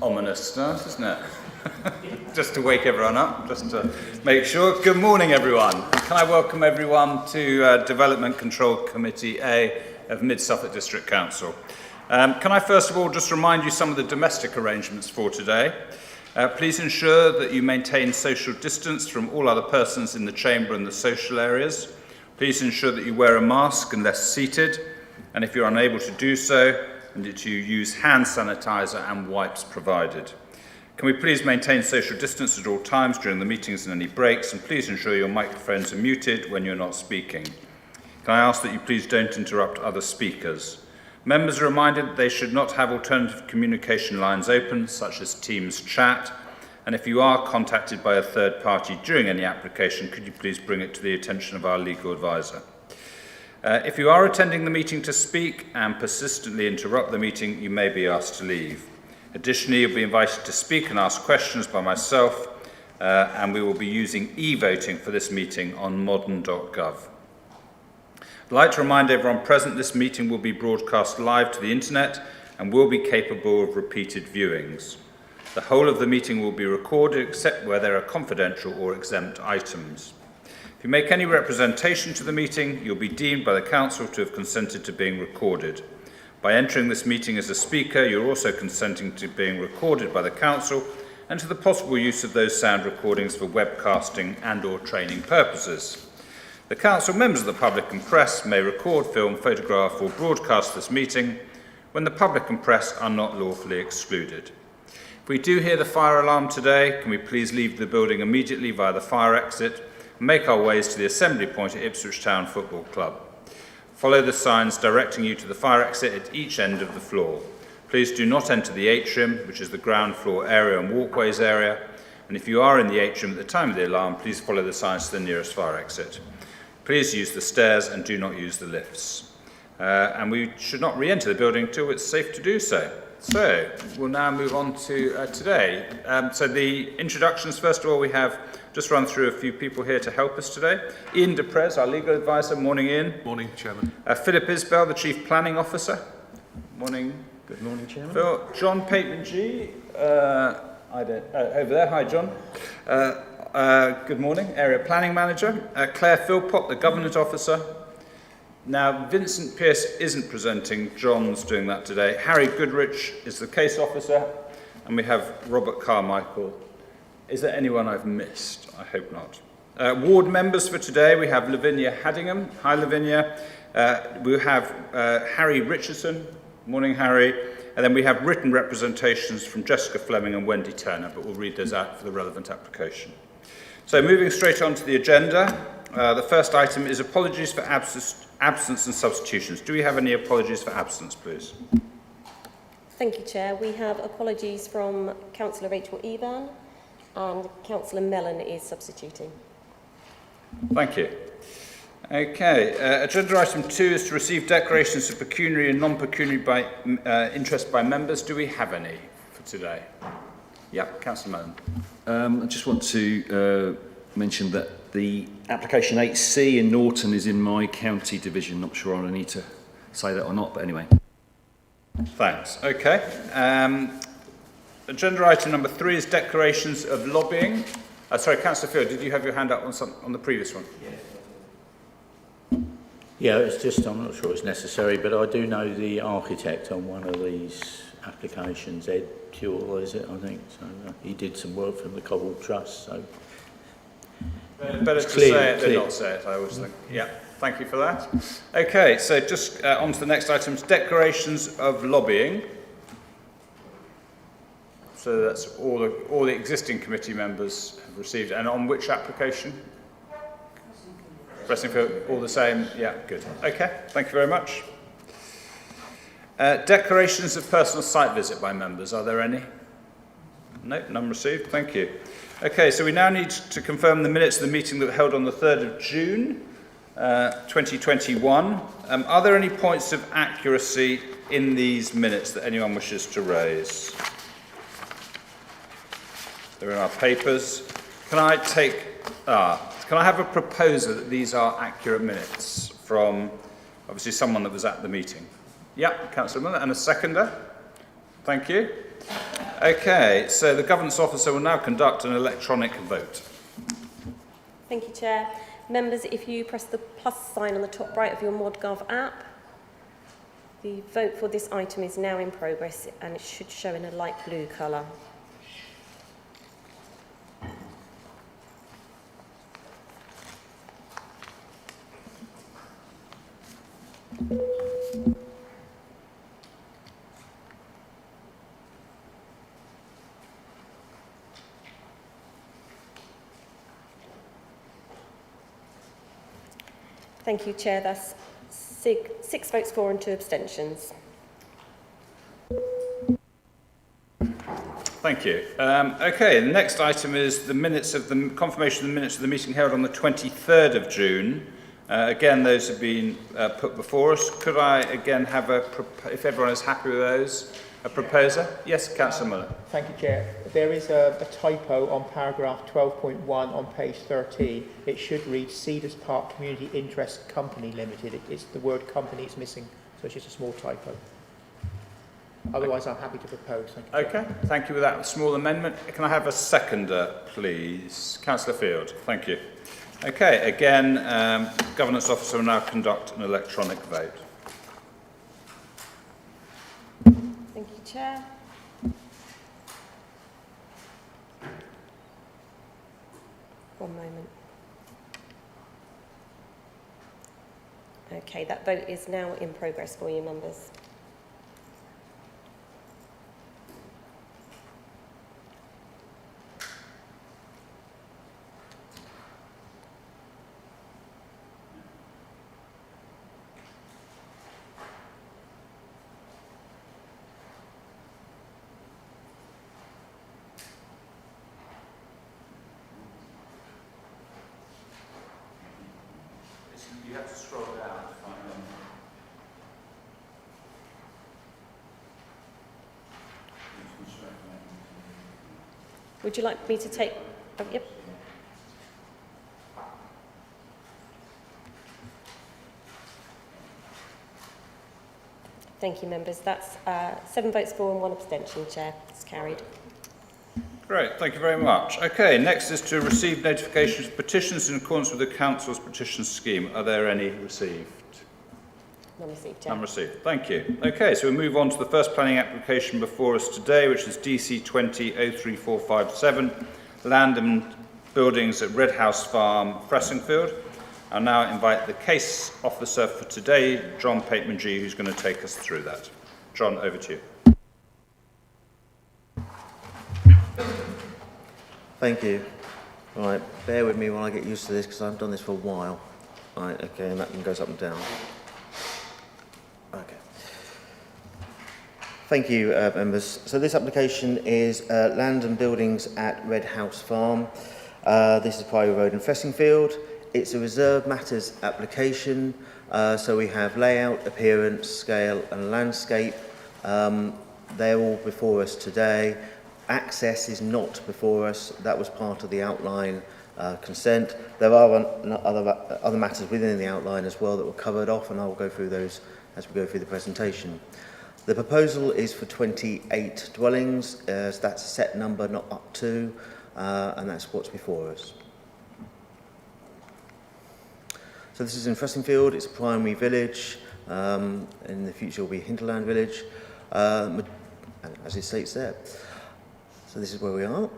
Ominous start, isn't it? Just to wake everyone up, just to make sure. Good morning, everyone. Can I welcome everyone to Development Control Committee A of Mid-Suffolk District Council. Can I first of all just remind you some of the domestic arrangements for today. Please ensure that you maintain social distance from all other persons in the chamber and the social areas. Please ensure that you wear a mask unless seated, and if you're unable to do so, and that you use hand sanitizer and wipes provided. Can we please maintain social distance at all times during the meetings and any breaks, and please ensure your microphones are muted when you're not speaking. Can I ask that you please don't interrupt other speakers? Members are reminded that they should not have alternative communication lines open, such as Teams chat, and if you are contacted by a third party during any application, could you please bring it to the attention of our legal advisor? If you are attending the meeting to speak and persistently interrupt the meeting, you may be asked to leave. Additionally, you'll be invited to speak and ask questions by myself, and we will be using e-voting for this meeting on modern.gov. I'd like to remind everyone present this meeting will be broadcast live to the internet and will be capable of repeated viewings. The whole of the meeting will be recorded except where there are confidential or exempt items. If you make any representation to the meeting, you'll be deemed by the Council to have consented to being recorded. By entering this meeting as a speaker, you're also consenting to being recorded by the Council and to the possible use of those sound recordings for webcasting and or training purposes. The Council, members of the public and press may record, film, photograph or broadcast this meeting when the public and press are not lawfully excluded. If we do hear the fire alarm today, can we please leave the building immediately via the fire exit and make our ways to the assembly point at Ipswich Town Football Club. Follow the signs directing you to the fire exit at each end of the floor. Please do not enter the atrium, which is the ground floor area and walkways area, and if you are in the atrium at the time of the alarm, please follow the signs to the nearest fire exit. Please use the stairs and do not use the lifts. And we should not re-enter the building until it's safe to do so. So, we'll now move on to today. So the introductions, first of all, we have just run through a few people here to help us today. Ian Deprez, our legal advisor. Morning, Ian. Morning, Chairman. Philip Isbell, the Chief Planning Officer. Morning. Good morning, Chairman. Phil. John Pateman-G, over there. Hi, John. Good morning. Area Planning Manager. Claire Philpott, the Government Officer. Now, Vincent Pearce isn't presenting. John's doing that today. Harry Goodrich is the Case Officer. And we have Robert Carmichael. Is there anyone I've missed? I hope not. Ward members for today, we have Lavinia Haddingham. Hi, Lavinia. We have Harry Richardson. Morning, Harry. And then we have written representations from Jessica Fleming and Wendy Turner, but we'll read those out for the relevant application. So moving straight on to the agenda, the first item is apologies for absence and substitutions. Do we have any apologies for absence, please? Thank you, Chair. We have apologies from Councillor Rachel Evan, and Councillor Mellon is substituting. Thank you. Okay, agenda item 2 is to receive declarations of pecuniary and non-pecuniary interest by members. Do we have any for today? Yep, Councillor Mellon. I just want to mention that the application 8C in Norton is in my county division. Not sure I need to say that or not, but anyway. Thanks. Okay. Agenda item number 3 is declarations of lobbying. Sorry, Councillor Field, did you have your hand up on the previous one? Yeah, it's just, I'm not sure it's necessary, but I do know the architect on one of these applications, Ed Pure, is it, I think. So he did some work from the Cobble Trust, so... Better to say it than not say it, I always think. Yeah, thank you for that. Okay, so just on to the next items, declarations of lobbying. So that's all the existing committee members have received. And on which application? Fressingfield, all the same? Yeah, good. Okay, thank you very much. Declarations of personal site visit by members. Are there any? No, none received. Thank you. Okay, so we now need to confirm the minutes of the meeting that were held on the 3rd of June, 2021. Are there any points of accuracy in these minutes that anyone wishes to raise? They're in our papers. Can I have a proposer that these are accurate minutes from, obviously, someone that was at the meeting? Yeah, Councillor Miller, and a seconder. Thank you. Okay, so the governance officer will now conduct an electronic vote. Thank you, Chair. Members, if you press the plus sign on the top right of your ModGov app, the vote for this item is now in progress and it should show in a light blue colour. Thank you, Chair. That's 6 votes for and 2 abstentions. Thank you. Okay, the next item is the minutes of the confirmation of the minutes of the meeting held on the 23rd of June. Again, those have been put before us. Could I again have if everyone is happy with those, a proposer? Yes, Councillor Muller. Thank you, Chair. There is a typo on paragraph 12.1 on page 13. It should read Cedars Park Community Interest Company Limited. It's the word company is missing, so it's just a small typo. Otherwise, I'm happy to propose. Thank you, Chair. Okay, thank you with that small amendment. Can I have a seconder, please? Councillor Field, thank you. Okay, again, Governance Officer will now conduct an electronic vote. Thank you, Chair. One moment. Okay, that vote is now in progress for you, members. You have to scroll down to find them. Would you like me to take... Oh, yep. Thank you, members. That's 7 votes for and 1 abstention, Chair. It's carried. Great, thank you very much. Okay, next is to receive notifications of petitions in accordance with the Council's petition scheme. Are there any received? None received, Chair. None received. Thank you. Okay, so we move on to the first planning application before us today, which is DC 20-03457, land and buildings at Red House Farm, Fressingfield. I'll now invite the case officer for today, John Pateman-G, who's going to take us through that. John, over to you. Thank you. Right, bear with me while I get used to this because I haven't done this for a while. Right, okay, and that one goes up and down. Okay. Thank you, members. So this application is land and buildings at Red House Farm. This is Priory Road in Fressingfield. It's a reserved matters application, so we have layout, appearance, scale and landscape. They're all before us today. Access is not before us. That was part of the outline consent. There are other matters within the outline as well that were covered off, and I will go through those as we go through the presentation. The proposal is for 28 dwellings. So that's a set number, not up to, and that's what's before us. So this is in Fressingfield. It's a primary village. In the future, it will be a hinterland village, as it states there. So this is where we are.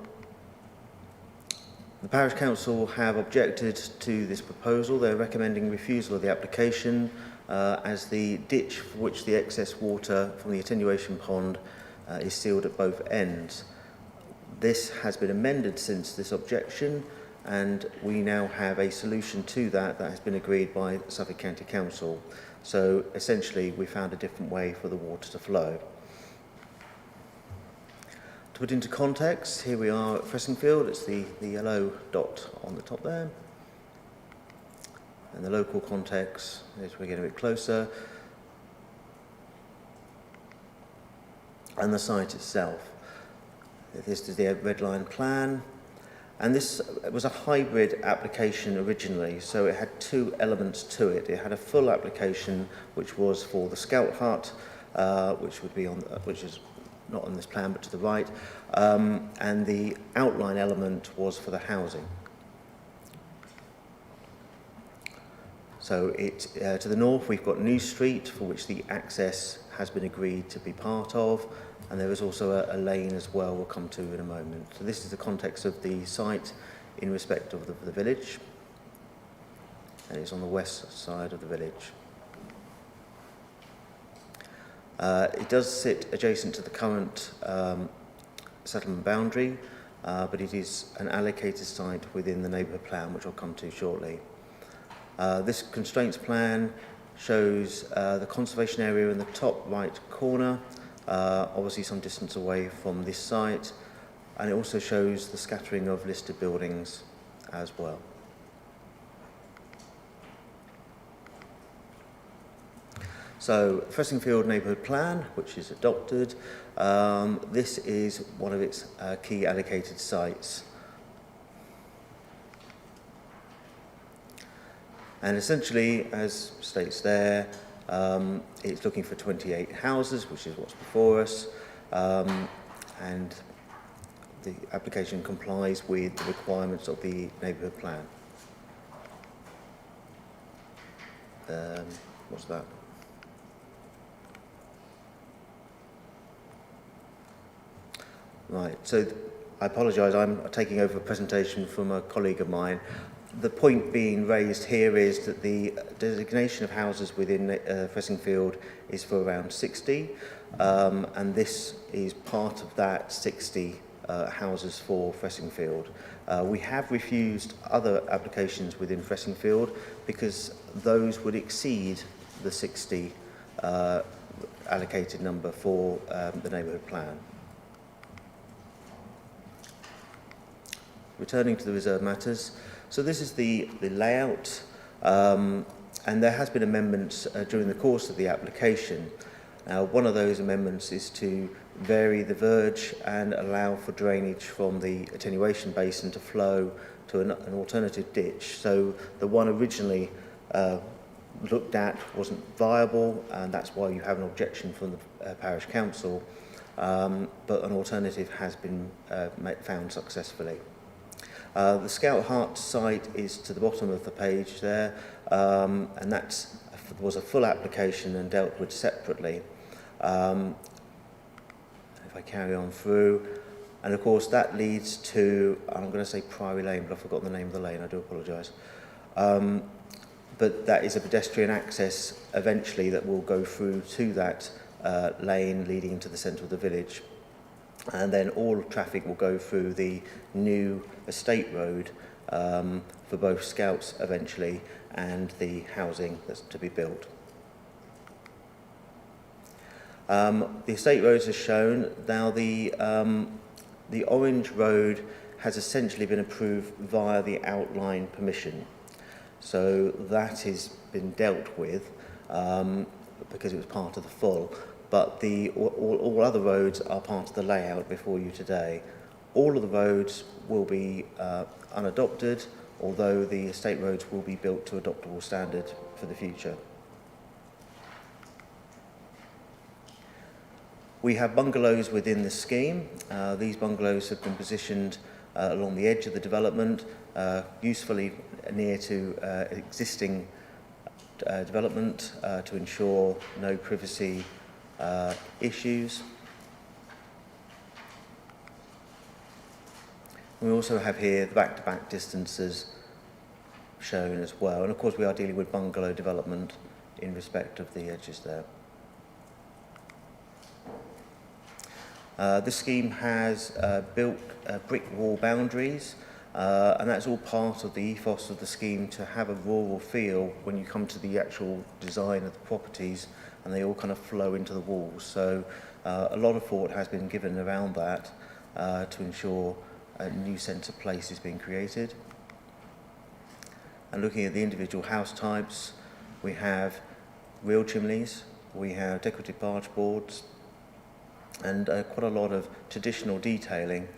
The Parish Council have objected to this proposal. They're recommending refusal of the application as the ditch for which the excess water from the attenuation pond is sealed at both ends. This has been amended since this objection, and we now have a solution to that has been agreed by Suffolk County Council. So essentially we found a different way for the water to flow. To put into context, here we are at Fressingfield. It's the yellow dot on the top there. And the local context, as we get a bit closer, and the site itself. This is the red line plan. And this was a hybrid application originally, so it had 2 elements to it. It had a full application, which was for the Scout Hut, which is not on this plan but to the right, and the outline element was for the housing. So to the north we've got New Street, for which the access has been agreed to be part of, and there is also a lane as well we'll come to in a moment. So this is the context of the site in respect of the village, and it's on the west side of the village. It does sit adjacent to the current settlement boundary, but it is an allocated site within the neighbourhood plan, which I'll come to shortly. This constraints plan shows the conservation area in the top right corner, obviously some distance away from this site, and it also shows the scattering of listed buildings as well. So, Fressingfield Neighbourhood Plan, which is adopted, this is one of its key allocated sites. And essentially, as states there, it's looking for 28 houses, which is what's before us, and the application complies with the requirements of the neighbourhood plan. What's that? Right, so I apologise, I'm taking over a presentation from a colleague of mine. The point being raised here is that the designation of houses within Fressingfield is for around 60, and this is part of that 60 houses for Fressingfield. We have refused other applications within Fressingfield because those would exceed the 60 allocated number for the neighbourhood plan. Returning to the reserve matters, so this is the layout, and there has been amendments during the course of the application. Now, one of those amendments is to vary the verge and allow for drainage from the attenuation basin to flow to an alternative ditch. So the one originally looked at wasn't viable, and that's why you have an objection from the parish council, but an alternative has been found successfully. The Scout Hut site is to the bottom of the page there, and that was a full application and dealt with separately. If I carry on through, and of course that leads to, I'm going to say Priory Lane, but I've forgotten the name of the lane, I do apologise. But that is a pedestrian access eventually that will go through to that lane leading into the centre of the village. And then all traffic will go through the new estate road for both Scouts eventually and the housing that's to be built. The estate roads are shown. Now the orange road has essentially been approved via the outline permission. So that has been dealt with because it was part of the full. But all other roads are part of the layout before you today. All of the roads will be unadopted, although the estate roads will be built to adoptable standard for the future. We have bungalows within the scheme. These bungalows have been positioned along the edge of the development, usefully near to existing development to ensure no privacy issues. We also have here the back-to-back distances shown as well, and of course we are dealing with bungalow development in respect of the edges there. This scheme has built brick wall boundaries, and that's all part of the ethos of the scheme to have a rural feel when you come to the actual design of the properties, and they all kind of flow into the walls. So a lot of thought has been given around that to ensure a new sense of place is being created. And looking at the individual house types, we have real chimneys, we have decorative barge boards, and quite a lot of traditional detailing.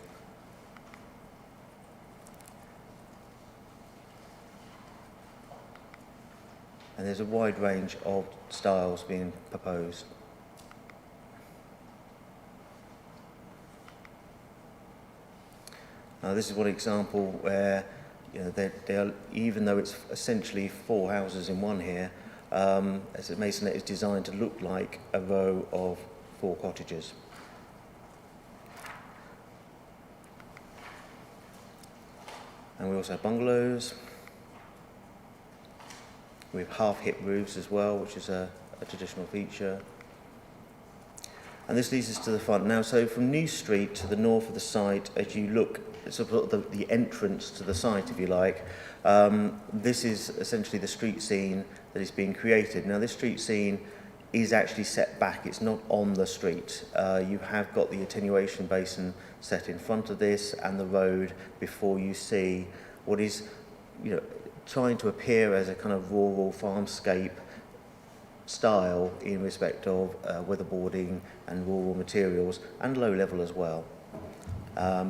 And there's a wide range of styles being proposed. This is one example where, you know, they are, even though it's essentially 4 houses in one here, as a masonette is designed to look like a row of 4 cottages. And we also have bungalows with half-hip roofs as well, which is a traditional feature. And this leads us to the front. Now, so from New Street to the north of the site, as you look, it's sort of the entrance to the site, if you like, this is essentially the street scene that is being created. Now, this street scene is actually set back. It's not on the street. You have got the attenuation basin set in front of this and the road before you see what is, you know, trying to appear as a kind of rural farmscape style in respect of weatherboarding and rural materials, and low level as well,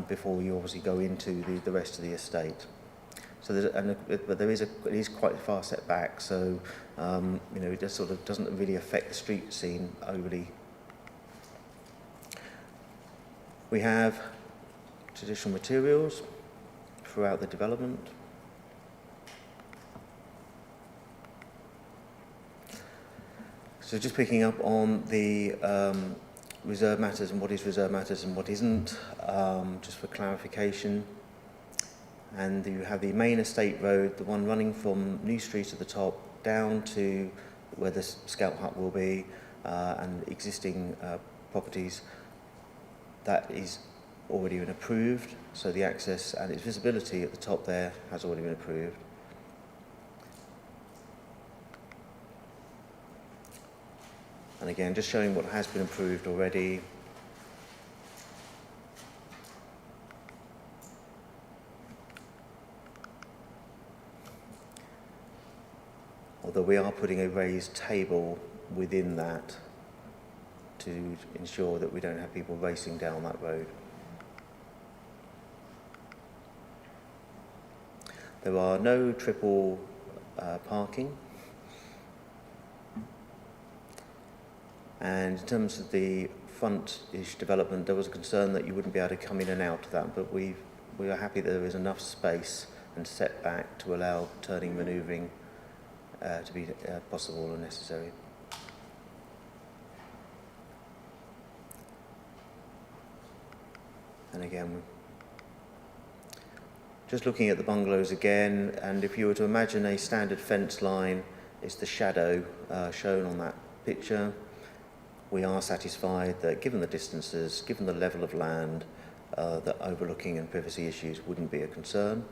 before you obviously go into the rest of the estate. So but it is quite far set back, so you know, it just sort of doesn't really affect the street scene overly. We have traditional materials throughout the development. So just picking up on the reserve matters and what is reserve matters and what isn't, just for clarification. And you have the main estate road, the one running from New Street at the top down to where the scout hut will be, and existing properties. That is already been approved, so the access and its visibility at the top there has already been approved. And again, just showing what has been approved already. Although we are putting a raised table within that to ensure that we don't have people racing down that road. There are no triple parking. And in terms of the front-ish development, there was a concern that you wouldn't be able to come in and out of that, but we are happy that there is enough space and setback to allow turning, manoeuvring to be possible and necessary. And again, just looking at the bungalows again, and if you were to imagine a standard fence line, it's the shadow shown on that picture. We are satisfied that given the distances, given the level of land, that overlooking and privacy issues wouldn't be a concern.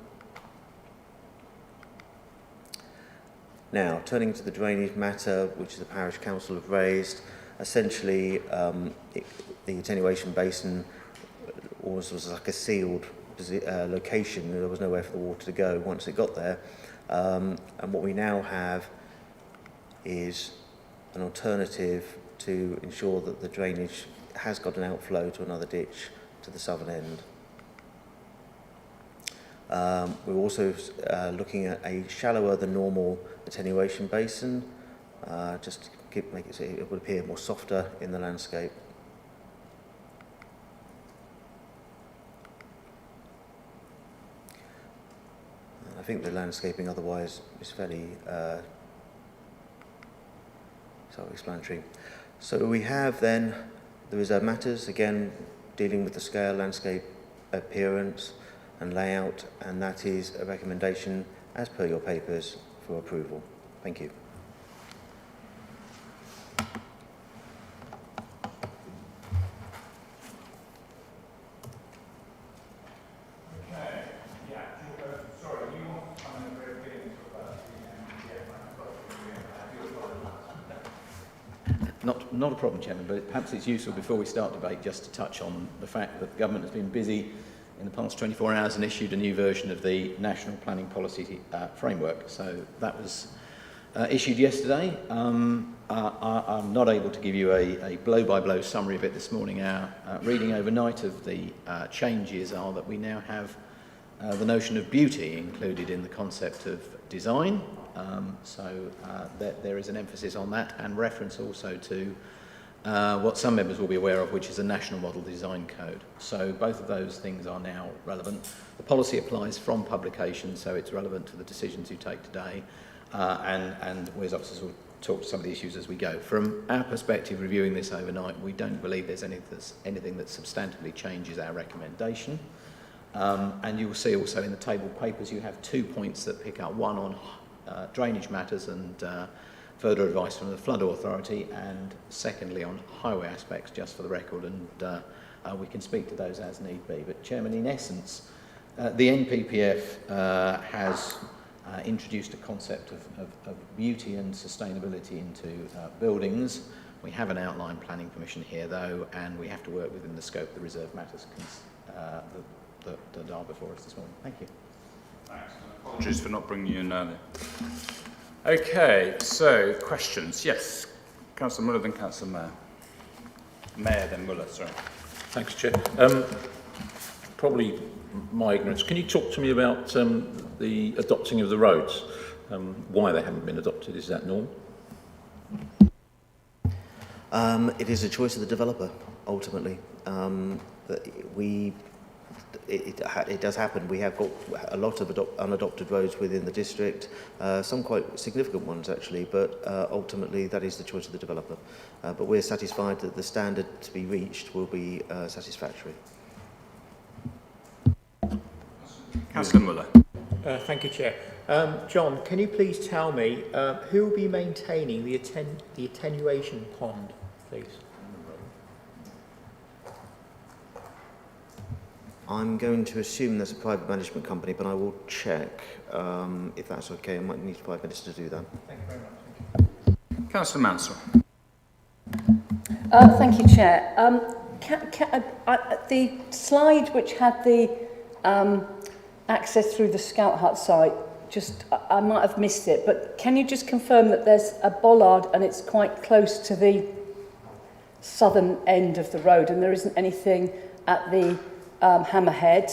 Now, turning to the drainage matter, which the parish council have raised, essentially the attenuation basin was like a sealed location. There was nowhere for the water to go once it got there. And what we now have is an alternative to ensure that the drainage has got an outflow to another ditch to the southern end. We're also looking at a shallower than normal attenuation basin, just to make it so it would appear more softer in the landscape. I think the landscaping otherwise is fairly self-explanatory. So we have then the reserve matters, again dealing with the scale, landscape, appearance and layout, and that is a recommendation as per your papers for approval. Thank you. Not a problem, Chairman, but perhaps it's useful before we start debate just to touch on the fact that the government has been busy in the past 24 hours and issued a new version of the National Planning Policy Framework. So that was issued yesterday. I'm not able to give you a blow-by-blow summary of it this morning. Our reading overnight of the changes are that we now have the notion of beauty included in the concept of design. So there is an emphasis on that, and reference also to what some members will be aware of, which is a National Model Design Code. So both of those things are now relevant. The policy applies from publication, so it's relevant to the decisions you take today, and WES officers will talk to some of the issues as we go. From our perspective, reviewing this overnight, we don't believe there's anything that substantively changes our recommendation. And you will see also in the table papers you have 2 points that pick up, one on drainage matters and further advice from the Flood Authority, and secondly on highway aspects, just for the record, and we can speak to those as need be. But Chairman, in essence, the NPPF has introduced a concept of beauty and sustainability into buildings. We have an outline planning permission here though, and we have to work within the scope of the reserved matters that are before us this morning. Thank you. Thanks. Apologies for not bringing you in earlier. Okay, so questions. Yes, Councillor Muller, then Councillor Mayor. Mayor, then Muller, sorry. Thanks, Chair. Probably my ignorance. Can you talk to me about the adopting of the roads? Why they haven't been adopted? Is that normal? It is a choice of the developer, ultimately. It does happen. We have got a lot of unadopted roads within the district, some quite significant ones actually, but ultimately that is the choice of the developer. But we're satisfied that the standard to be reached will be satisfactory. Councillor Muller. Thank you, Chair. John, can you please tell me who will be maintaining the attenuation pond, please? I'm going to assume there's a private management company, but I will check if that's okay. I might need 5 minutes to do that. Thank you very much. Councillor Mansell. Thank you, Chair. The slide which had the access through the Scout Hut site, I might have missed it, but can you just confirm that there's a bollard and it's quite close to the southern end of the road and there isn't anything at the hammerhead,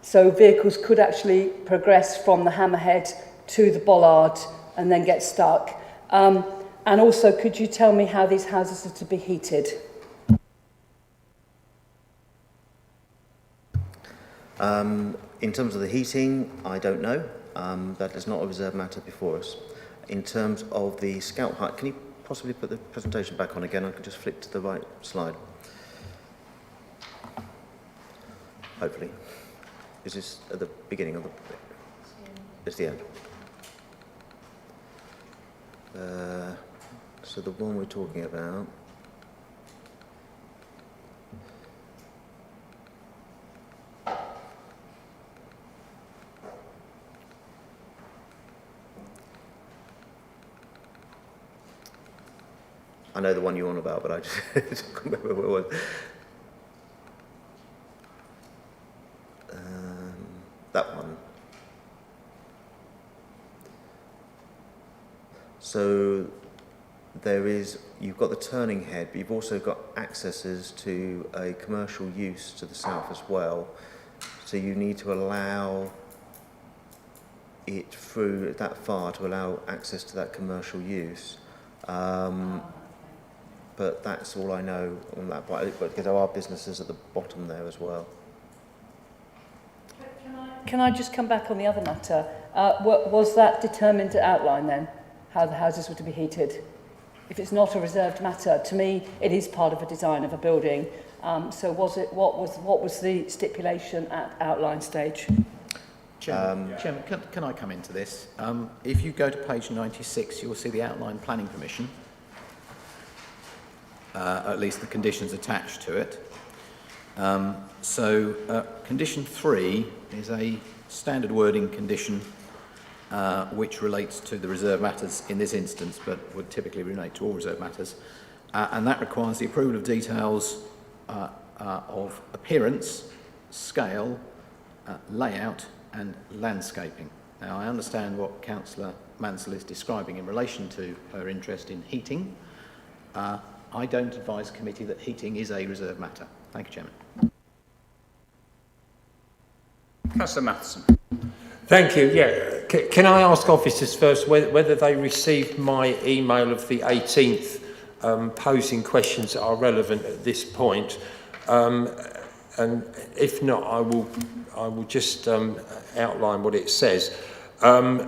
so vehicles could actually progress from the hammerhead to the bollard and then get stuck? And also, could you tell me how these houses are to be heated? In terms of the heating, I don't know. That is not a reserved matter before us. In terms of the Scout Hut, can you possibly put the presentation back on again? I can just flick to the right slide. Hopefully. Is this at the beginning of the... It's the end. So the one we're talking about... I know the one you're on about, but I just can't remember what it was. That one. So you've got the turning head, but you've also got accesses to a commercial use to the south as well. So you need to allow it through that far to allow access to that commercial use. But that's all I know on that part, because there are businesses at the bottom there as well. Can I just come back on the other matter? Was that determined to outline then, how the houses were to be heated? If it's not a reserved matter, to me it is part of a design of a building. So what was the stipulation at outline stage? Chairman, can I come into this? If you go to page 96, you'll see the outline planning permission, at least the conditions attached to it. Condition 3 is a standard wording condition which relates to the reserved matters in this instance, but would typically relate to all reserved matters. And that requires the approval of details of appearance, scale, layout and landscaping. Now, I understand what Councillor Mansell is describing in relation to her interest in heating. I don't advise committee that heating is a reserved matter. Thank you, Chairman. Councillor Matheson. Thank you. Yeah. Can I ask officers first whether they received my email of the 18th posing questions that are relevant at this point. And if not, I will just outline what it says. John,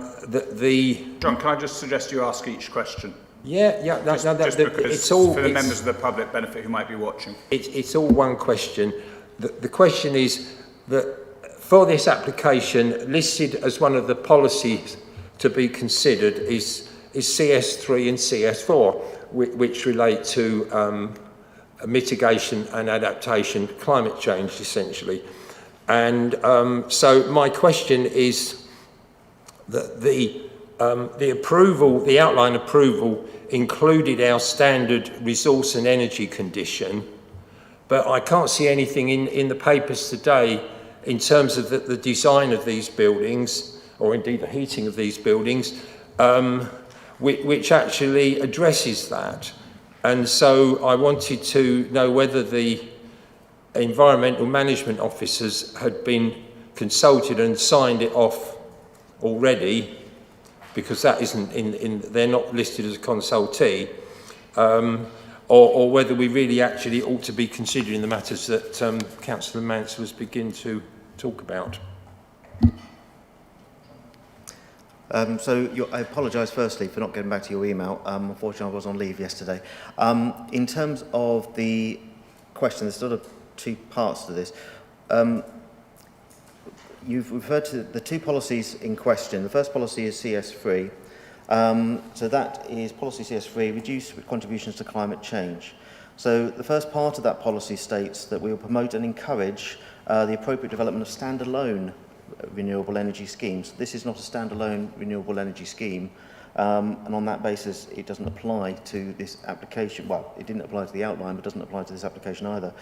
can I just suggest you ask each question? Because it's all for the members of the public benefit who might be watching. It's all one question. The question is that for this application, listed as one of the policies to be considered is CS3 and CS4, which relate to mitigation and adaptation, climate change essentially. And so my question is that the approval, the outline approval, included our standard resource and energy condition, but I can't see anything in the papers today in terms of the design of these buildings, or indeed the heating of these buildings, which actually addresses that. And so I wanted to know whether the environmental management officers had been consulted and signed it off already, because that isn't they're not listed as a consultee, or whether we really actually ought to be considering the matters that Councillor Mance was beginning to talk about. I apologise firstly for not getting back to your email. Unfortunately, I was on leave yesterday. In terms of the question, there's sort of two parts to this. You've referred to the two policies in question. The first policy is CS3. So that is policy CS3, reduce contributions to climate change. So the first part of that policy states that we will promote and encourage the appropriate development of standalone renewable energy schemes. This is not a standalone renewable energy scheme, and on that basis it doesn't apply to this application. Well, it didn't apply to the outline, but doesn't apply to this application either.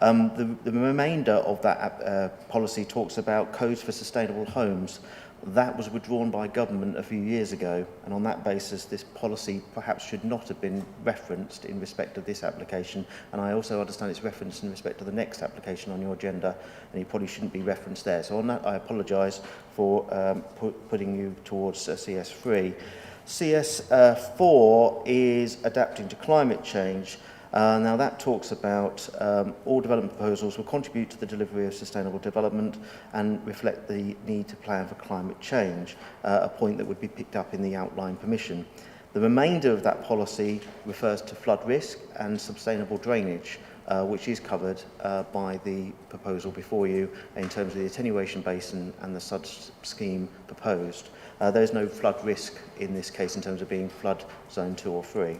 The remainder of that policy talks about codes for sustainable homes. That was withdrawn by government a few years ago, and on that basis this policy perhaps should not have been referenced in respect of this application, and I also understand it's referenced in respect to the next application on your agenda, and it probably shouldn't be referenced there. So on that I apologise for putting you towards CS3. CS4 is adapting to climate change. Now that talks about all development proposals will contribute to the delivery of sustainable development and reflect the need to plan for climate change, a point that would be picked up in the outline permission. The remainder of that policy refers to flood risk and sustainable drainage, which is covered by the proposal before you in terms of the attenuation basin and the SUD scheme proposed. There is no flood risk in this case in terms of being flood zone 2 or 3.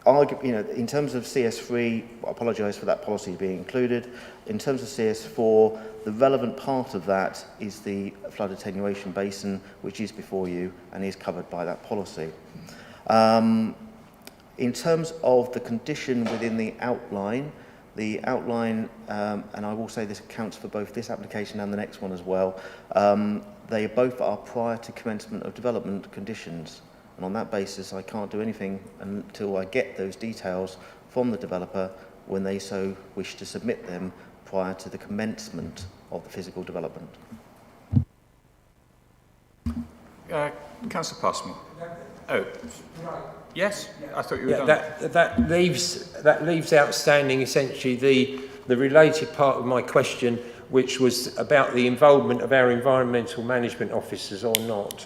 In terms of CS3, I apologise for that policy being included. In terms of CS4, the relevant part of that is the flood attenuation basin, which is before you and is covered by that policy. In terms of the condition within the outline, and I will say this accounts for both this application and the next one as well, they both are prior to commencement of development conditions. And on that basis, I can't do anything until I get those details from the developer when they so wish to submit them prior to the commencement of the physical development. Councillor Passmore. Oh, yes? I thought you were done. That leaves outstanding essentially the related part of my question, which was about the involvement of our environmental management officers or not.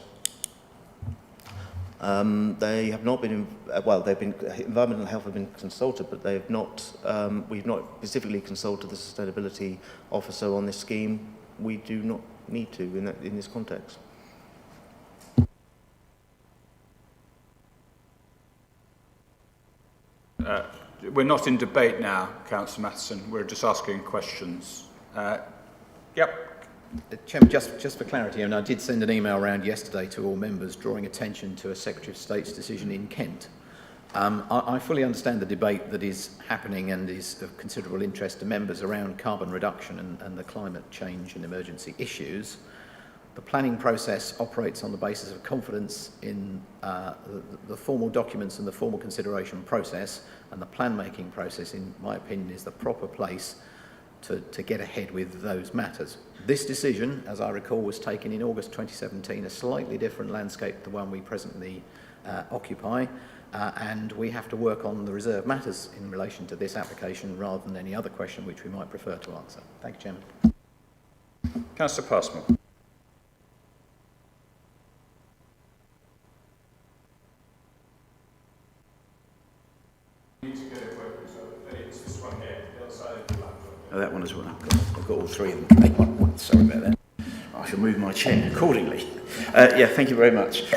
They have not been, environmental health have been consulted, but they have not, we've not specifically consulted the sustainability officer on this scheme. We do not need to in this context. We're not in debate now, Councillor Matheson. We're just asking questions. Yep. Chairman, just for clarity, and I did send an email around yesterday to all members drawing attention to a Secretary of State's decision in Kent. I fully understand the debate that is happening and is of considerable interest to members around carbon reduction and the climate change and emergency issues. The planning process operates on the basis of confidence in the formal documents and the formal consideration process, and the plan-making process, in my opinion, is the proper place to get ahead with those matters. This decision, as I recall, was taken in August 2017, a slightly different landscape to the one we presently occupy, and we have to work on the reserve matters in relation to this application rather than any other question which we might prefer to answer. Thank you, Chairman. Councillor Passmore. Oh, that one as well. I've got all three of them. Sorry about that. I shall move my chair accordingly. Yeah, thank you very much.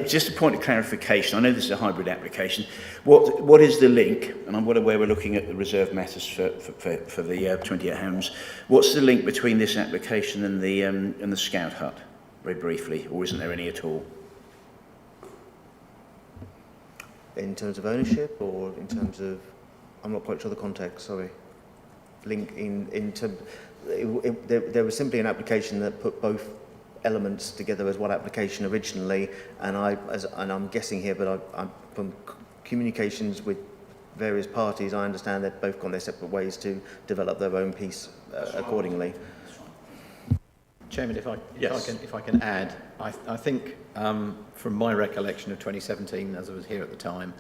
Just a point of clarification. I know this is a hybrid application. What is the link? And I'm well aware we're looking at the reserve matters for the 28 homes. What's the link between this application and the Scout Hut, very briefly, or isn't there any at all? In terms of ownership or in terms of, I'm not quite sure the context, sorry. Link in terms, there was simply an application that put both elements together as one application originally, and I'm guessing here, but I'm from communications with various parties, I understand they've both gone their separate ways to develop their own piece accordingly. Chairman, if I can add, I think from my recollection of 2017, as I was here at the time,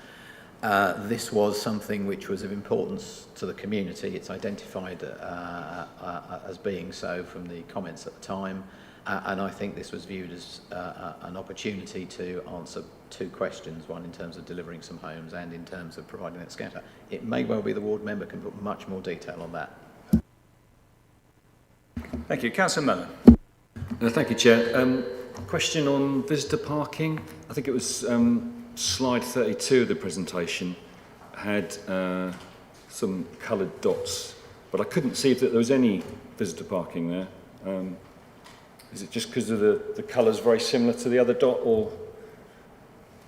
this was something which was of importance to the community. It's identified as being so from the comments at the time, and I think this was viewed as an opportunity to answer two questions, one in terms of delivering some homes and in terms of providing that scatter. It may well be the ward member can put much more detail on that. Thank you. Councillor Mellon. Thank you, Chair. Question on visitor parking. I think it was slide 32 of the presentation had some coloured dots, but I couldn't see that there was any visitor parking there. Is it just because of the colours very similar to the other dot, or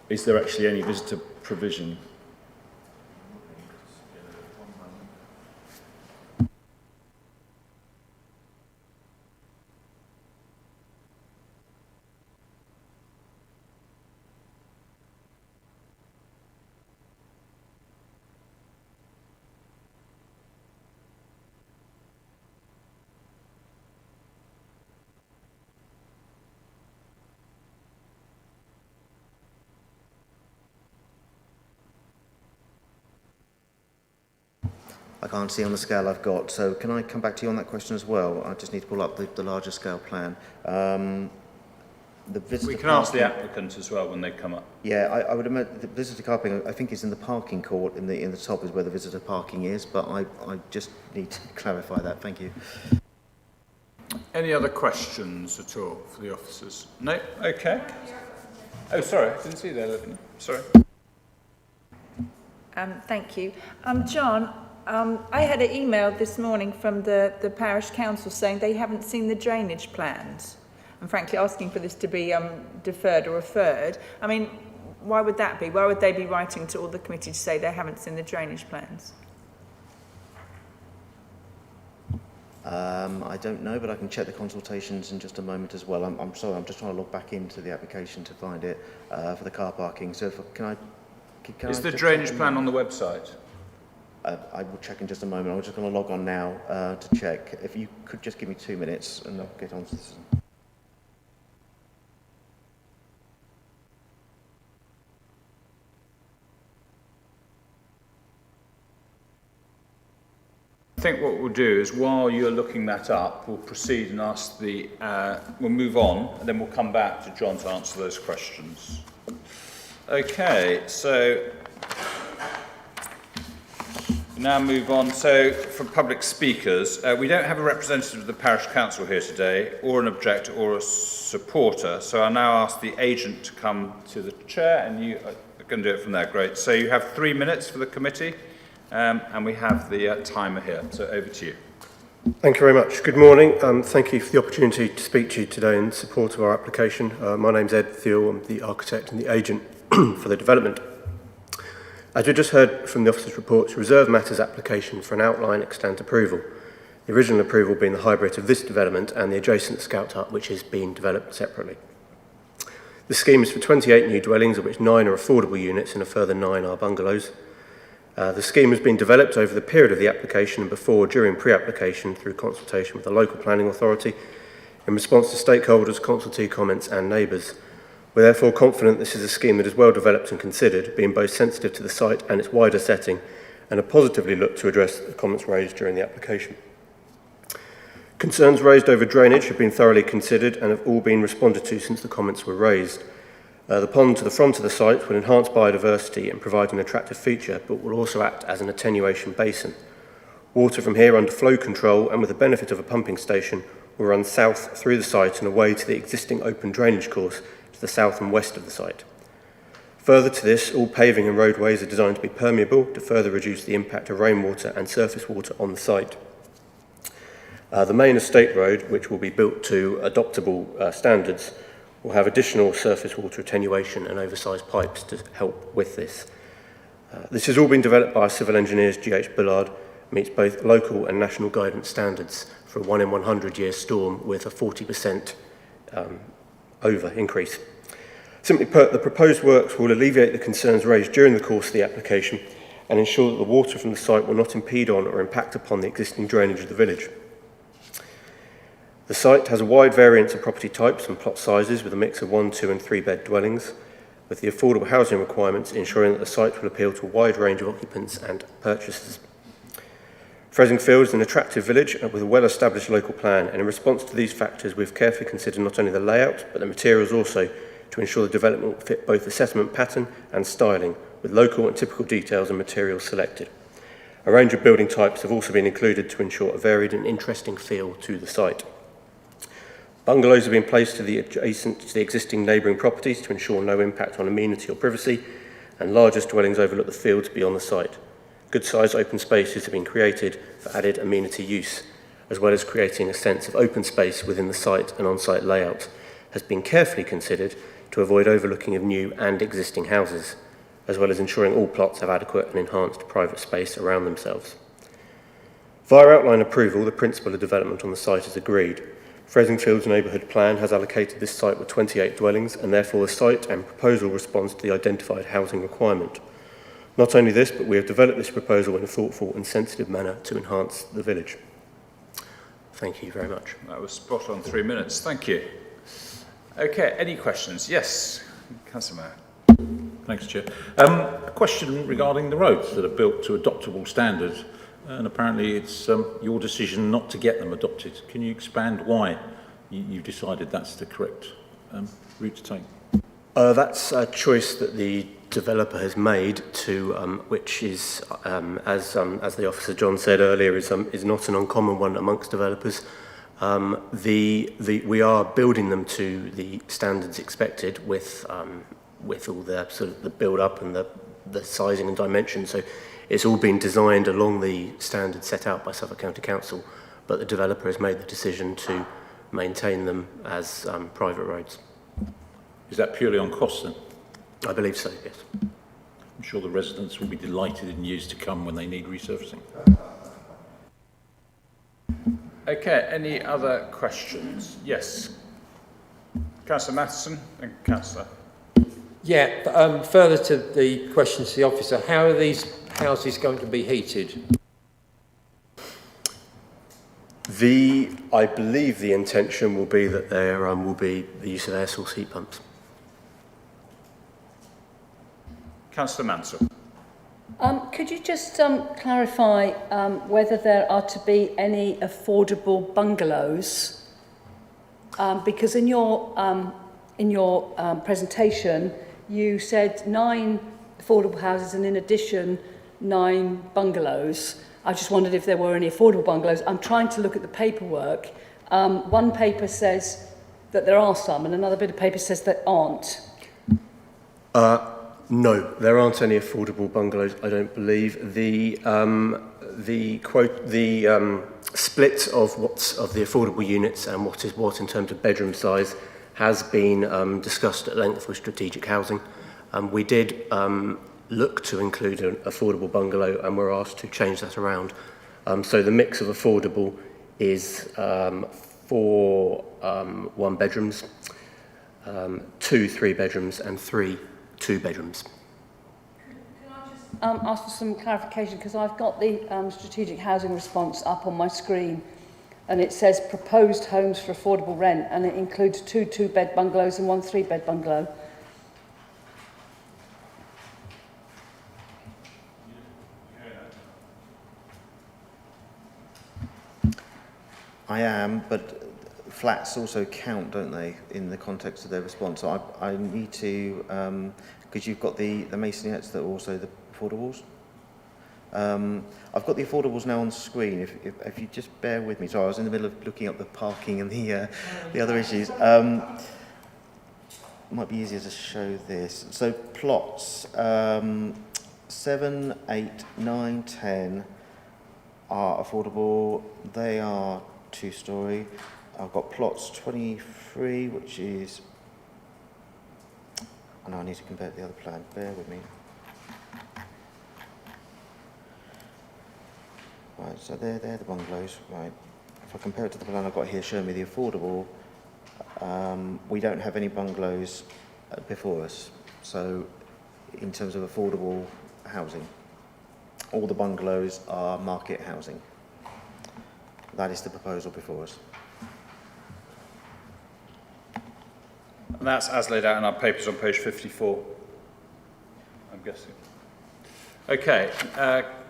is there actually any visitor provision? I can't see on the scale I've got, so can I come back to you on that question as well? I just need to pull up the larger scale plan. We can ask the applicant as well when they come up. Yeah, I would imagine the visitor parking, I think, is in the parking court in the top is where the visitor parking is, but I just need to clarify that. Thank you. Any other questions at all for the officers? No? Okay. Oh, sorry, I didn't see you there, Living. Sorry. Thank you. John, I had an email this morning from the parish council saying they haven't seen the drainage plans, and frankly asking for this to be deferred or referred. I mean, why would that be? Why would they be writing to all the committee to say they haven't seen the drainage plans? I don't know, but I can check the consultations in just a moment as well. I'm sorry, I'm just trying to log back into the application to find it for the car parking. So Is the drainage plan on the website? I will check in just a moment. I'm just going to log on now to check. If you could just give me 2 minutes and I'll get on to this. I think what we'll do is, while you're looking that up, we'll proceed and ask we'll move on, and then we'll come back to John to answer those questions. Okay, so we now move on. So, for public speakers, we don't have a representative of the parish council here today, or an objector or a supporter, so I'll now ask the agent to come to the chair, and you can do it from there. Great. So you have 3 minutes for the committee. And we have the timer here, so over to you. Thank you very much. Good morning. Thank you for the opportunity to speak to you today in support of our application. My name's Ed Thiel. I'm the architect and the agent for the development. As we just heard from the officer's reports, reserve matters application for an outline extant approval. The original approval being the hybrid of this development and the adjacent Scout Hut, which is being developed separately. The scheme is for 28 new dwellings, of which 9 are affordable units and a further 9 are bungalows. The scheme has been developed over the period of the application and during pre-application through consultation with the local planning authority in response to stakeholders, consultee comments and neighbours. We're therefore confident this is a scheme that is well developed and considered, being both sensitive to the site and its wider setting, and have positively looked to address the comments raised during the application. Concerns raised over drainage have been thoroughly considered and have all been responded to since the comments were raised. The pond to the front of the site will enhance biodiversity and provide an attractive feature, but will also act as an attenuation basin. Water from here under flow control and with the benefit of a pumping station will run south through the site and away to the existing open drainage course to the south and west of the site. Further to this, all paving and roadways are designed to be permeable to further reduce the impact of rainwater and surface water on the site. The main estate road, which will be built to adoptable standards, will have additional surface water attenuation and oversized pipes to help with this. This has all been developed by civil engineers G.H. Bullard, meets both local and national guidance standards for a 1 in 100 year storm with a 40% over increase. Simply put, the proposed works will alleviate the concerns raised during the course of the application and ensure that the water from the site will not impede on or impact upon the existing drainage of the village. The site has a wide variance of property types and plot sizes with a mix of 1, 2 and 3 bed dwellings, with the affordable housing requirements ensuring that the site will appeal to a wide range of occupants and purchasers. Fressingfield is an attractive village with a well-established local plan, and in response to these factors we've carefully considered not only the layout but the materials also to ensure the development will fit both the settlement pattern and styling, with local and typical details and materials selected. A range of building types have also been included to ensure a varied and interesting feel to the site. Bungalows have been placed to the existing neighbouring properties to ensure no impact on amenity or privacy, and largest dwellings overlook the fields beyond the site. Good-sized open spaces have been created for added amenity use, as well as creating a sense of open space within the site and on-site layout has been carefully considered to avoid overlooking of new and existing houses, as well as ensuring all plots have adequate and enhanced private space around themselves. Via outline approval, the principle of development on the site is agreed. Fressingfield's neighbourhood plan has allocated this site with 28 dwellings, and therefore the site and proposal responds to the identified housing requirement. Not only this, but we have developed this proposal in a thoughtful and sensitive manner to enhance the village. Thank you very much. That was spot on 3 minutes. Thank you. Okay, any questions? Yes, Councillor Mayor. Thanks, Chair. A question regarding the roads that are built to adoptable standards, and apparently it's your decision not to get them adopted. Can you expand why you decided that's the correct route to take? That's a choice that the developer has made to, which is, as the officer John said earlier, is not an uncommon one amongst developers. We are building them to the standards expected with all the sort of the build-up and the sizing and dimension. So it's all been designed along the standards set out by Suffolk County Council, but the developer has made the decision to maintain them as private roads. Is that purely on cost then? I believe so, yes. I'm sure the residents will be delighted in years to come when they need resurfacing. Okay, any other questions? Yes. Councillor Matheson and Councillor. Yeah, further to the questions to the officer, how are these houses going to be heated? I believe the intention will be that there will be the use of air source heat pumps. Councillor Mansell. Could you just clarify whether there are to be any affordable bungalows? Because in your presentation, you said 9 affordable houses and in addition 9 bungalows. I just wondered if there were any affordable bungalows. I'm trying to look at the paperwork. One paper says that there are some and another bit of paper says there aren't. No, there aren't any affordable bungalows, I don't believe. The split of the affordable units and what is what in terms of bedroom size has been discussed at length with strategic housing. We did look to include an affordable bungalow and were asked to change that around. So the mix of affordable is 4 1 bedrooms, 2 3 bedrooms and 3 2 bedrooms. Can I just ask for some clarification, because I've got the strategic housing response up on my screen, and it says proposed homes for affordable rent, and it includes 2 two-bed bungalows and 1 three-bed bungalow. I am, but flats also count, don't they, in the context of their response? So I need to, because you've got the masonettes that are also the affordables. I've got the affordables now on the screen. If you just bear with me. Sorry, I was in the middle of looking up the parking and the other issues. Might be easier to show this. So plots 7, 8, 9, 10 are affordable. They are 2-storey. I've got plots 23, which is... I know I need to compare to the other plan. Bear with me. Right, so they're the bungalows. Right. If I compare it to the plan I've got here showing me the affordable, we don't have any bungalows before us. So in terms of affordable housing, all the bungalows are market housing. That is the proposal before us. And that's as laid out in our papers on page 54, I'm guessing. Okay,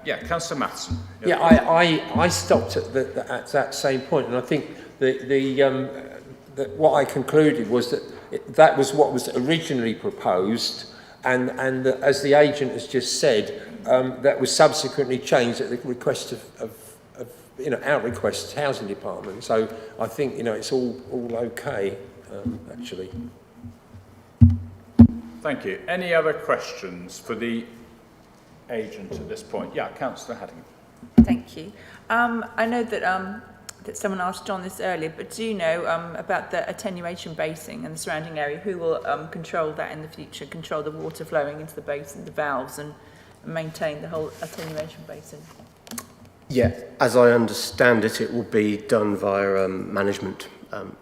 yeah, Councillor Matheson. Yeah, I stopped at that same point, and I think that what I concluded was that that was what was originally proposed, and as the agent has just said, that was subsequently changed at the request of our request, housing department. So I think it's all okay, actually. Thank you. Any other questions for the agent at this point? Yeah, Councillor Hadding. Thank you. I know that someone asked John this earlier, but do you know about the attenuation basin and the surrounding area? Who will control that in the future, control the water flowing into the basin, the valves, and maintain the whole attenuation basin? Yeah, as I understand it, it will be done via a management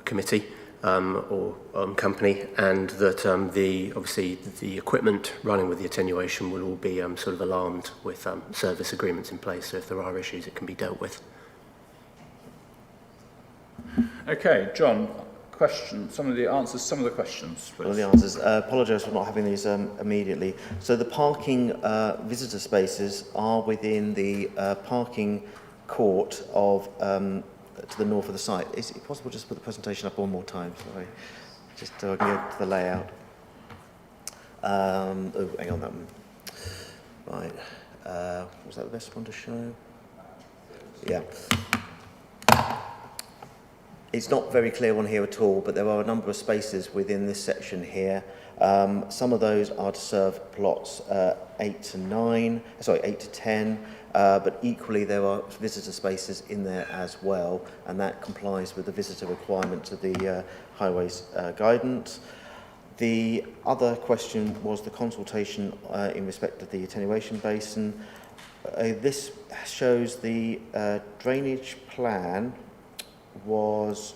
committee or company, and that obviously the equipment running with the attenuation will all be sort of alarmed with service agreements in place, so if there are issues it can be dealt with. Okay, John, some of the questions, please. Well, the answers. Apologise for not having these immediately. So the parking visitor spaces are within the parking court of to the north of the site. Is it possible just to put the presentation up one more time? Sorry, just so I can go to the layout. Oh, hang on, that one. Right. Was that the best one to show? Yeah. It's not very clear on here at all, but there are a number of spaces within this section here. Some of those are to serve plots 8 to 10, but equally there are visitor spaces in there as well, and that complies with the visitor requirements of the highways guidance. The other question was the consultation in respect of the attenuation basin. This shows the drainage plan was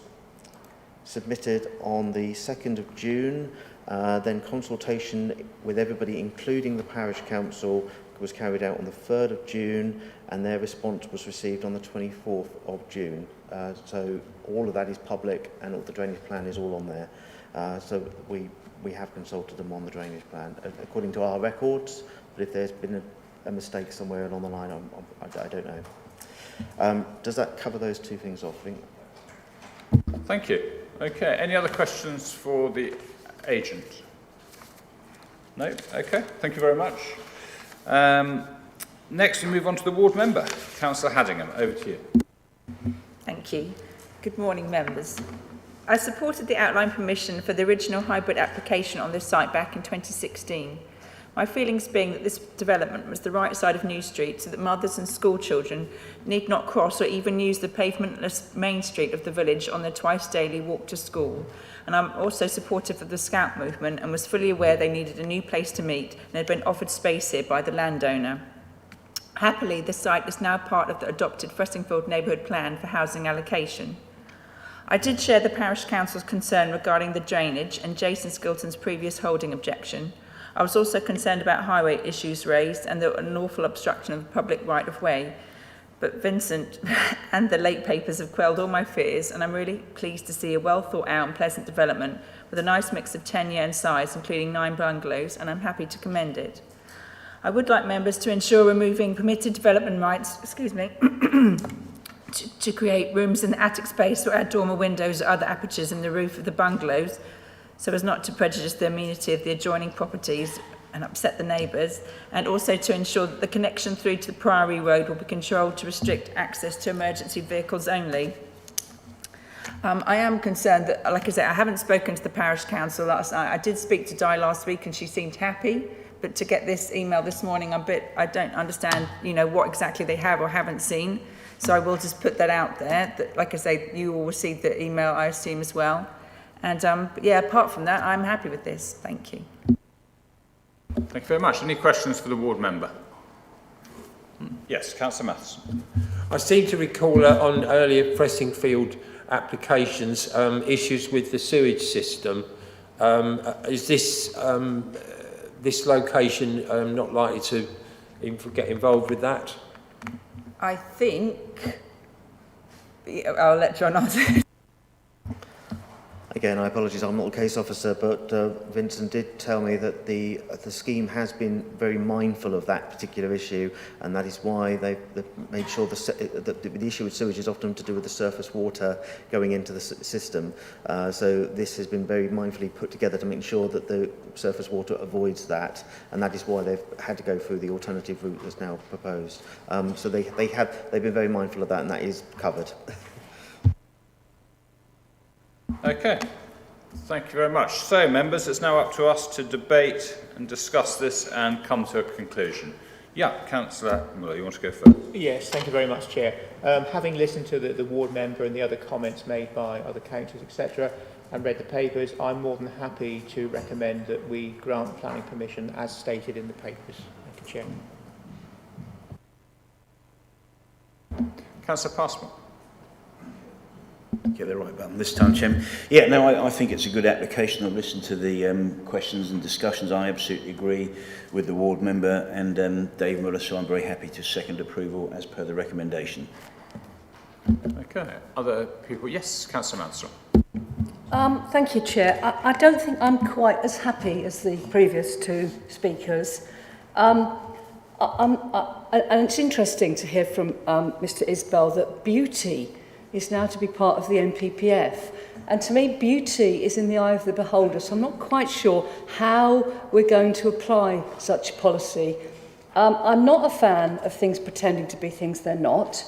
submitted on the 2nd of June, then consultation with everybody, including the parish council, was carried out on the 3rd of June, and their response was received on the 24th of June. So all of that is public, and all the drainage plan is all on there. So we have consulted them on the drainage plan, according to our records, but if there's been a mistake somewhere along the line, I don't know. Does that cover those two things off, I think? Thank you. Okay, any other questions for the agent? No? Okay, thank you very much. Next, we move on to the ward member. Councillor Haddingham, over to you. Thank you. Good morning, members. I supported the outline permission for the original hybrid application on this site back in 2016. My feelings being that this development was the right side of New Street so that mothers and school children need not cross or even use the pavementless main street of the village on their twice daily walk to school. And I'm also supportive of the Scout movement and was fully aware they needed a new place to meet and had been offered space here by the landowner. Happily, the site is now part of the adopted Fressingfield neighbourhood plan for housing allocation. I did share the parish council's concern regarding the drainage and Jason Skilton's previous holding objection. I was also concerned about highway issues raised and an awful obstruction of the public right-of-way. But Vincent and the late papers have quelled all my fears, and I'm really pleased to see a well thought out and pleasant development with a nice mix of tenure and size, including 9 bungalows, and I'm happy to commend it. I would like members to ensure removing permitted development rights, to create rooms in the attic space or add dormer windows or other apertures in the roof of the bungalows, so as not to prejudice the amenity of the adjoining properties and upset the neighbours, and also to ensure that the connection through to the Priory Road will be controlled to restrict access to emergency vehicles only. I am concerned that, like I said, I haven't spoken to the parish council last night. I did speak to Di last week and she seemed happy, but to get this email this morning, I don't understand, what exactly they have or haven't seen. So I will just put that out there, that, like I say, you will receive the email, I assume, as well. And yeah, apart from that, I'm happy with this. Thank you. Thank you very much. Any questions for the ward member? Yes, Councillor Matheson. I seem to recall on earlier Fressingfield applications issues with the sewage system. Is this this location not likely to get involved with that? I think I'll let John answer. Again, I apologise, I'm not a case officer, but Vincent did tell me that the scheme has been very mindful of that particular issue, and that is why they've made sure that the issue with sewage is often to do with the surface water going into the system. So this has been very mindfully put together to make sure that the surface water avoids that, and that is why they've had to go through the alternative route that's now proposed. So they've been very mindful of that, and that is covered. Okay, thank you very much. So, members, it's now up to us to debate and discuss this and come to a conclusion. Yeah, Councillor Muller, you want to go first? Yes, thank you very much, Chair. Having listened to the ward member and the other comments made by other councillors, etc., and read the papers, I'm more than happy to recommend that we grant planning permission as stated in the papers. Thank you, Chair. Councillor Passmore. Get the right button this time, Chairman. Yeah, no, I think it's a good application. I've listened to the questions and discussions. I absolutely agree with the ward member and Dave Muller, so I'm very happy to second approval as per the recommendation. Okay, other people? Yes, Councillor Mansell. Thank you, Chair. I don't think I'm quite as happy as the previous two speakers. And it's interesting to hear from Mr Isbell that beauty is now to be part of the NPPF. And to me, beauty is in the eye of the beholder, so I'm not quite sure how we're going to apply such policy. I'm not a fan of things pretending to be things they're not.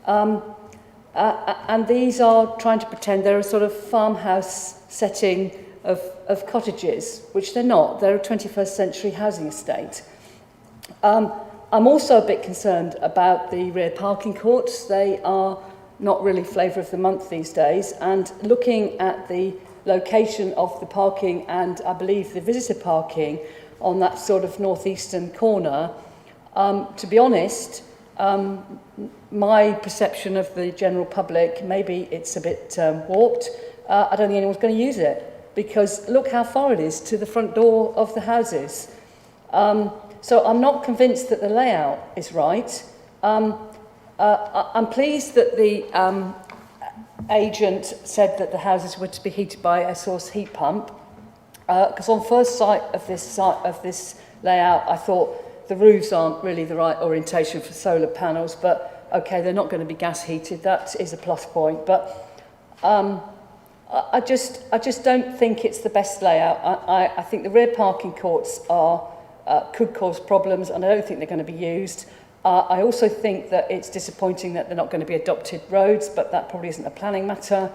And these are trying to pretend they're a sort of farmhouse setting of cottages, which they're not. They're a 21st century housing estate. I'm also a bit concerned about the rear parking courts. They are not really flavour of the month these days, and looking at the location of the parking and I believe the visitor parking on that sort of northeastern corner, to be honest, my perception of the general public, maybe it's a bit warped. I don't think anyone's going to use it, because look how far it is to the front door of the houses. So I'm not convinced that the layout is right. I'm pleased that the agent said that the houses were to be heated by a source heat pump, because on first sight of this layout, I thought the roofs aren't really the right orientation for solar panels, but okay, they're not going to be gas heated. That is a plus point, but I just don't think it's the best layout. I think the rear parking courts could cause problems, and I don't think they're going to be used. I also think that it's disappointing that they're not going to be adopted roads, but that probably isn't a planning matter.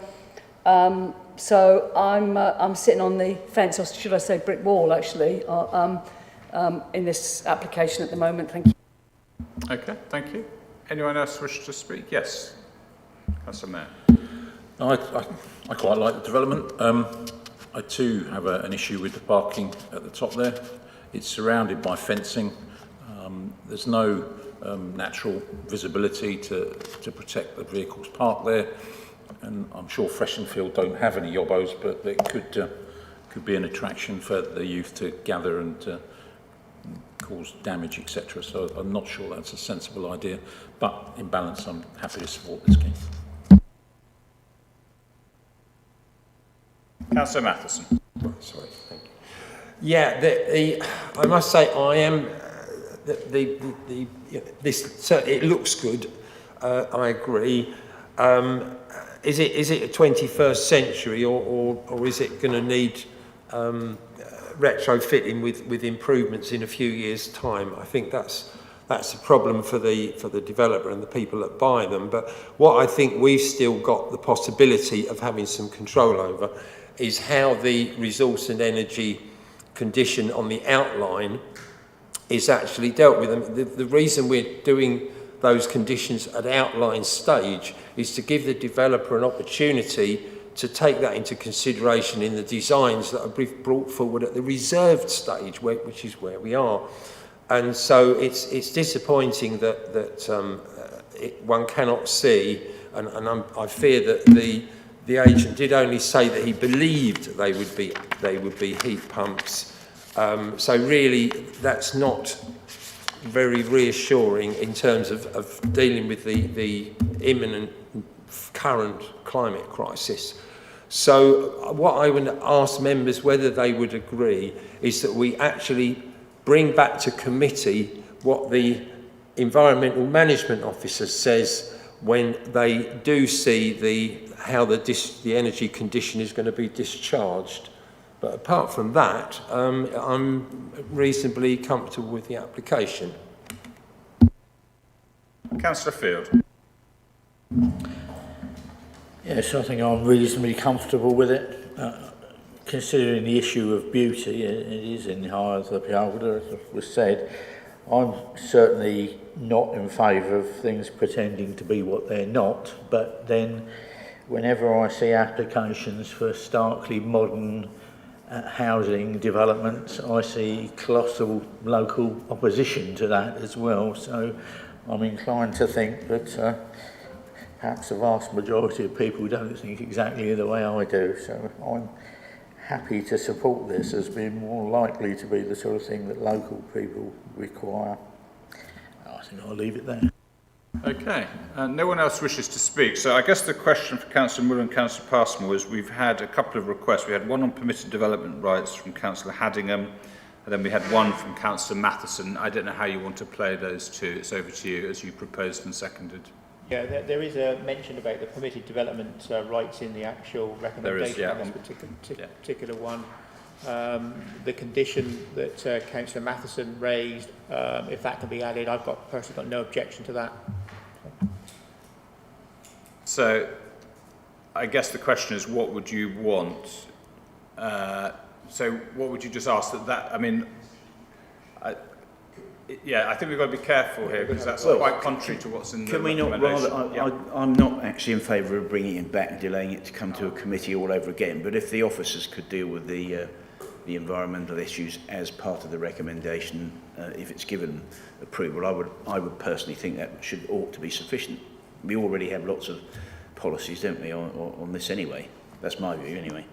So I'm sitting on the fence, or should I say brick wall, actually, in this application at the moment. Thank you. Okay, thank you. Anyone else wish to speak? Yes, Councillor Mayor. I quite like the development. I too have an issue with the parking at the top there. It's surrounded by fencing. There's no natural visibility to protect the vehicles parked there, and I'm sure Fressingfield don't have any yobbos, but it could be an attraction for the youth to gather and cause damage, etc. So I'm not sure that's a sensible idea, but in balance, I'm happy to support this scheme. Councillor Matheson. Sorry, thank you. Yeah, I must say I am, it looks good, I agree. Is it a 21st century or is it going to need retrofitting with improvements in a few years' time? I think that's a problem for the developer and the people that buy them. But what I think we've still got the possibility of having some control over is how the resource and energy condition on the outline is actually dealt with. And the reason we're doing those conditions at outline stage is to give the developer an opportunity to take that into consideration in the designs that are brought forward at the reserved stage, which is where we are. And so it's disappointing that one cannot see, and I fear that the agent did only say that he believed they would be heat pumps. So really, that's not very reassuring in terms of dealing with the imminent current climate crisis. So what I would ask members whether they would agree is that we actually bring back to committee what the Environmental Management Officer says when they do see how the energy condition is going to be discharged. But apart from that, I'm reasonably comfortable with the application. Councillor Field. Yes, I think I'm reasonably comfortable with it. Considering the issue of beauty, it is in the eye of the beholder, as was said. I'm certainly not in favour of things pretending to be what they're not, but then whenever I see applications for starkly modern housing developments, I see colossal local opposition to that as well. So I'm inclined to think that perhaps the vast majority of people don't think exactly the way I do. So I'm happy to support this as being more likely to be the sort of thing that local people require. I think I'll leave it there. Okay, no one else wishes to speak. So I guess the question for Councillor Muller and Councillor Passmore is we've had a couple of requests. We had one on permitted development rights from Councillor Haddingham, and then we had one from Councillor Matheson. I don't know how you want to play those two. It's over to you, as you proposed and seconded. Yeah, there is a mention about the permitted development rights in the actual recommendation. There is, on this particular one. The condition that Councillor Matheson raised, if that can be added, I've personally got no objection to that. So I guess the question is, what would you want? So what would you just ask I mean, I think we've got to be careful here because that's quite contrary to what's in the recommendation. Can we not rather, I'm not actually in favour of bringing it back and delaying it to come to a committee all over again, but if the officers could deal with the environmental issues as part of the recommendation, if it's given approval, I would personally think that ought to be sufficient. We already have lots of policies, don't we, on this anyway. That's my view anyway.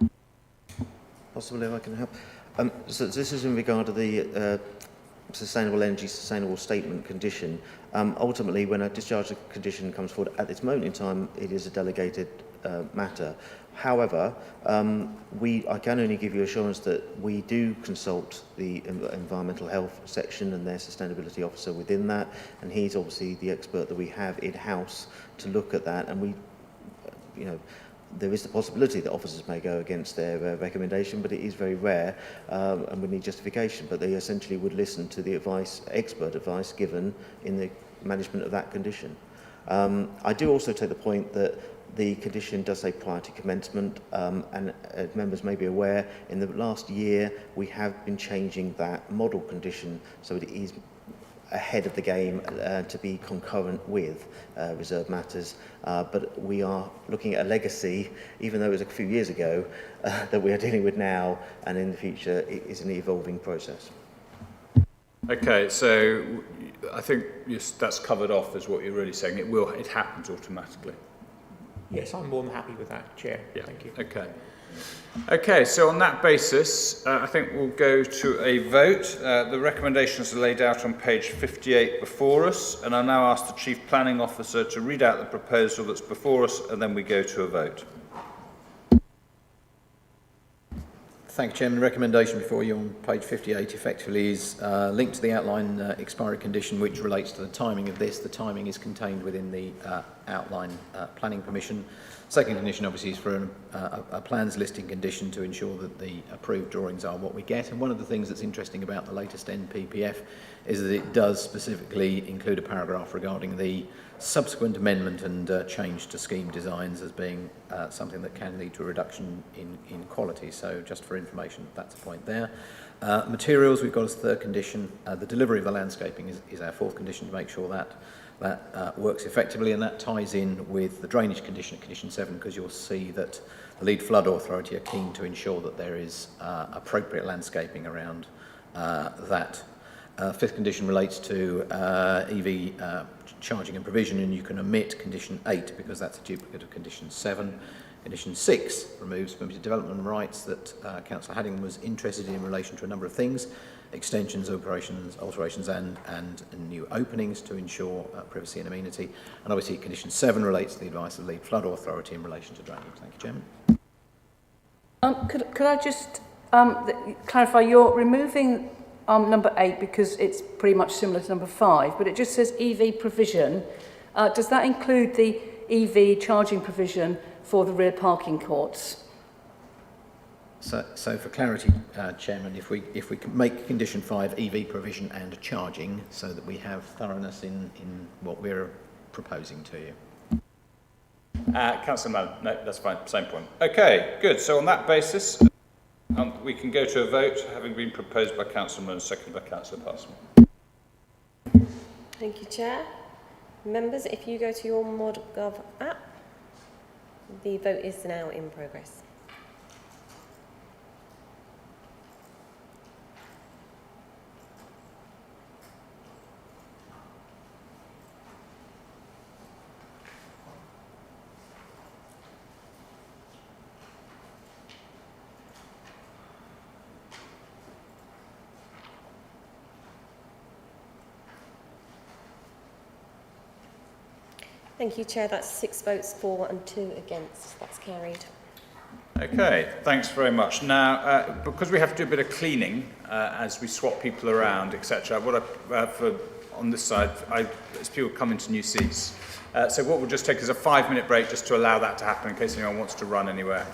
Possibly if I can help. So this is in regard to the sustainable energy, sustainable statement condition. Ultimately, when a discharge condition comes forward, at this moment in time, it is a delegated matter. However, I can only give you assurance that we do consult the environmental health section and their sustainability officer within that, and he's obviously the expert that we have in-house to look at that, and we, there is the possibility that officers may go against their recommendation, but it is very rare, and we need justification. But they essentially would listen to the expert advice given in the management of that condition. I do also take the point that the condition does say prior to commencement, and members may be aware, in the last year we have been changing that model condition so it is ahead of the game to be concurrent with reserved matters, but we are looking at a legacy, even though it was a few years ago, that we are dealing with now, and in the future it is an evolving process. Okay, so I think that's covered off as what you're really saying. It happens automatically. Yes, I'm more than happy with that, Chair. Yeah. Thank you. Okay. Okay, so on that basis, I think we'll go to a vote. The recommendations are laid out on page 58 before us, and I'll now ask the Chief Planning Officer to read out the proposal that's before us, and then we go to a vote. Thank you, Chairman. The recommendation before you on page 58 effectively is linked to the outline expiry condition, which relates to the timing of this. The timing is contained within the outline planning permission. Second condition, obviously, is for a plans listing condition to ensure that the approved drawings are what we get. And one of the things that's interesting about the latest NPPF is that it does specifically include a paragraph regarding the subsequent amendment and change to scheme designs as being something that can lead to a reduction in quality. So just for information, that's a point there. Materials, we've got as third condition. The delivery of the landscaping is our fourth condition to make sure that works effectively, and that ties in with the drainage condition at condition 7, because you'll see that the lead flood authority are keen to ensure that there is appropriate landscaping around that. Fifth condition relates to EV charging and provision, and you can omit condition 8 because that's a duplicate of condition 7. Condition 6 removes permitted development rights that Councillor Hadding was interested in relation to a number of things: extensions, operations, alterations and new openings to ensure privacy and amenity. And obviously condition 7 relates to the advice of the lead flood authority in relation to drainage. Thank you, Chairman. Could I just clarify, you're removing number 8 because it's pretty much similar to number 5, but it just says EV provision. Does that include the EV charging provision for the rear parking courts? So for clarity, Chairman, if we can make condition 5 EV provision and charging, so that we have thoroughness in what we're proposing to you. Councillor Mann, no, that's fine, same point. Okay, good. So on that basis, we can go to a vote, having been proposed by Councillor Mann and seconded by Councillor Passmore. Thank you, Chair. Members, if you go to your ModGov app, the vote is now in progress. Thank you, Chair. That's 6 votes for and 2 against. That's carried. Okay, thanks very much. Now, because we have to do a bit of cleaning as we swap people around, etc., what on this side, as people come into new seats, so what we'll just take is a 5-minute break just to allow that to happen in case anyone wants to run anywhere.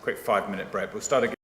Quick 5-minute break. We'll start again.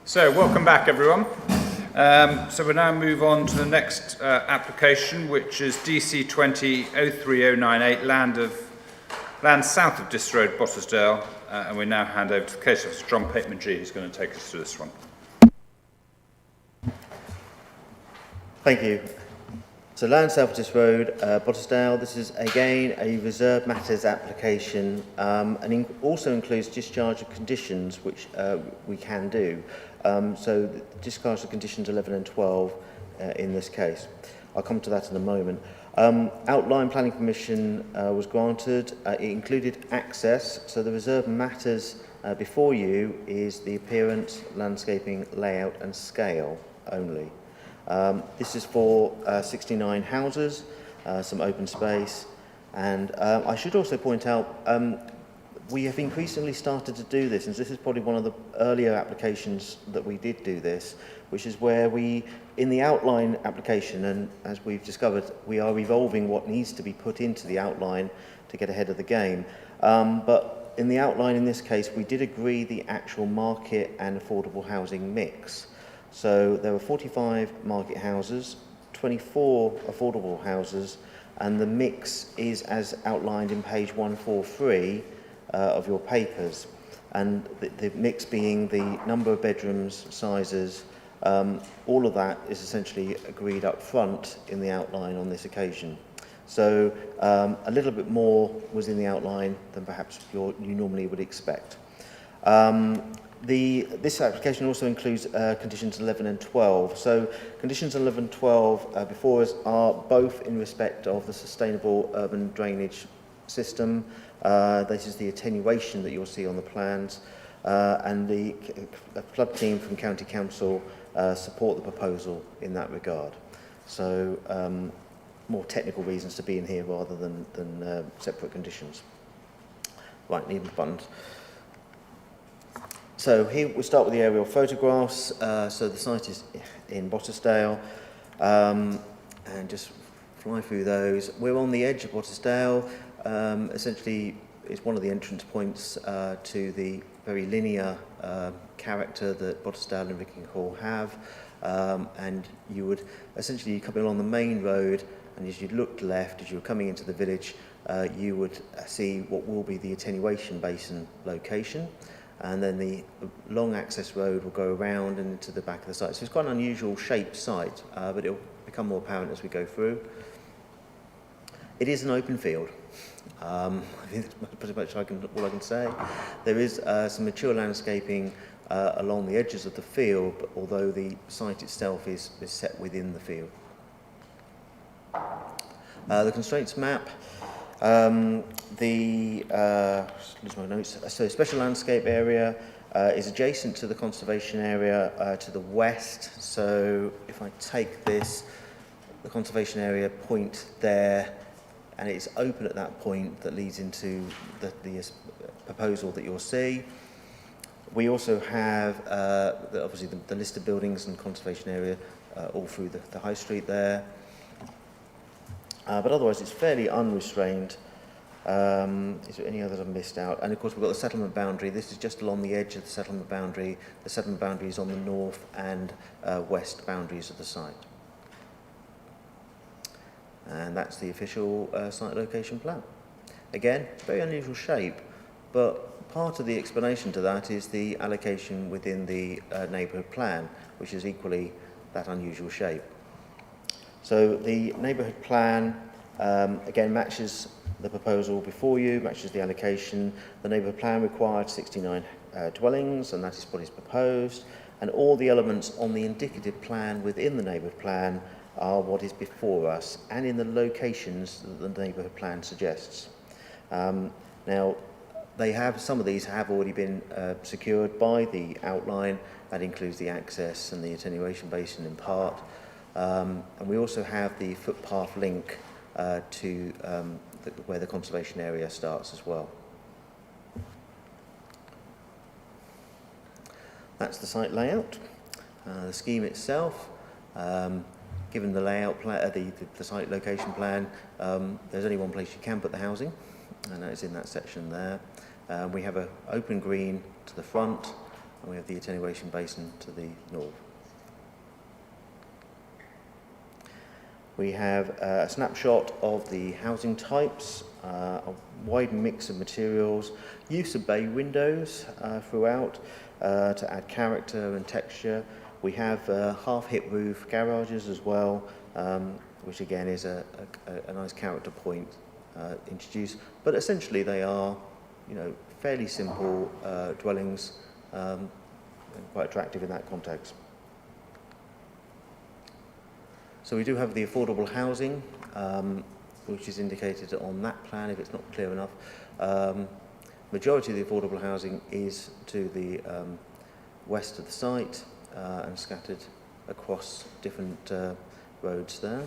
So, welcome back, everyone. So we'll now move on to the next application, which is DC 20-03098, land south of Dis Road, Botesdale, and we now hand over to the case officer, John Pateman-G, who's going to take us through this one. Thank you. So land south of Dis Road, Botesdale, this is again a reserved matters application and also includes discharge of conditions, which we can do. So the discharge of conditions 11 and 12 in this case. I'll come to that in a moment. Outline planning permission was granted. It included access. So the reserved matters before you is the appearance, landscaping, layout and scale only. This is for 69 houses, some open space, and I should also point out we have increasingly started to do this, and this is probably one of the earlier applications that we did do this, which is where we, in the outline application, and as we've discovered, we are evolving what needs to be put into the outline to get ahead of the game. But in the outline in this case, we did agree the actual market and affordable housing mix. So there were 45 market houses, 24 affordable houses, and the mix is as outlined in page 143 of your papers. And the mix being the number of bedrooms, sizes, all of that is essentially agreed up front in the outline on this occasion. So a little bit more was in the outline than perhaps you normally would expect. This application also includes conditions 11 and 12. So conditions 11 and 12 before us are both in respect of the sustainable urban drainage system. This is the attenuation that you'll see on the plans, and the flood team from County Council support the proposal in that regard. So more technical reasons to be in here rather than separate conditions. Right, need buttons. So here we start with the aerial photographs. So the site is in Botesdale, and just fly through those. We're on the edge of Botesdale. Essentially, it's one of the entrance points to the very linear character that Botesdale and Rickingham Hall have. And you would essentially come along the main road, and as you looked left, as you were coming into the village, you would see what will be the attenuation basin location. And then the long access road will go around and into the back of the site. So it's quite an unusual shaped site, but it'll become more apparent as we go through. It is an open field. I think that's pretty much all I can say. There is some mature landscaping along the edges of the field, but although the site itself is set within the field. The constraints map. Lose my notes. So special landscape area is adjacent to the conservation area to the west. So if I take this, the conservation area point there, and it's open at that point that leads into the proposal that you'll see. We also have obviously the list of buildings and conservation area all through the high street there. But otherwise it's fairly unrestrained. Is there any others I've missed out? And of course we've got the settlement boundary. This is just along the edge of the settlement boundary. The settlement boundary is on the north and west boundaries of the site. And that's the official site location plan. Again, very unusual shape, but part of the explanation to that is the allocation within the neighbourhood plan, which is equally that unusual shape. So the neighbourhood plan, again, matches the proposal before you, matches the allocation. The neighbourhood plan required 69 dwellings, and that is what is proposed. And all the elements on the indicative plan within the neighbourhood plan are what is before us, and in the locations that the neighbourhood plan suggests. Now, some of these have already been secured by the outline. That includes the access and the attenuation basin in part. And we also have the footpath link to where the conservation area starts as well. That's the site layout. The scheme itself, given the layout plan, the site location plan, there's only one place you can put the housing, and that is in that section there. We have an open green to the front, and we have the attenuation basin to the north. We have a snapshot of the housing types, a wide mix of materials, use of bay windows throughout to add character and texture. We have half-hip roof garages as well, which again is a nice character point introduced. But essentially they are, you know, fairly simple dwellings, and quite attractive in that context. So we do have the affordable housing, which is indicated on that plan if it's not clear enough. Majority of the affordable housing is to the west of the site and scattered across different roads there.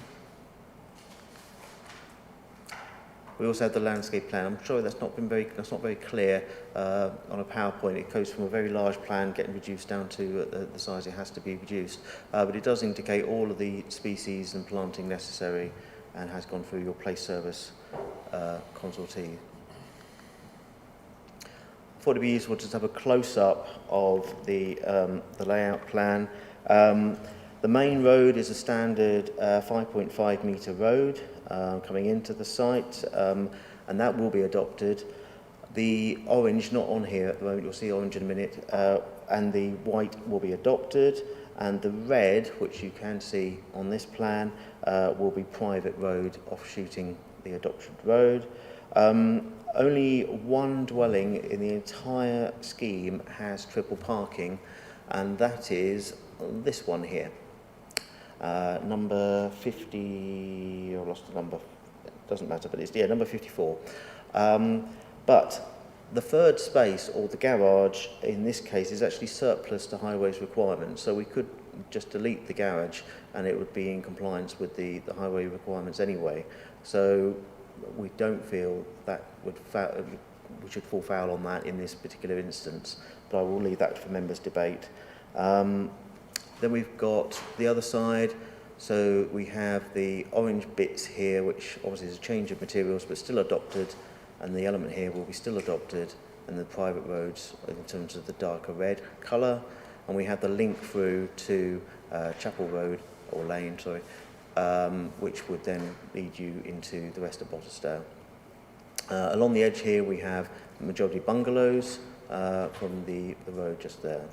We also have the landscape plan. I'm sure that's not very clear on a PowerPoint. It goes from a very large plan getting reduced down to the size it has to be reduced. But it does indicate all of the species and planting necessary and has gone through your place service consultee. I thought it'd be useful to have a close-up of the layout plan. The main road is a standard 5.5 metre road coming into the site, and that will be adopted. The orange, not on here at the moment, you'll see orange in a minute, and the white will be adopted, and the red, which you can see on this plan, will be private road offshooting the adopted road. Only one dwelling in the entire scheme has triple parking, and that is this one here. Number 50, I lost the number, it doesn't matter, but it's, yeah, number 54. But the third space, or the garage, in this case, is actually surplus to highways requirements, so we could just delete the garage and it would be in compliance with the highway requirements anyway. So we don't feel that we should fall foul on that in this particular instance, but I will leave that for members' debate. Then we've got the other side, so we have the orange bits here, which obviously is a change of materials but still adopted, and the element here will be still adopted, and the private roads in terms of the darker red colour, and we have the link through to Chapel Road, or Lane, sorry, which would then lead you into the rest of Botesdale. Along the edge here we have the majority bungalows from the road just there.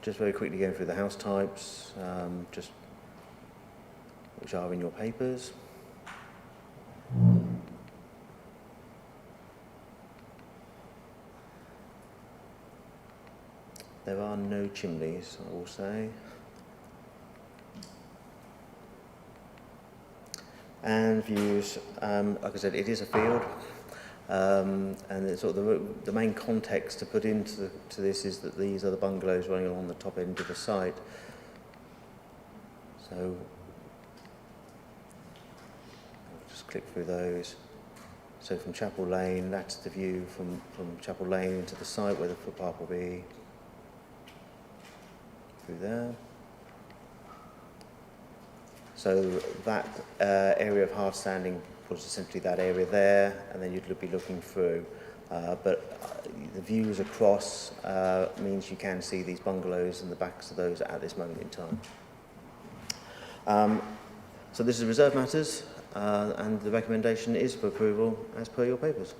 Just very quickly going through the house types, just which are in your papers. There are no chimneys, I will say. And views, like I said, it is a field. And it's sort of the main context to put into this is that these are the bungalows running along the top end of the site. So I'll just click through those. So from Chapel Lane, that's the view from Chapel Lane into the site where the footpath will be. Through there. So that area of hard standing was essentially that area there, and then you'd be looking through. But the views across means you can see these bungalows and the backs of those at this moment in time. So this is reserve matters, and the recommendation is for approval as per your papers.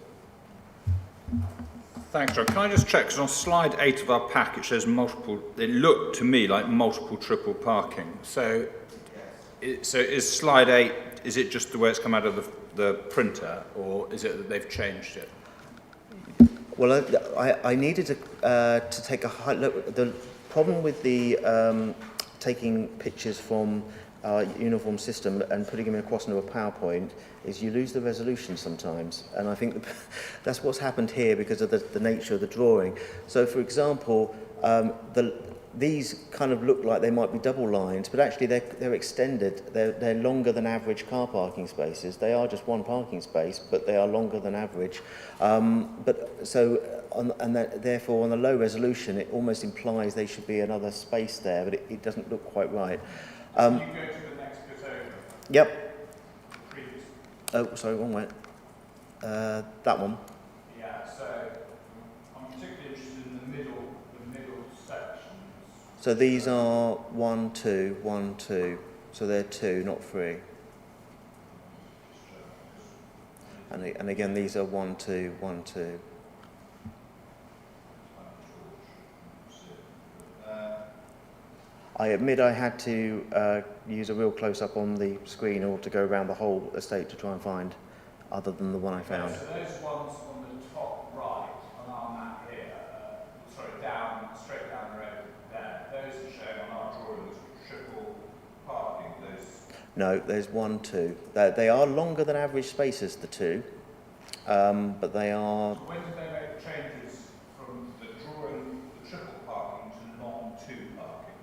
Thanks, John. Can I just check, because on slide 8 of our pack it shows multiple, it looked to me like multiple triple parking. So is slide 8, is it just the way it's come out of the printer, or is it that they've changed it? Well, I needed to take a high look. The problem with the taking pictures from our uniform system and putting them across into a PowerPoint is you lose the resolution sometimes, and I think that's what's happened here because of the nature of the drawing. So, for example, these kind of look like they might be double lines, but actually they're extended. They're longer than average car parking spaces. They are just one parking space, but they are longer than average. Therefore, on a low resolution, it almost implies there should be another space there, but it doesn't look quite right. Can you go to the next bit over? Yep. Previous. Oh, sorry, wrong way. That one. Yeah, so So these are 1, 2, 1, 2. So they're 2, not 3. And again, these are 1, 2, 1, 2. I admit I had to use a real close-up on the screen or to go around the whole estate to try and find other than the one I found. So those ones on the top right on our map here, straight down the road there, those are shown on our drawings, triple parking, those... No, there's 1, 2. They are longer than average spaces, the 2, but they are... So when did they make the changes from the drawing, the triple parking to non-2 parking?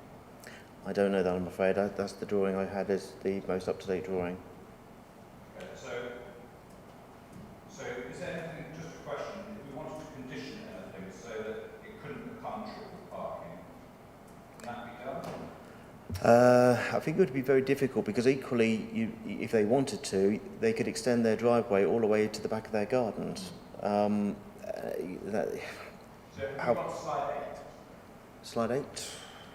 I don't know that, I'm afraid. That's the drawing I had as the most up-to-date drawing. Okay, so is there anything, just a question, if we wanted to condition anything so that it couldn't become triple parking, can that be done? I think it would be very difficult because equally, if they wanted to, they could extend their driveway all the way to the back of their gardens. So have we got slide 8? Slide 8?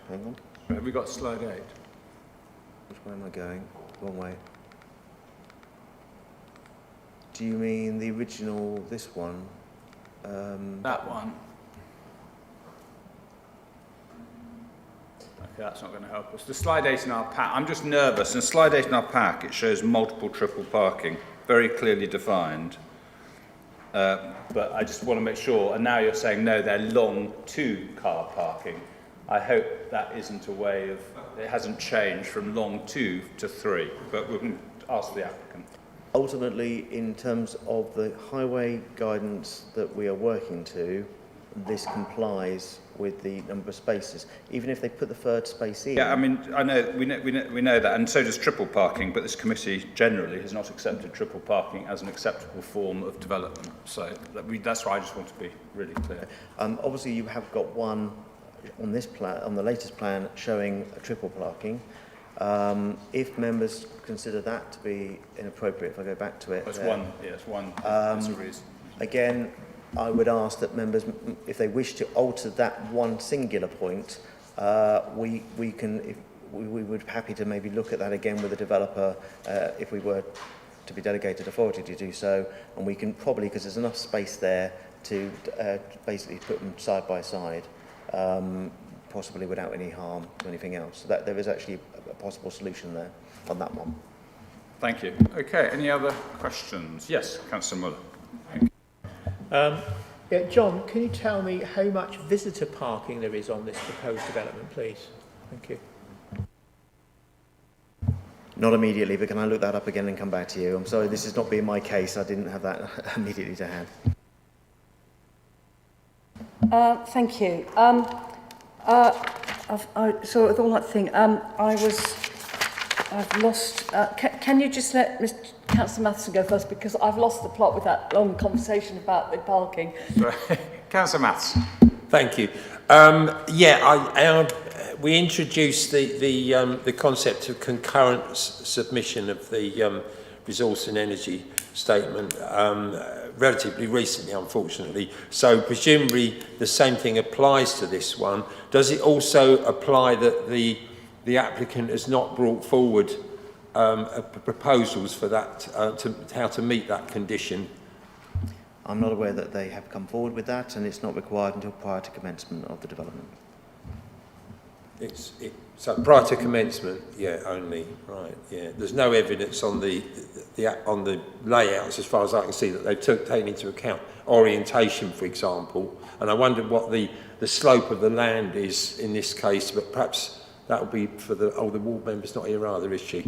Hang on. Have we got slide 8? Which way am I going? Wrong way. Do you mean the original, this one? That one. Okay, that's not going to help us. The slide 8 in our pack, I'm just nervous. In slide 8 in our pack, it shows multiple triple parking, very clearly defined. But I just want to make sure, and now you're saying, no, they're long 2-car parking. I hope that isn't a way of, it hasn't changed from long 2 to 3, but we can ask the applicant. Ultimately, in terms of the highway guidance that we are working to, this complies with the number of spaces. Even if they put the third space in... Yeah, I mean, we know that, and so does triple parking, but this committee generally has not accepted triple parking as an acceptable form of development. So that's why I just want to be really clear. Obviously, you have got one on this plan, on the latest plan, showing a triple parking. If members consider that to be inappropriate, if I go back to it... That's one, yes, one, that's a reason. Again, I would ask that members, if they wish to alter that one singular point, we would be happy to maybe look at that again with the developer if we were to be delegated authority to do so, and we can probably, because there's enough space there to basically put them side by side, possibly without any harm or anything else. So that there is actually a possible solution there on that one. Thank you. Okay, any other questions? Yes, Councillor Muller. Yeah, John, can you tell me how much visitor parking there is on this proposed development, please? Thank you. Not immediately, but can I look that up again and come back to you? I'm sorry, this is not being my case. I didn't have that immediately to hand. Thank you. So with all that thing, I've lost... can you just let Mr. Councillor Matheson go first, because I've lost the plot with that long conversation about the parking. Sorry. Councillor Matheson. Thank you. We introduced the concept of concurrent submission of the resource and energy statement relatively recently, unfortunately. So presumably the same thing applies to this one. Does it apply that the applicant has not brought forward proposals for that, how to meet that condition? I'm not aware that they have come forward with that, and it's not required until prior to commencement of the development. So prior to commencement, yeah, only, right, yeah. There's no evidence on the layouts, as far as I can see, that they've taken into account orientation, for example. And I wondered what the slope of the land is in this case, but perhaps that will be for the ward member's not here either, is she?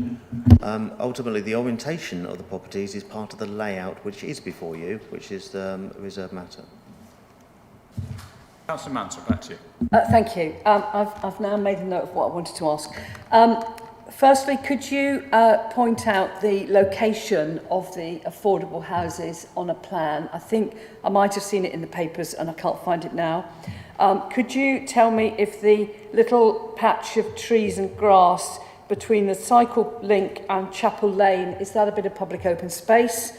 Ultimately, the orientation of the properties is part of the layout, which is before you, which is the reserved matter. Councillor Mansell, back to you. Thank you. I've now made a note of what I wanted to ask. Firstly, could you point out the location of the affordable houses on a plan? I think I might have seen it in the papers and I can't find it now. Could you tell me if the little patch of trees and grass between the cycle link and Chapel Lane, is that a bit of public open space?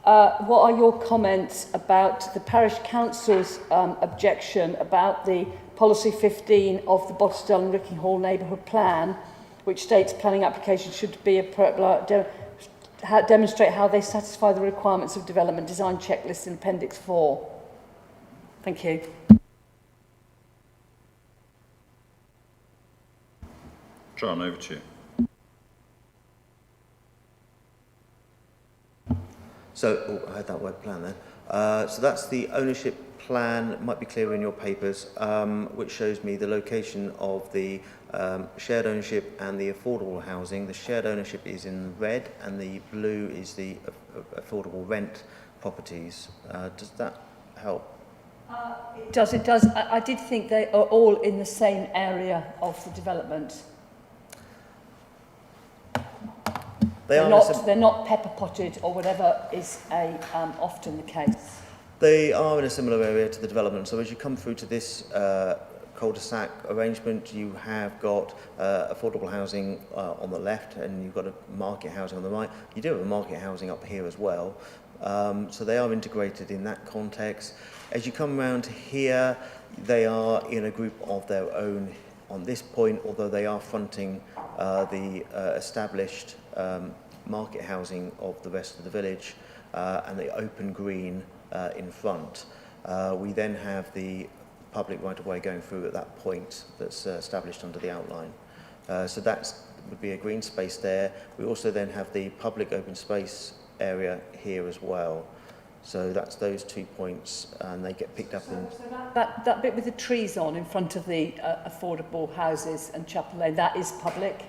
what are your comments about the parish council's objection about the policy 15 of the Botesdale and Rickinghall neighbourhood plan, which states planning applications should be demonstrate how they satisfy the requirements of development design checklist in Appendix 4? Thank you. John, over to you. So, I had that word plan then. So that's the ownership plan, it might be clearer in your papers, which shows me the location of the shared ownership and the affordable housing. The shared ownership is in red and the blue is the affordable rent properties. Does that help? It does. I did think they are all in the same area of the development. They're not pepper potted or whatever is often the case. They are in a similar area to the development. So as you come through to this cul-de-sac arrangement, you have got affordable housing on the left and you've got a market housing on the right. You do have a market housing up here as well. So they are integrated in that context. As you come around here, they are in a group of their own on this point, although they are fronting the established market housing of the rest of the village and the open green in front. We then have the public right-of-way going through at that point that's established under the outline. So that would be a green space there. We also then have the public open space area here as well. So that's those 2 points, and they get picked up in... So that bit with the trees on in front of the affordable houses and Chapel Lane, that is public?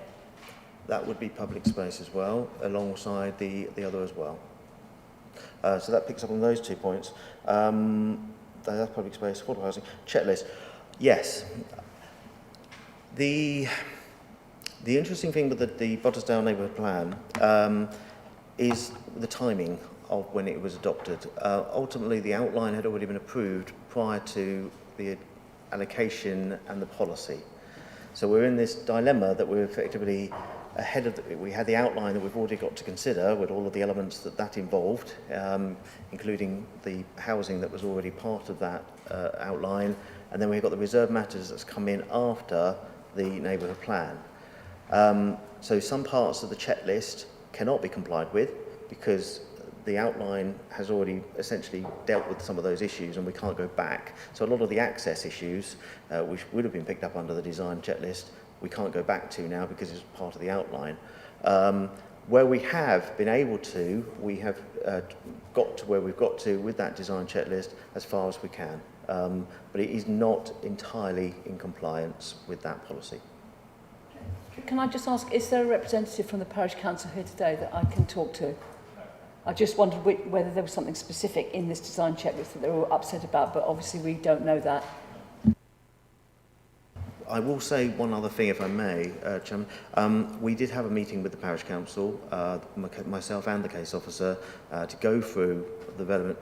That would be public space as well, alongside the other as well. So that picks up on those 2 points. That's public space, affordable housing, checklist. Yes. The interesting thing with the Botesdale neighbourhood plan is the timing of when it was adopted. Ultimately, the outline had already been approved prior to the allocation and the policy. So we're in this dilemma that we're effectively ahead of we had the outline that we've already got to consider with all of the elements that involved, including the housing that was already part of that outline, and then we've got the reserve matters that's come in after the neighbourhood plan. So some parts of the checklist cannot be complied with because the outline has already essentially dealt with some of those issues and we can't go back. So a lot of the access issues, which would have been picked up under the design checklist, we can't go back to now because it's part of the outline. Where we have been able to, we have got to where we've got to with that design checklist as far as we can. But it is not entirely in compliance with that policy. Can I just ask, is there a representative from the Parish Council here today that I can talk to? I just wondered whether there was something specific in this design checklist that they were upset about, but obviously we don't know that. I will say one other thing, if I may, Chairman. We did have a meeting with the Parish Council, myself and the case officer, to go through the relevant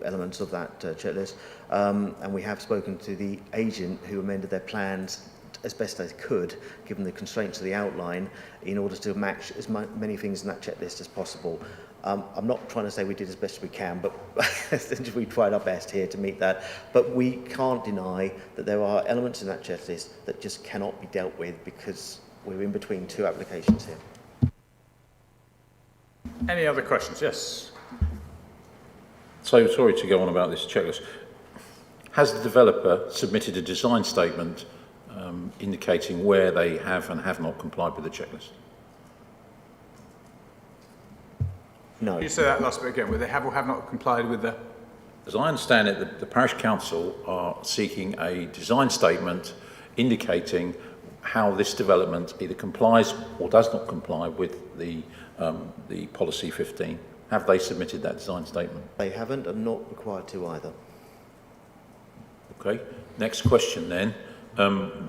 elements of that checklist, and we have spoken to the agent who amended their plans as best they could, given the constraints of the outline, in order to match as many things in that checklist as possible. I'm not trying to say we did as best we can, but we tried our best here to meet that. But we can't deny that there are elements in that checklist that just cannot be dealt with because we're in between two applications here. Any other questions? Yes. So sorry to go on about this checklist. Has the developer submitted a design statement indicating where they have and have not complied with the checklist? No. Can you say that last bit again, where they have or have not complied with the... As I understand it, the Parish Council are seeking a design statement indicating how this development either complies or does not comply with the Policy 15. Have they submitted that design statement? They haven't and not required to either. Okay. Next question then.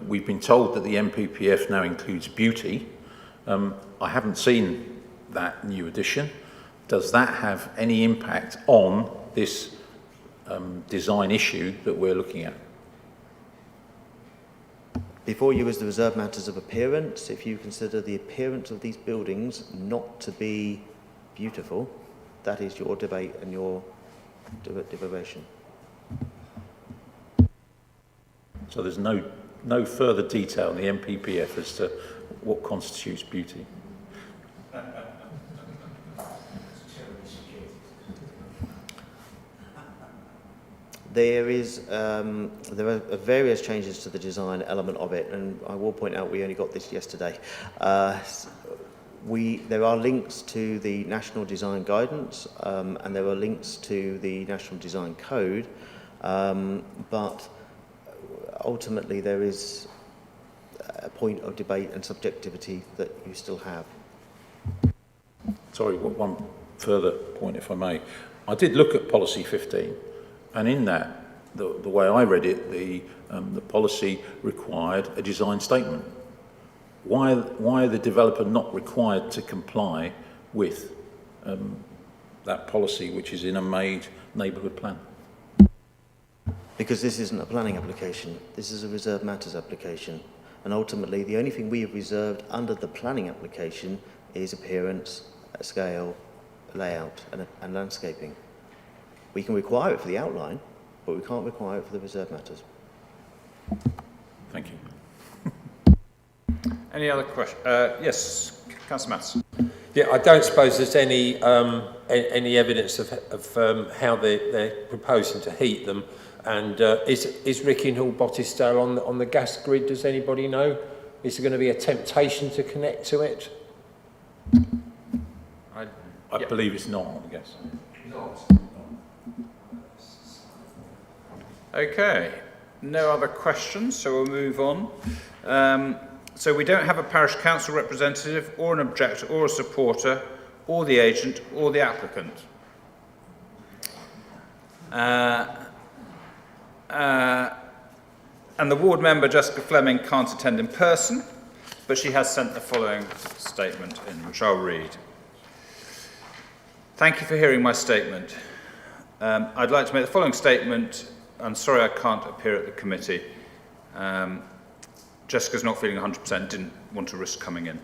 We've been told that the MPPF now includes beauty. I haven't seen that new addition. Does that have any impact on this design issue that we're looking at? Before you is the reserve matters of appearance. If you consider the appearance of these buildings not to be beautiful, that is your debate and your deliberation. So there's no further detail in the MPPF as to what constitutes beauty. There are various changes to the design element of it, and I will point out we only got this yesterday. There are links to the National Design Guidance, and there are links to the National Design Code, but ultimately there is a point of debate and subjectivity that you still have. Sorry, one further point, if I may. I did look at Policy 15, and in that, the way I read it, the policy required a design statement. Why are the developer not required to comply with that policy, which is in a made neighbourhood plan? Because this isn't a planning application, this is a reserved matters application. And ultimately, the only thing we have reserved under the planning application is appearance, scale, layout, and landscaping. We can require it for the outline, but we can't require it for the reserved matters. Thank you. Any other questions? Yes, Councillor Matheson. Yeah, I don't suppose there's any evidence of how they're proposing to heat them. And is Rickinghall Botesdale on the gas grid? Does anybody know? Is there going to be a temptation to connect to it? I believe it's not, I guess. Okay, no other questions, so we'll move on. So we don't have a parish council representative or an objector or a supporter or the agent or the applicant. And the ward member, Jessica Fleming, can't attend in person, but she has sent the following statement in, which I'll read. Thank you for hearing my statement. I'd like to make the following statement. I'm sorry I can't appear at the committee. Jessica's not feeling 100%, didn't want to risk coming in.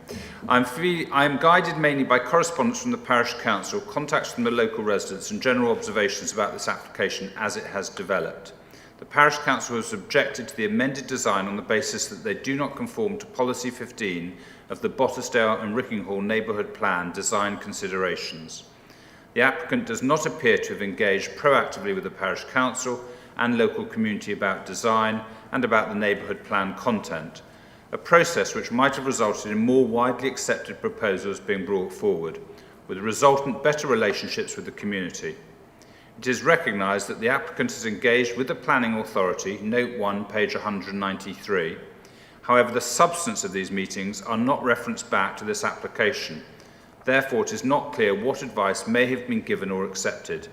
I'm guided mainly by correspondence from the parish council, contacts from the local residents and general observations about this application as it has developed. The parish council has objected to the amended design on the basis that they do not conform to Policy 15 of the Botesdale and Rickinghall Neighbourhood Plan design considerations. The applicant does not appear to have engaged proactively with the parish council and local community about design and about the neighbourhood plan content, a process which might have resulted in more widely accepted proposals being brought forward, with resultant better relationships with the community. It is recognised that the applicant has engaged with the planning authority, note 1, page 193. However, the substance of these meetings are not referenced back to this application. Therefore, it is not clear what advice may have been given or accepted.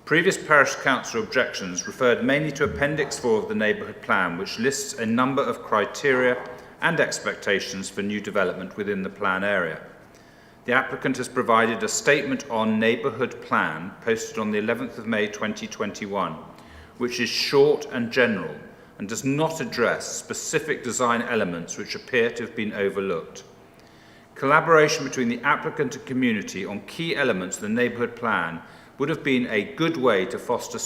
Previous parish council objections referred mainly to Appendix 4 of the neighbourhood plan, which lists a number of criteria and expectations for new development within the plan area. The applicant has provided a statement on neighbourhood plan posted on the 11th of May 2021, which is short and general and does not address specific design elements which appear to have been overlooked. Collaboration between the applicant and community on key elements of the neighbourhood plan would have been a good way to foster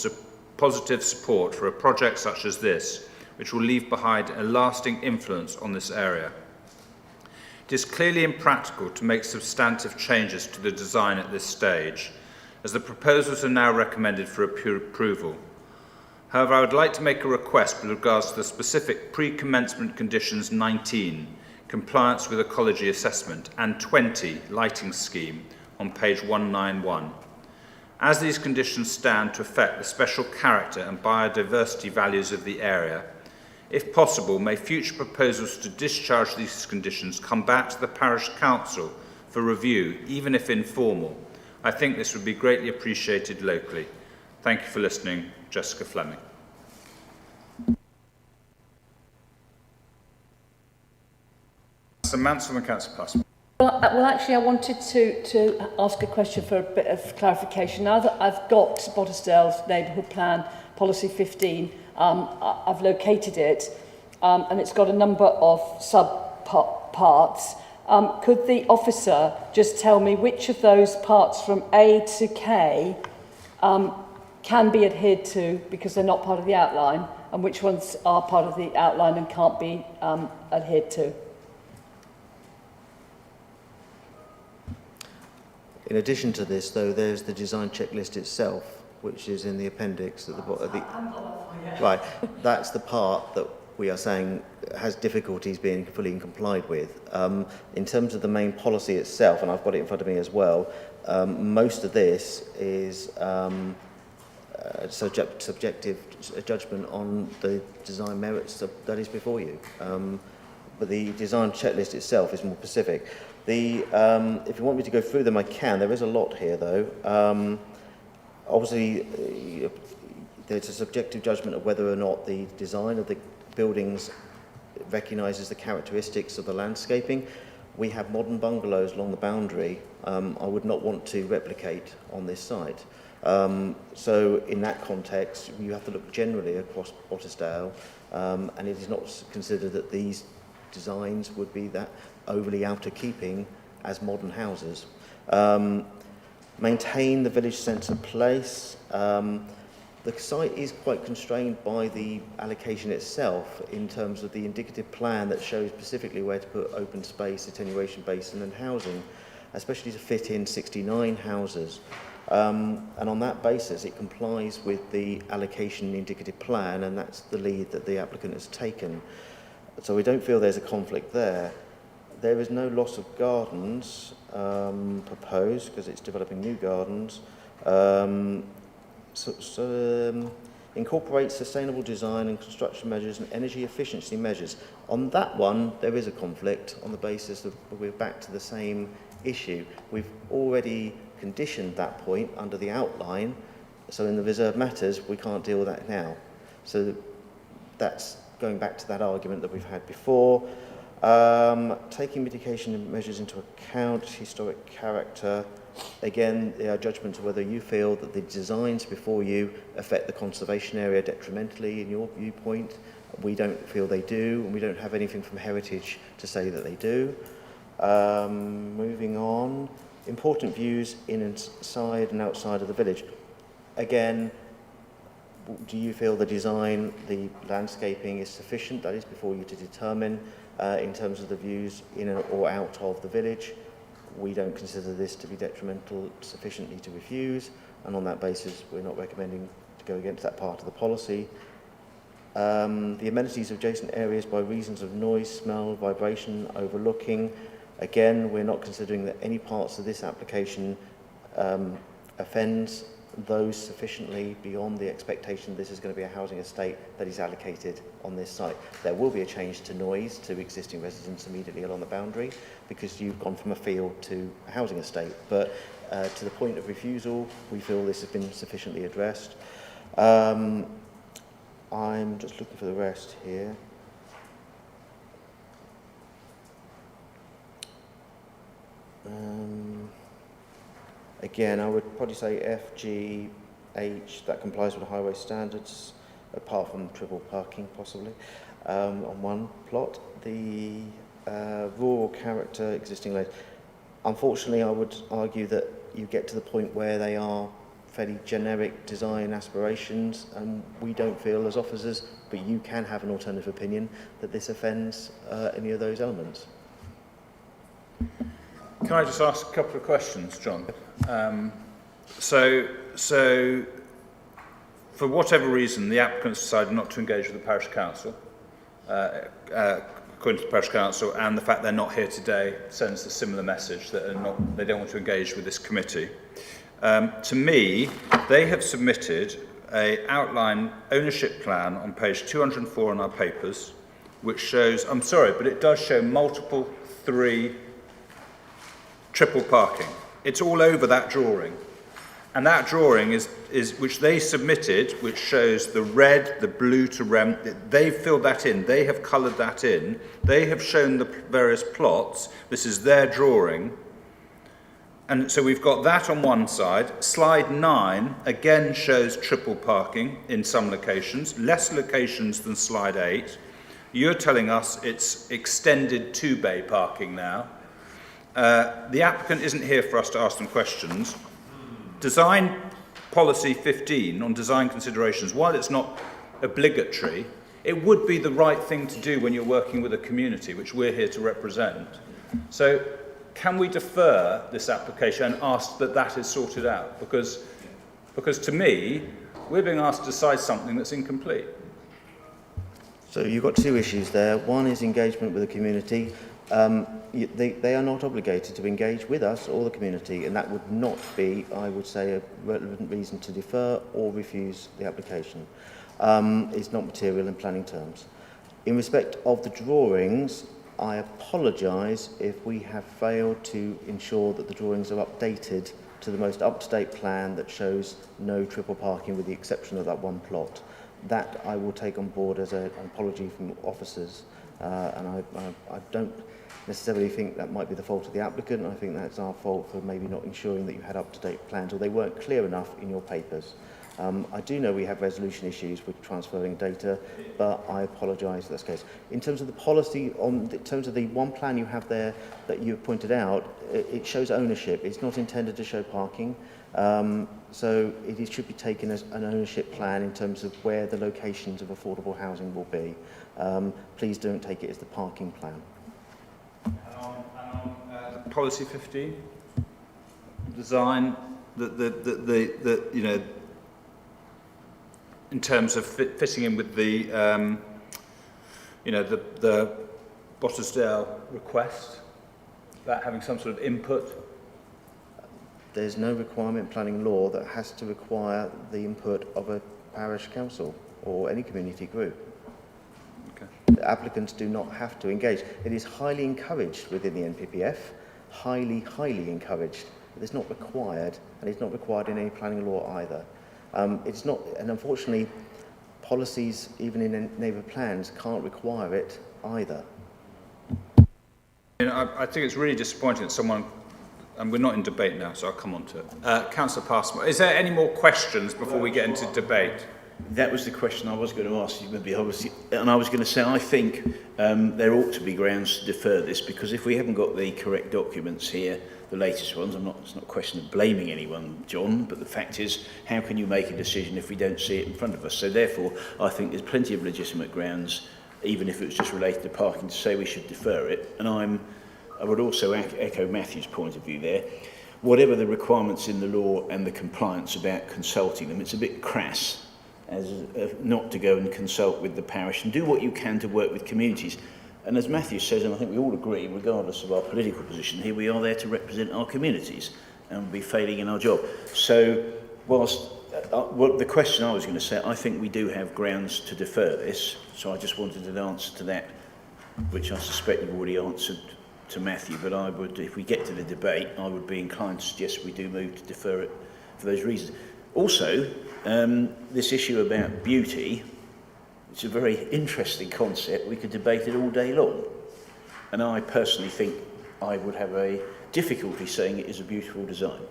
positive support for a project such as this, which will leave behind a lasting influence on this area. It is clearly impractical to make substantive changes to the design at this stage, as the proposals are now recommended for approval. However, I would like to make a request with regards to the specific pre-commencement conditions 19, compliance with ecology assessment, and 20, lighting scheme, on page 191. As these conditions stand to affect the special character and biodiversity values of the area, if possible, may future proposals to discharge these conditions come back to the parish council for review, even if informal. I think this would be greatly appreciated locally. Thank you for listening. Jessica Fleming. Councillor Mansell and Councillor Passmore. Well, actually, I wanted to ask a question for a bit of clarification. Now that I've got Botesdale's neighbourhood plan, policy 15, I've located it, and it's got a number of sub-parts. could the officer just tell me which of those parts from A to K can be adhered to because they're not part of the outline, and which ones are part of the outline and can't be adhered to? In addition to this, though, there's the design checklist itself, which is in the appendix at the bottom. Right, that's the part that we are saying has difficulties being fully complied with. In terms of the main policy itself, and I've got it in front of me as well, most of this is subjective judgment on the design merits that is before you. But the design checklist itself is more specific. If you want me to go through them, I can. There is a lot here, though. Obviously, there's a subjective judgment of whether or not the design of the buildings recognises the characteristics of the landscaping. We have modern bungalows along the boundary I would not want to replicate on this site. So in that context, you have to look generally across Botesdale, and it is not considered that these designs would be that overly out of keeping as modern houses. Maintain the village centre place. The site is quite constrained by the allocation itself in terms of the indicative plan that shows specifically where to put open space, attenuation basin and housing, especially to fit in 69 houses. And on that basis, it complies with the allocation indicative plan, and that's the lead that the applicant has taken. So we don't feel there's a conflict there. There is no loss of gardens proposed because it's developing new gardens. Incorporate sustainable design and construction measures and energy efficiency measures. On that one, there is a conflict on the basis that we're back to the same issue. We've already conditioned that point under the outline, so in the reserved matters, we can't deal with that now. So that's going back to that argument that we've had before. Taking mitigation measures into account, historic character. Again, our judgment of whether you feel that the designs before you affect the conservation area detrimentally in your viewpoint. We don't feel they do, and we don't have anything from heritage to say that they do. Moving on, important views inside and outside of the village. Again, do you feel the design, the landscaping is sufficient? That is before you to determine in terms of the views in or out of the village. We don't consider this to be detrimental sufficiently to refuse, and on that basis we're not recommending to go against that part of the policy. The amenities of adjacent areas by reasons of noise, smell, vibration, overlooking. Again, we're not considering that any parts of this application offends those sufficiently beyond the expectation this is going to be a housing estate that is allocated on this site. There will be a change to noise to existing residents immediately along the boundary because you've gone from a field to a housing estate, but to the point of refusal, we feel this has been sufficiently addressed. I'm just looking for the rest here. Again, I would probably say F, G, H, that complies with the highway standards, apart from triple parking possibly, on one plot. The rural character, existing lanes. Unfortunately, I would argue that you get to the point where they are fairly generic design aspirations, and we don't feel as officers, but you can have an alternative opinion, that this offends any of those elements. Can I just ask a couple of questions, John? So for whatever reason, the applicants decided not to engage with the parish council, according to the parish council, and the fact they're not here today sends a similar message that they don't want to engage with this committee. To me, they have submitted an outline ownership plan on page 204 in our papers, which shows, I'm sorry, but it does show multiple 3 triple parking. It's all over that drawing. And that drawing is which they submitted, which shows the red, the blue to rem. They've filled that in. They have coloured that in. They have shown the various plots. This is their drawing. And so we've got that on one side. Slide 9 again shows triple parking in some locations, less locations than slide 8. You're telling us it's extended 2-bay parking now. The applicant isn't here for us to ask them questions. Design policy 15 on design considerations, while it's not obligatory, it would be the right thing to do when you're working with a community, which we're here to represent. So can we defer this application and ask that that is sorted out? Because to me, we're being asked to decide something that's incomplete. So you've got two issues there. One is engagement with the community. They are not obligated to engage with us or the community, and that would not be, I would say, a relevant reason to defer or refuse the application. It's not material in planning terms. In respect of the drawings, I apologise if we have failed to ensure that the drawings are updated to the most up-to-date plan that shows no triple parking with the exception of that one plot. That I will take on board as an apology from officers, and I don't necessarily think that might be the fault of the applicant. I think that's our fault for maybe not ensuring that you had up-to-date plans, or they weren't clear enough in your papers. I do know we have resolution issues with transferring data, but I apologise that's the case. In terms of the policy, in terms of the one plan you have there that you have pointed out, it shows ownership. It's not intended to show parking. So it should be taken as an ownership plan in terms of where the locations of affordable housing will be. Please don't take it as the parking plan. Policy 15, design, you know, in terms of fitting in with the, you know, the Botesdale request, that having some sort of input. There's no requirement in planning law that has to require the input of a parish council or any community group. Okay. The applicants do not have to engage. It is highly encouraged within the NPPF, highly encouraged. But it's not required, and it's not required in any planning law either. It's not, and unfortunately, policies, even in neighbourhood plans, can't require it either. You know, I think it's really disappointing that someone, and we're not in debate now, so I'll come on to it. Councillor Passmore, is there any more questions before we get into debate? That was the question I was going to ask you, maybe obviously, and I was going to say I think there ought to be grounds to defer this, because if we haven't got the correct documents here, the latest ones, it's not a question of blaming anyone, John, but the fact is, how can you make a decision if we don't see it in front of us? So therefore, I think there's plenty of legitimate grounds, even if it was just related to parking, to say we should defer it. And I would also echo Matthew's point of view there. Whatever the requirements in the law and the compliance about consulting them, it's a bit crass as not to go and consult with the parish and do what you can to work with communities. And as Matthew says, and I think we all agree, regardless of our political position here, we are there to represent our communities and we'll be failing in our job. So whilst the question I was going to say, I think we do have grounds to defer this, so I just wanted an answer to that, which I suspect you've already answered to Matthew, but I would, if we get to the debate, I would be inclined to suggest we do move to defer it for those reasons. Also, this issue about beauty, it's a very interesting concept. We could debate it all day long. And I personally think I would have a difficulty saying it is a beautiful design.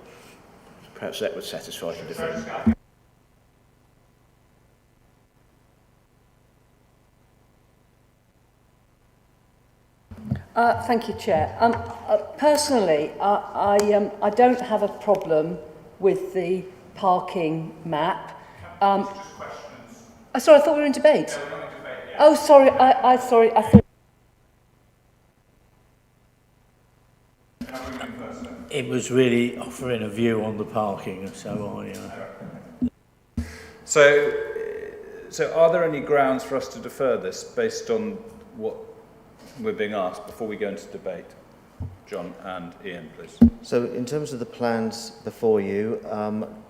Perhaps that would satisfy the defence. Thank you, Chair. Personally, I don't have a problem with the parking map. Sorry, I thought we were in debate. No, we're not in debate yet. Oh, sorry. I thought. It was really offering a view on the parking, so So are there any grounds for us to defer this based on what we're being asked before we go into debate? John and Ian, please. So in terms of the plans before you,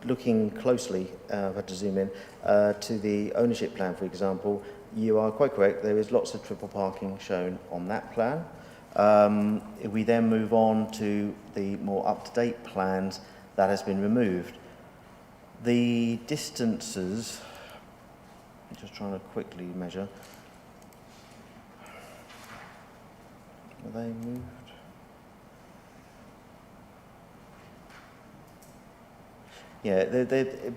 looking closely, I've had to zoom in, to the ownership plan, for example, you are quite correct, there is lots of triple parking shown on that plan. If we then move on to the more up-to-date plans, that has been removed. The distances, I'm just trying to quickly measure. Are they moved? Yeah,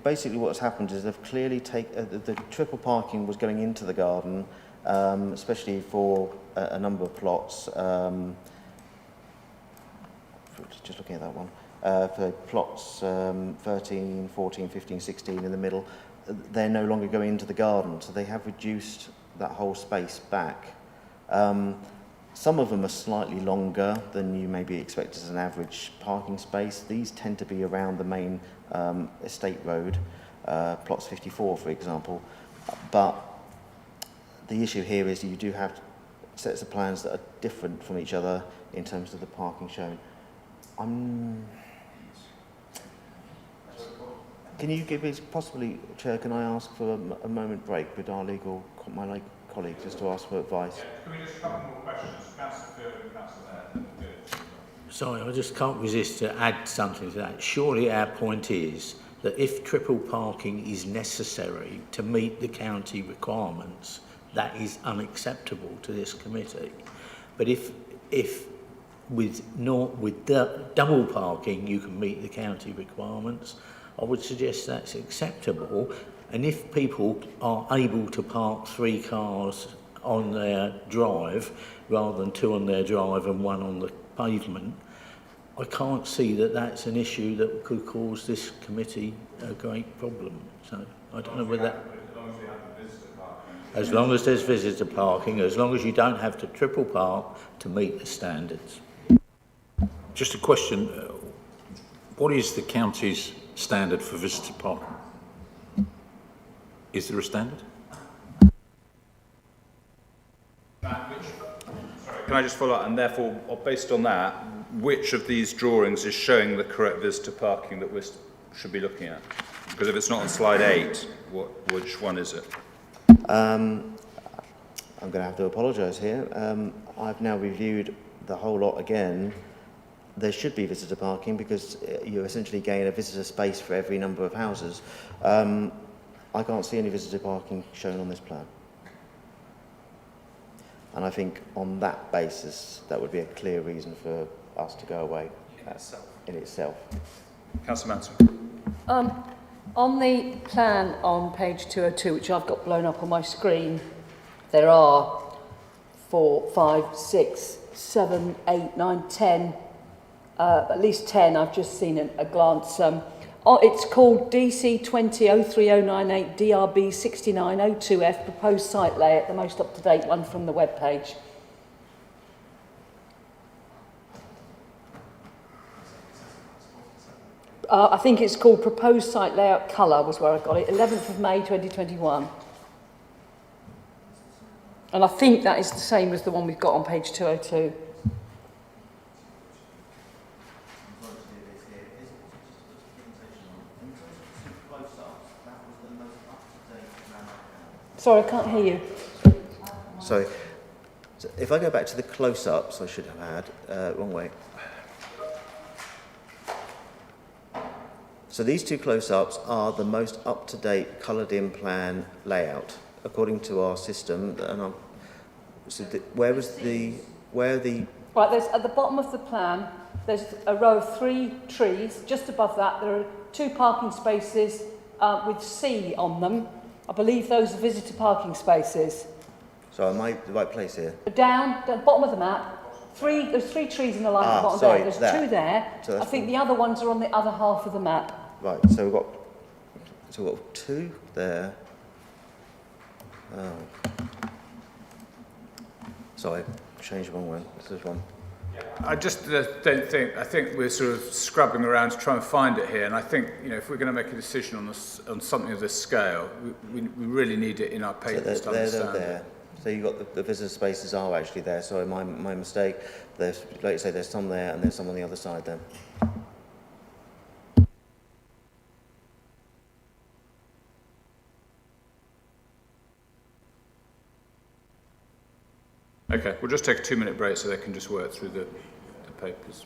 basically what's happened is they've clearly taken, the triple parking was going into the garden, especially for a number of plots. just looking at that one, for plots 13, 14, 15, 16 in the middle, they're no longer going into the garden, so they have reduced that whole space back. Some of them are slightly longer than you maybe expect as an average parking space. These tend to be around the main estate road, plots 54 for example, but the issue here is you do have sets of plans that are different from each other in terms of the parking shown. Can you give us, possibly, Chair, can I ask for a moment break with our my colleague, just to ask for advice? Yeah. Can we just a couple more questions? Councillor Field and Councillor Laird. Sorry, I just can't resist to add something to that. Surely our point is that if triple parking is necessary to meet the county requirements, that is unacceptable to this committee. But if with double parking you can meet the county requirements, I would suggest that's acceptable. And if people are able to park 3 cars on their drive rather than 2 on their drive and 1 on the pavement, I can't see that that's an issue that could cause this committee a great problem. So I don't know whether that... As long as there's visitor parking, as long as you don't have to triple park to meet the standards. Just a question, what is the county's standard for visitor parking? Is there a standard? Can I just follow up? And therefore, based on that, which of these drawings is showing the correct visitor parking that we should be looking at? Because if it's not on slide 8, which one is it? I'm going to have to apologise here. I've now reviewed the whole lot again. There should be visitor parking because you essentially gain a visitor space for every number of houses. I can't see any visitor parking shown on this plan. And I think on that basis, that would be a clear reason for us to go away in itself. Councillor Manson. On the plan on page 202, which I've got blown up on my screen, there are 4, 5, 6, 7, 8, 9, 10, at least 10 I've just seen at a glance. It's called DC 20-03098 DRB 6902F, proposed site layout, the most up-to-date one from the webpage. I think it's called proposed site layout colour was where I got it, 11th of May 2021. And I think that is the same as the one we've got on page 202. Sorry, I can't hear you. Sorry. So if I go back to the close-ups, I should have had, wrong way. So these 2 close-ups are the most up-to-date coloured-in plan layout, according to our system. And where are the... Right, there's at the bottom of the plan, there's a row of 3 trees. Just above that, there are 2 parking spaces with C on them. I believe those are visitor parking spaces. So am I the right place here? Down the bottom of the map, there's 3 trees in the line at the bottom sorry, there. There's 2 there. So I think the other ones are on the other half of the map. Right, so we've got 2 there. Oh. Sorry, changed the wrong one. This is one. I just don't think, I think we're sort of scrubbing around to try and find it here, and I think, you know, if we're going to make a decision on something of this scale, we really need it in our papers to understand They're there. So you've got the visitor spaces are actually there. Sorry, my mistake. There's, like you say, there's some there and there's some on the other side then. Okay, we'll just take a 2-minute break so they can just work through the papers.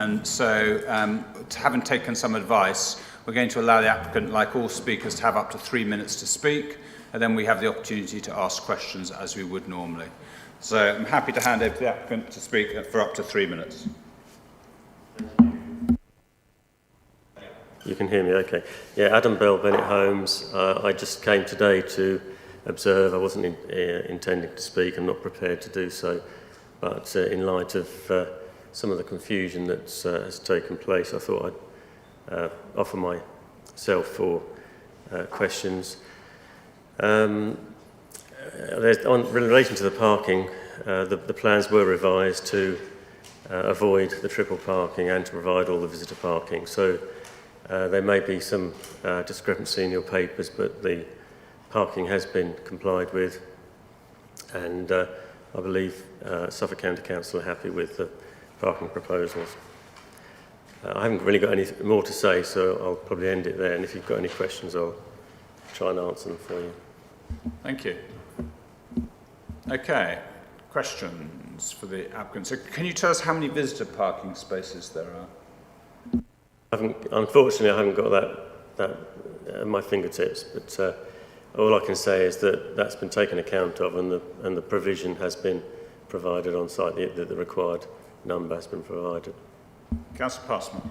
And so, having taken some advice, we're going to allow the applicant, like all speakers, to have up to 3 minutes to speak, and then we have the opportunity to ask questions as we would normally. So I'm happy to hand over to the applicant to speak for up to 3 minutes. You can hear me, okay. Yeah, Adam Bell, Bennett Homes. I just came today to observe. I wasn't intending to speak. I'm not prepared to do so. But in light of some of the confusion that has taken place, I thought I'd offer myself for questions. In relation to the parking, the plans were revised to avoid the triple parking and to provide all the visitor parking. So there may be some discrepancy in your papers, but the parking has been complied with, and I believe Suffolk County Council are happy with the parking proposals. I haven't really got any more to say, so I'll probably end it there, and if you've got any questions, I'll try and answer them for you. Thank you. Okay, questions for the applicant. So can you tell us how many visitor parking spaces there are? Unfortunately, I haven't got that at my fingertips, but all I can say is that that's been taken account of, and the provision has been provided on site. The required number has been provided. Councillor Passman.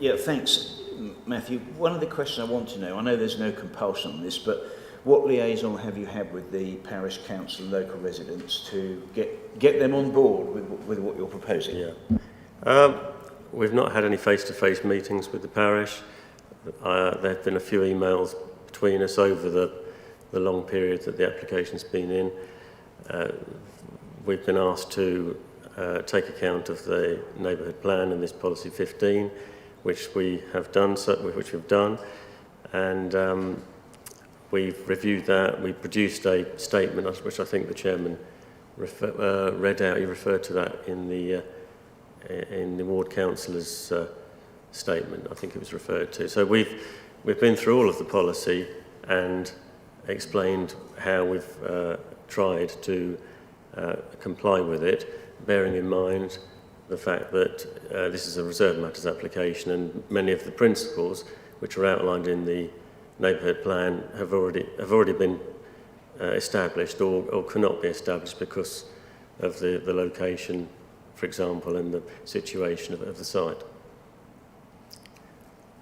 Yeah, thanks, Matthew. One of the questions I want to know, I know there's no compulsion on this, but what liaison have you had with the parish council and local residents to get them on board with what you're proposing? Yeah. We've not had any face-to-face meetings with the parish. There have been a few emails between us over the long period that the application's been in. We've been asked to take account of the neighbourhood plan and this policy 15, which we have done, and we've reviewed that. We produced a statement, which I think the chairman read out. He referred to that in the ward councillor's statement. I think it was referred to. So we've been through all of the policy and explained how we've tried to comply with it, bearing in mind the fact that this is a reserved matters application, and many of the principles which are outlined in the neighbourhood plan have already been established or cannot be established because of the location, for example, and the situation of the site.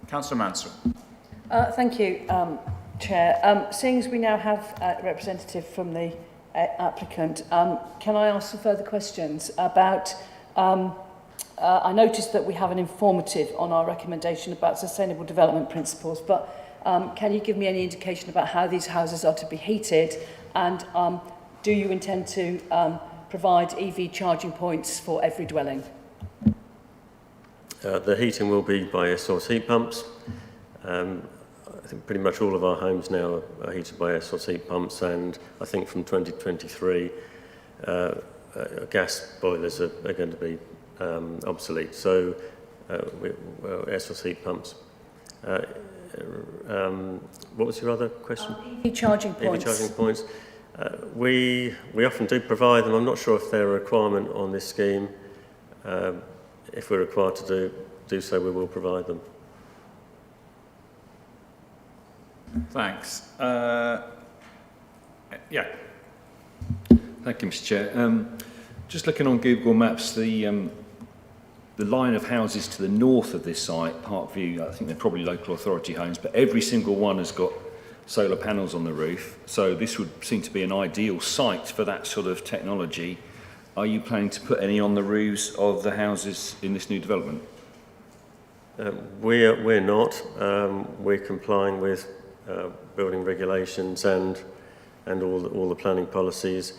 Councillor Mansell. Thank you, Chair. Seeing as we now have a representative from the applicant, can I ask some further questions about... I noticed that we have an informative on our recommendation about sustainable development principles, but can you give me any indication about how these houses are to be heated, and do you intend to provide EV charging points for every dwelling? The heating will be by air source heat pumps. I think pretty much all of our homes now are heated by air source heat pumps, and I think from 2023 gas boilers are going to be obsolete. So air source heat pumps. What was your other question? EV charging points. EV charging points. We often do provide them. I'm not sure if they're a requirement on this scheme. If we're required to do so, we will provide them. Thanks. Yeah. Thank you, Mr. Chair. Just looking on Google Maps, the line of houses to the north of this site, Parkview, I think they're probably local authority homes, but every single one has got solar panels on the roof. So this would seem to be an ideal site for that sort of technology. Are you planning to put any on the roofs of the houses in this new development? We're not. We're complying with building regulations and all the planning policies.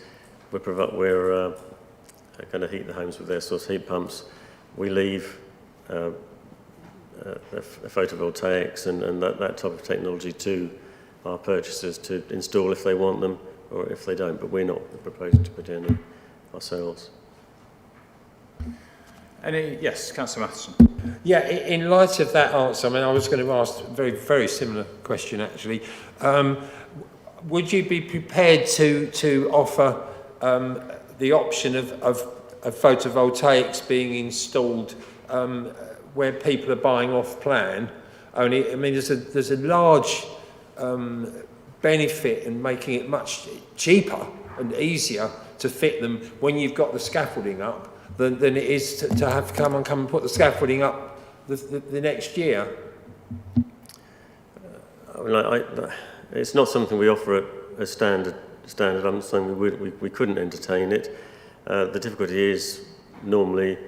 We're going to heat the homes with air source heat pumps. We leave photovoltaics and that type of technology to our purchasers to install if they want them or if they don't, but we're not proposing to put any ourselves. Yes, Councillor Matheson. Yeah, in light of that answer, I mean, I was going to ask a very, very similar question, actually. Would you be prepared to offer the option of photovoltaics being installed where people are buying off plan. Only, I mean, there's a large benefit in making it much cheaper and easier to fit them when you've got the scaffolding up than it is to have to come and put the scaffolding up the next year. It's not something we offer as standard. I'm not saying we couldn't entertain it. The difficulty is normally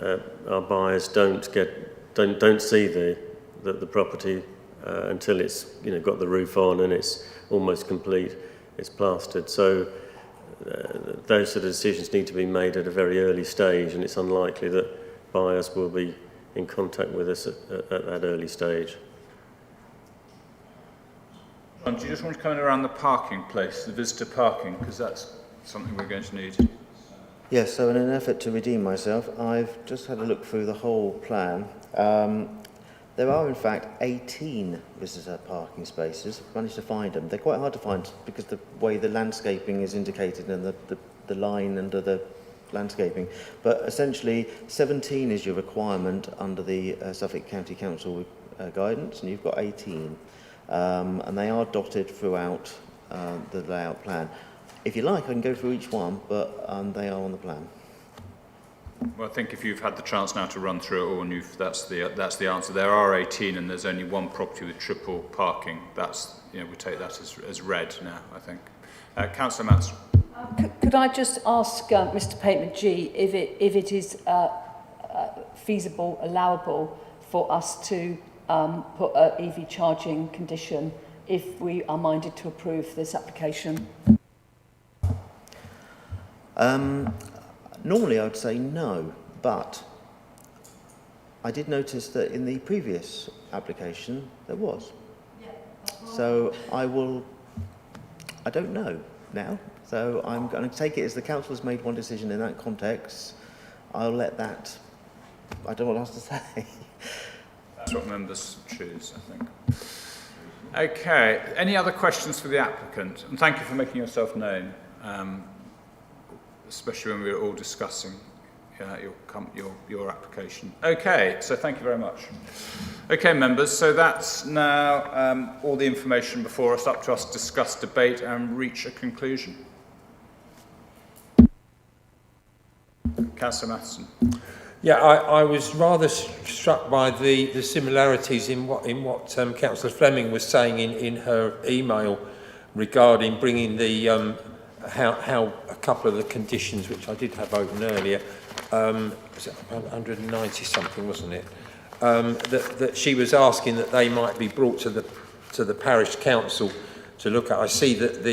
our buyers don't see the property until it's got the roof on and it's almost complete, it's plastered. So those sort of decisions need to be made at a very early stage, and it's unlikely that buyers will be in contact with us at that early stage. John, do you just want to come in around the parking place, the visitor parking, because that's something we're going to need? Yes, so in an effort to redeem myself, I've just had a look through the whole plan. There are in fact 18 visitor parking spaces. I've managed to find them. They're quite hard to find because the way the landscaping is indicated and the line under the landscaping. But essentially 17 is your requirement under the Suffolk County Council guidance, and you've got 18. And they are dotted throughout the layout plan. If you like, I can go through each one, but they are on the plan. Well, I think if you've had the chance now to run through it all, and that's the answer. There are 18, and there's only one property with triple parking. That's we take that as read now, I think. Councillor Matson. Could I just ask Mr. Pateman-G if it is feasible, allowable for us to put an EV charging condition if we are minded to approve this application? Normally I would say no, but I did notice that in the previous application there was. So I don't know now, so I'm going to take it as the council has made one decision in that context. I'll let that, I don't know what else to say. That's what members choose, I think. Okay, any other questions for the applicant? And thank you for making yourself known, especially when we were all discussing your application. Okay, so thank you very much. Okay, members, so that's now all the information before us, up to us to discuss, debate and reach a conclusion. Councillor Matheson. Yeah, I was rather struck by the similarities in what Councillor Fleming was saying in her email regarding bringing the how a couple of the conditions which I did have open earlier, was it 190 something, wasn't it? That she was asking that they might be brought to the parish council to look at. I see that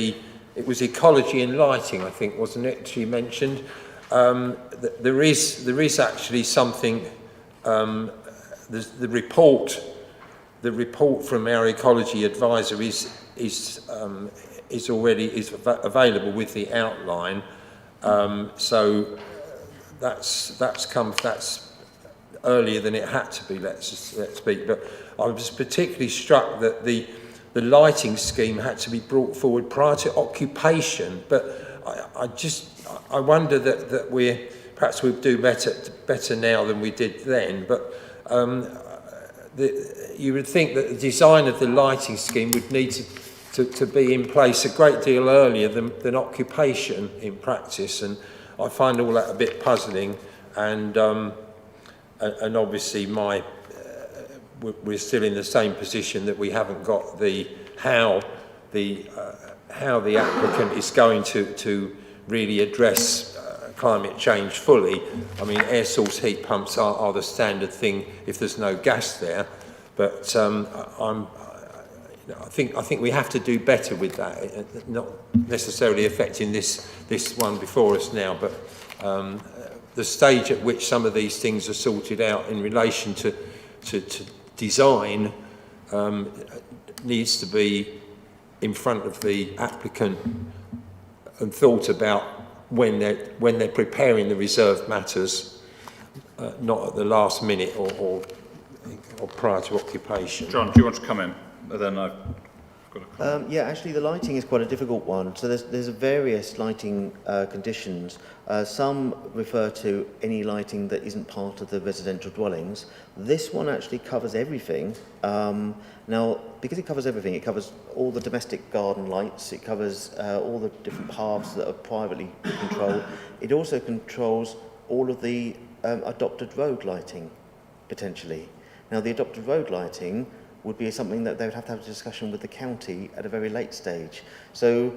it was ecology and lighting, I think, wasn't it? She mentioned. There is actually something. The report from our ecology advisor is already available with the outline. So that's earlier than it had to be. Let's speak. But I was particularly struck that the lighting scheme had to be brought forward prior to occupation. But I wonder that perhaps we'll do better now than we did then. But you would think that the design of the lighting scheme would need to be in place a great deal earlier than occupation in practice, and I find all that a bit puzzling. And obviously we're still in the same position that we haven't got how the applicant is going to really address climate change fully. I mean, air source heat pumps are the standard thing if there's no gas there, but I think we have to do better with that. Not necessarily affecting this one before us now, but the stage at which some of these things are sorted out in relation to design needs to be in front of the applicant and thought about when they're preparing the reserved matters, not at the last minute or prior to occupation. John, do you want to come in? And then I've got a comment. Yeah, actually the lighting is quite a difficult one. So there's various lighting conditions. Some refer to any lighting that isn't part of the residential dwellings. This one actually covers everything. Now, because it covers everything, it covers all the domestic garden lights, it covers all the different paths that are privately controlled. It also controls all of the adopted road lighting, potentially. Now, the adopted road lighting would be something that they would have to have a discussion with the county at a very late stage. So,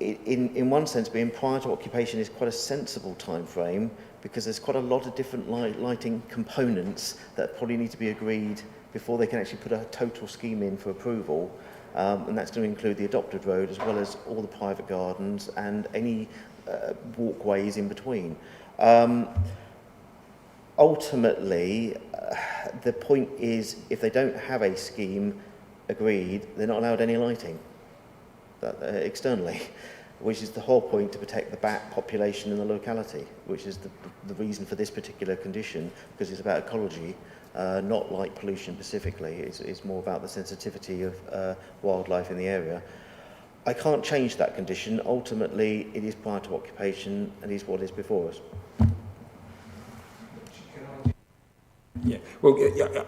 in one sense, being prior to occupation is quite a sensible time frame, because there's quite a lot of different lighting components that probably need to be agreed before they can actually put a total scheme in for approval. And that's going to include the adopted road as well as all the private gardens and any walkways in between. Ultimately, the point is, if they don't have a scheme agreed, they're not allowed any lighting externally, which is the whole point, to protect the bat population in the locality, which is the reason for this particular condition, because it's about ecology, not light pollution specifically. It's more about the sensitivity of wildlife in the area. I can't change that condition. Ultimately, it is prior to occupation and is what is before us. Yeah, well,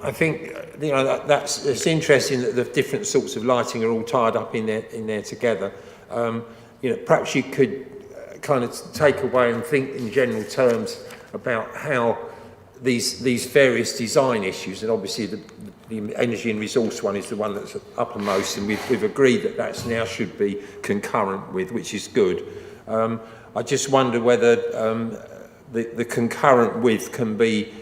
I think that's interesting that the different sorts of lighting are all tied up in there together. Perhaps you could kind of take away and think in general terms about how these various design issues, and obviously the energy and resource one is the one that's uppermost, and we've agreed that that's now should be concurrent with, which is good. I just wonder whether the concurrent with can be,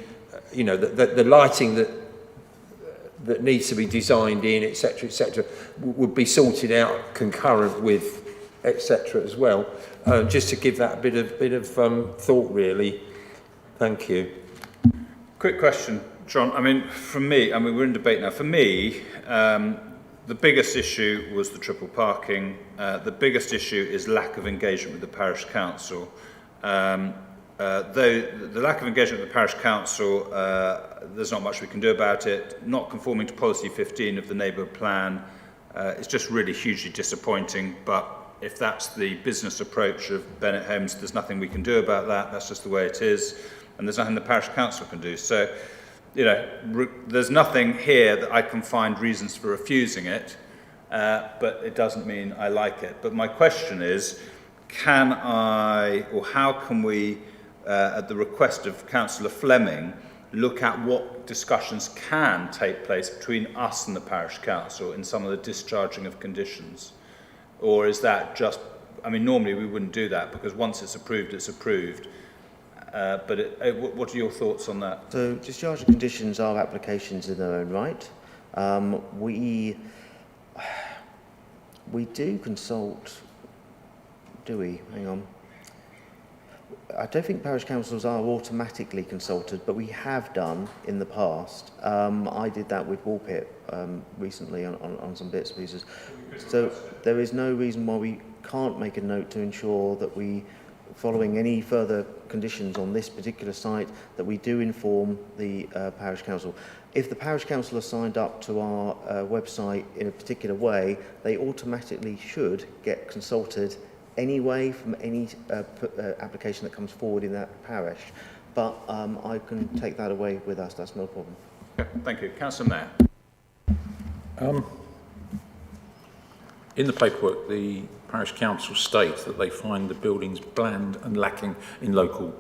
the lighting that needs to be designed in, etc., would be sorted out concurrent with, etc., as well. Just to give that a bit of thought, really. Thank you. Quick question, John. For me, we're in debate now. For me, the biggest issue was the triple parking. The biggest issue is lack of engagement with the parish council. Though the lack of engagement with the parish council, there's not much we can do about it. Not conforming to policy 15 of the neighbourhood plan, it's just really hugely disappointing. But if that's the business approach of Bennett Homes, there's nothing we can do about that. That's just the way it is. And there's nothing the parish council can do. So, there's nothing here that I can find reasons for refusing it, but it doesn't mean I like it. But my question is, how can we, at the request of Councillor Fleming, look at what discussions can take place between us and the parish council in some of the discharging of conditions? Or is that just, normally we wouldn't do that, because once it's approved, it's approved. But what are your thoughts on that? So discharge of conditions are applications in their own right. We do consult, do we? Hang on. I don't think parish councils are automatically consulted, but we have done in the past. I did that with Woolpit recently on some bits and pieces. So there is no reason why we can't make a note to ensure that we, following any further conditions on this particular site, that we do inform the parish council. If the parish council are signed up to our website in a particular way, they automatically should get consulted anyway from any application that comes forward in that parish. But I can take that away with us, that's no problem. Okay, thank you. Councillor Mayor. In the paperwork, the parish council states that they find the buildings bland and lacking in local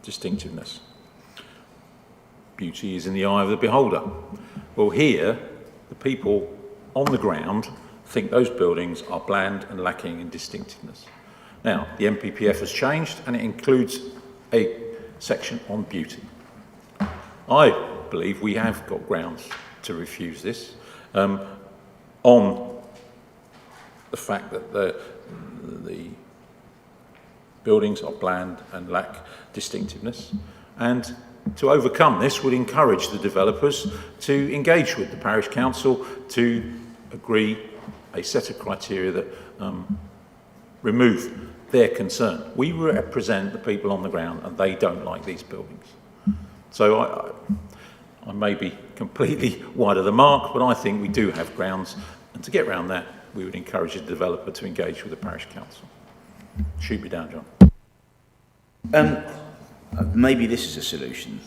distinctiveness. Beauty is in the eye of the beholder. Well, here, the people on the ground think those buildings are bland and lacking in distinctiveness. Now, the MPPF has changed, and it includes a section on beauty. I believe we have got grounds to refuse this on the fact that the buildings are bland and lack distinctiveness, and to overcome this would encourage the developers to engage with the parish council to agree a set of criteria that remove their concern. We represent the people on the ground, and they don't like these buildings. So I may be completely wide of the mark, but I think we do have grounds And to get around that, we would encourage the developer to engage with the parish council. Shoot me down, John. Maybe this is a solution.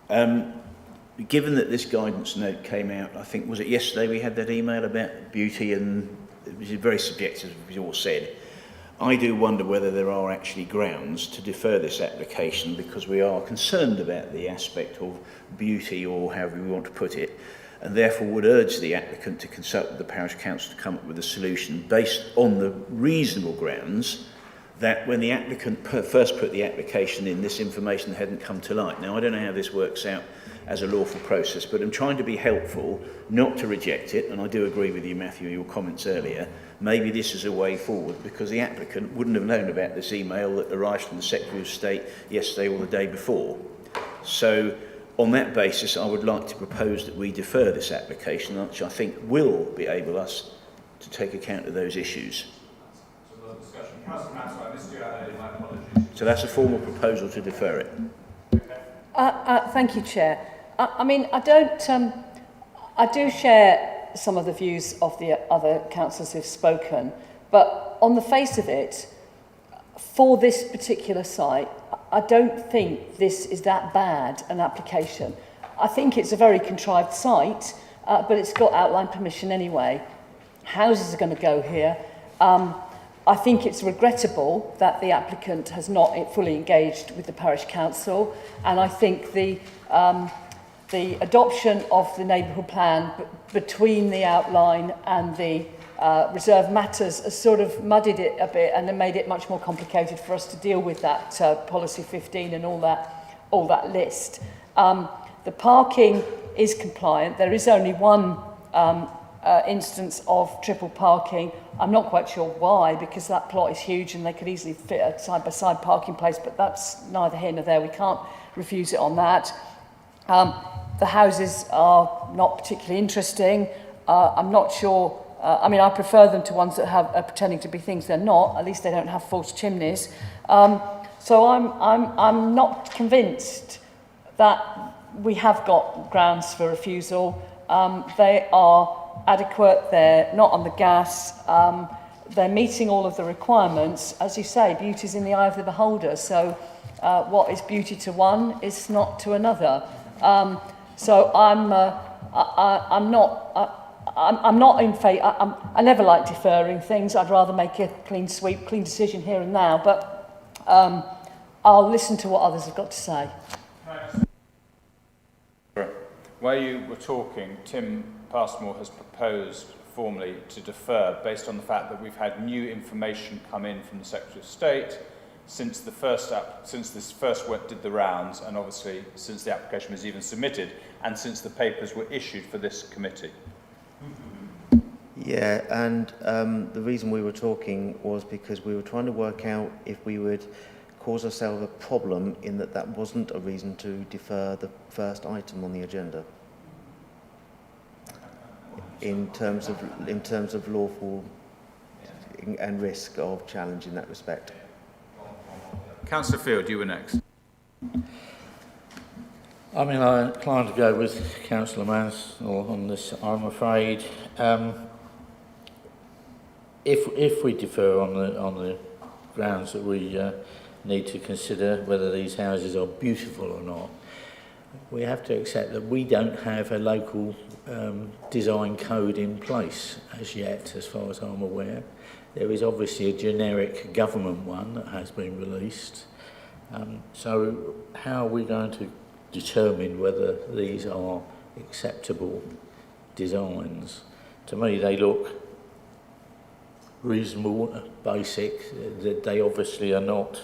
Given that this guidance note came out, I think, was it yesterday we had that email about beauty, and it was very subjective, as you all said. I do wonder whether there are actually grounds to defer this application because we are concerned about the aspect of beauty, or however we want to put it, and therefore would urge the applicant to consult with the parish council to come up with a solution based on the reasonable grounds that when the applicant first put the application in, this information hadn't come to light. Now, I don't know how this works out as a lawful process, but I'm trying to be helpful, not to reject it, and I do agree with you, Matthew, your comments earlier. Maybe this is a way forward, because the applicant wouldn't have known about this email that arrived from the Secretary of State yesterday or the day before. So, on that basis, I would like to propose that we defer this application, which I think will be able us to take account of those issues. So that's a formal proposal to defer it. Thank you, Chair. I mean, I do share some of the views of the other councillors who've spoken, but on the face of it, for this particular site, I don't think this is that bad an application. I think it's a very contrived site, but it's got outline permission anyway. Houses are going to go here. I think it's regrettable that the applicant has not fully engaged with the parish council, and I think the adoption of the neighbourhood plan between the outline and the reserve matters has sort of muddied it a bit and made it much more complicated for us to deal with that policy 15 and all that list. The parking is compliant. There is only one instance of triple parking. I'm not quite sure why, because that plot is huge and they could easily fit a side-by-side parking place, but that's neither here nor there. We can't refuse it on that. The houses are not particularly interesting. I'm not sure. I mean, I prefer them to ones that are pretending to be things they're not. At least they don't have false chimneys. So I'm not convinced that we have got grounds for refusal. They are adequate. They're not on the gas. They're meeting all of the requirements. As you say, beauty is in the eye of the beholder. So what is beauty to one is not to another. So I'm not in favour. I never like deferring things. I'd rather make a clean sweep, clean decision here and now. But I'll listen to what others have got to say. While you were talking, Tim Passmore has proposed formally to defer based on the fact that we've had new information come in from the Secretary of State since this first did the rounds, and obviously since the application was even submitted, and since the papers were issued for this committee. Yeah, and the reason we were talking was because we were trying to work out if we would cause ourselves a problem in that wasn't a reason to defer the first item on the agenda. In terms of lawful and risk of challenge in that respect. Councillor Field, you were next. I mean, I'm inclined to go with Councillor Mans on this, I'm afraid. If we defer on the grounds that we need to consider whether these houses are beautiful or not, we have to accept that we don't have a local design code in place as yet, as far as I'm aware. There is obviously a generic government one that has been released. So how are we going to determine whether these are acceptable designs? To me, they look reasonable, basic. They obviously are not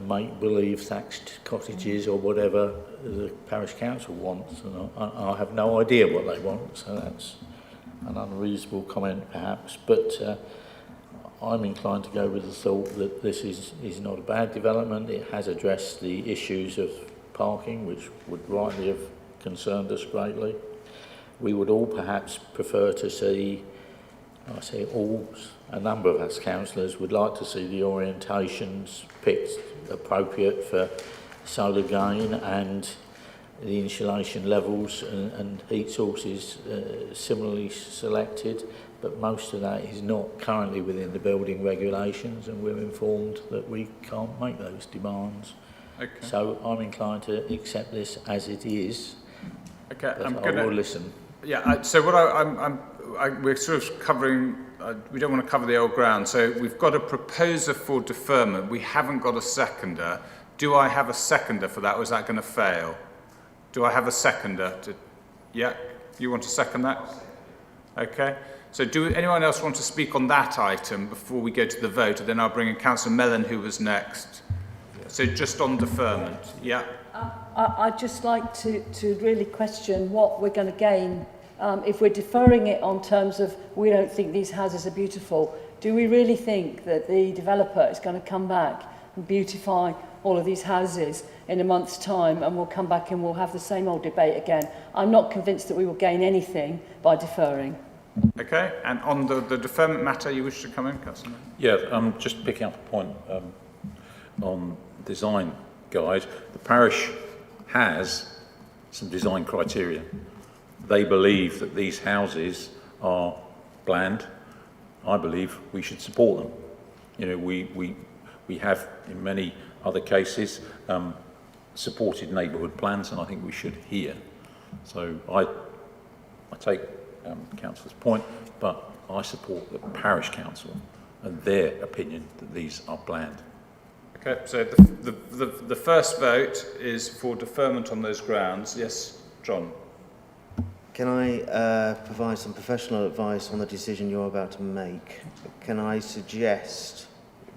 make-believe thatched cottages or whatever the parish council wants. And I have no idea what they want, so that's an unreasonable comment perhaps. But I'm inclined to go with the thought that this is not a bad development. It has addressed the issues of parking, which would rightly have concerned us greatly. We would all perhaps prefer to see, I say all, a number of us councillors would like to see the orientations picked appropriate for solar gain and the insulation levels and heat sources similarly selected, but most of that is not currently within the building regulations, and we're informed that we can't make those demands. Okay. So I'm inclined to accept this as it is. Okay, But I will listen. Yeah, so what we're sort of covering, we don't want to cover the old ground, so we've got a proposer for deferment. We haven't got a seconder. Do I have a seconder for that, or is that going to fail? Do I have a seconder? Yeah, you want to second that? Okay. So do anyone else want to speak on that item before we go to the vote? And then I'll bring in Councillor Mellon, who was next. So just on deferment, yeah? I'd just like to really question what we're going to gain if we're deferring it on terms of we don't think these houses are beautiful. Do we really think that the developer is going to come back and beautify all of these houses in a month's time, and we'll come back and we'll have the same old debate again? I'm not convinced that we will gain anything by deferring. Okay, and on the deferment matter, you wish to come in, Councillor? Yeah, just picking up a point on design guide. The parish has some design criteria. They believe that these houses are bland. I believe we should support them. You know, we have in many other cases supported neighbourhood plans, and I think we should here. So I take Councillor's point, but I support the parish council and their opinion that these are bland. Okay, so the first vote is for deferment on those grounds. Yes, John? Can I provide some professional advice on the decision you're about to make? Can I suggest,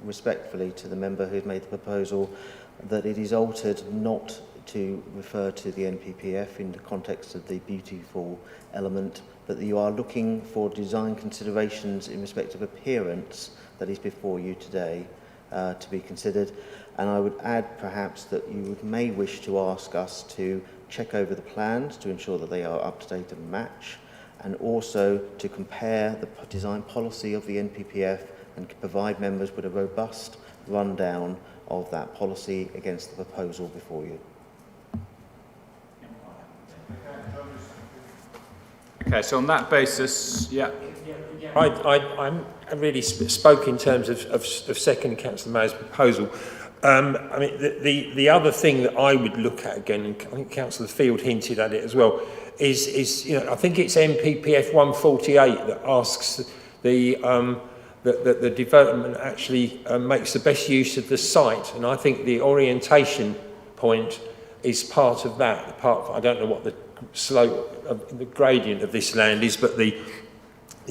respectfully to the member who's made the proposal, that it is altered not to refer to the NPPF in the context of the beautiful element, but that you are looking for design considerations in respect of appearance that is before you today to be considered. And I would add perhaps that you may wish to ask us to check over the plans to ensure that they are up to date and match, and also to compare the design policy of the NPPF and provide members with a robust rundown of that policy against the proposal before you. Okay, so on that basis, yeah. I really spoke in terms of second Councillor Mayer's proposal. I mean, the other thing that I would look at again, and I think Councillor Field hinted at it as well, is you know, I think it's NPPF 148 that asks the development actually makes the best use of the site, and I think the orientation point is part of that. I don't know what the slope of the gradient of this land is, but the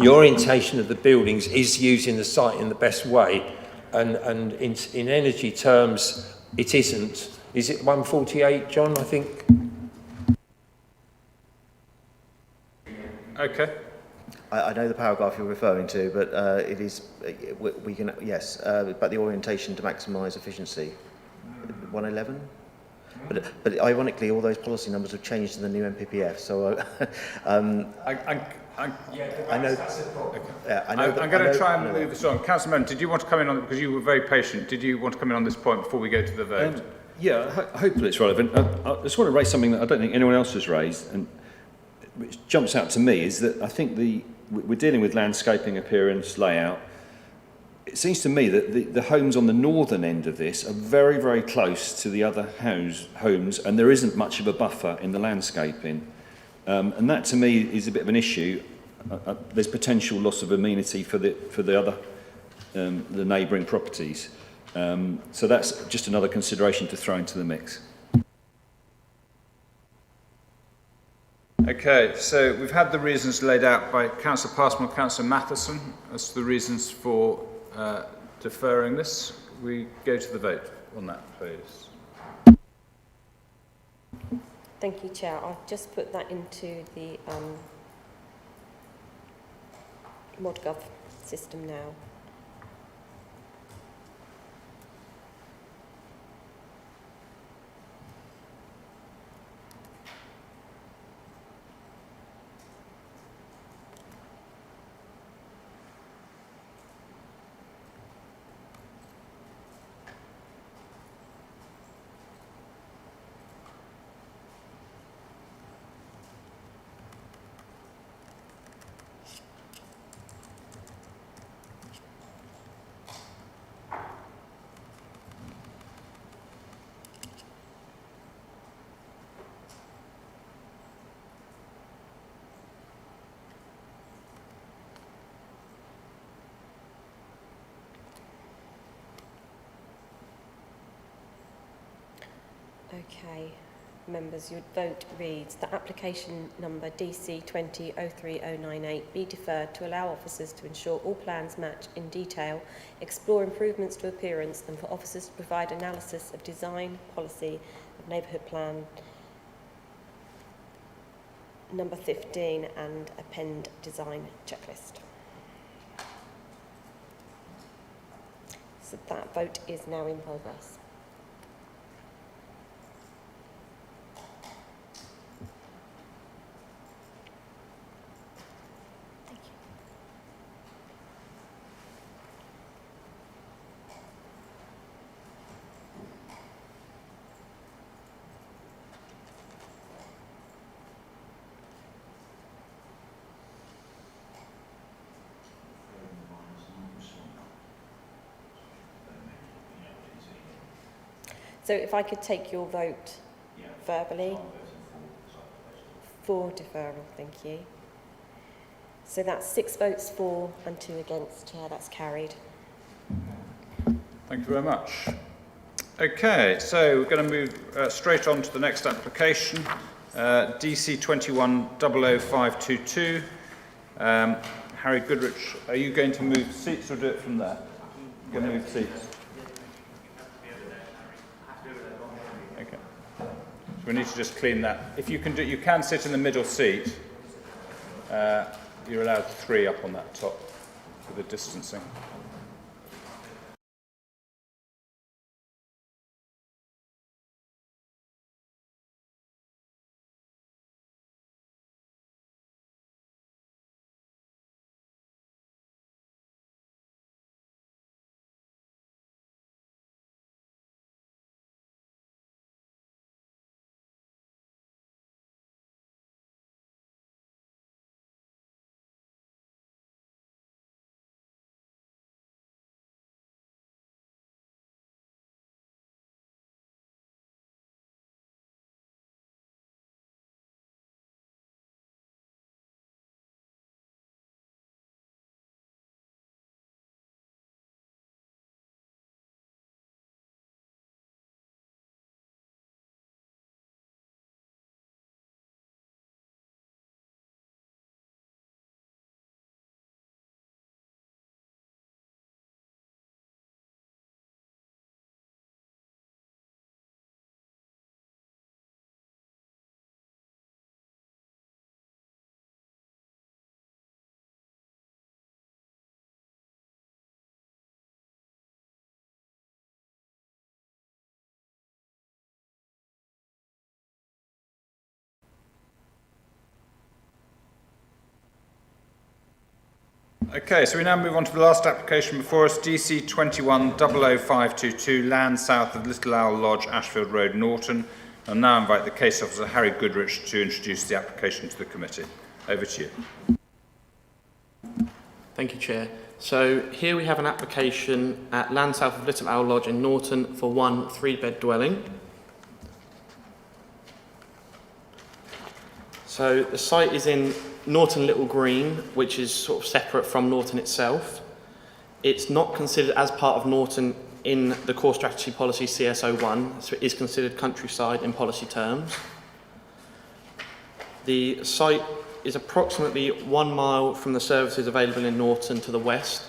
orientation of the buildings is using the site in the best way, and in energy terms it isn't. Is it 148, John, I think? Okay. I know the paragraph you're referring to, but it is, we can, yes, but the orientation to maximise efficiency. 111? But ironically, all those policy numbers have changed in the new NPPF, so I know. I'm going to try and move this on. Councillor Mellon, did you want to come in on, because you were very patient, did you want to come in on this point before we go to the vote? Yeah, hopefully it's relevant. I just want to raise something that I don't think anyone else has raised, and which jumps out to me, is that I think we're dealing with landscaping, appearance, layout. It seems to me that the homes on the northern end of this are very, very close to the other homes, and there isn't much of a buffer in the landscaping. And that to me is a bit of an issue. There's potential loss of amenity for the other the neighbouring properties. So that's just another consideration to throw into the mix. Okay, so we've had the reasons laid out by Councillor Passmore and Councillor Matheson as to the reasons for deferring this. We go to the vote on that, please. Thank you, Chair. I've just put that into the ModGov system now. Okay, members, your vote reads that application number DC 20-03098 be deferred to allow officers to ensure all plans match in detail, explore improvements to appearance, and for officers to provide analysis of design, policy of neighbourhood plan number 15 and append design checklist. So that vote is now in progress. So if I could take your vote verbally for deferral, thank you. So that's 6 votes for and 2 against. Chair, that's carried. Thank you very much. Okay, so we're going to move straight on to the next application, DC 21-00522. Harry Goodrich, are you going to move seats or do it from there? You're going to move seats. Okay. So we need to just clean that. If you can do, you can sit in the middle seat. You're allowed 3 up on that top for the distancing. Okay, so we now move on to the last application before us, DC 21-00522, land south of Little Owl Lodge, Ashfield Road, Norton. I'll now invite the case officer, Harry Goodrich, to introduce the application to the committee. Over to you. Thank you, Chair. So here we have an application at land south of Little Owl Lodge in Norton for 1 3-bed dwelling. So the site is in Norton Little Green, which is sort of separate from Norton itself. It's not considered as part of Norton in the core strategy policy CSO1, so it is considered countryside in policy terms. The site is approximately 1 mile from the services available in Norton to the west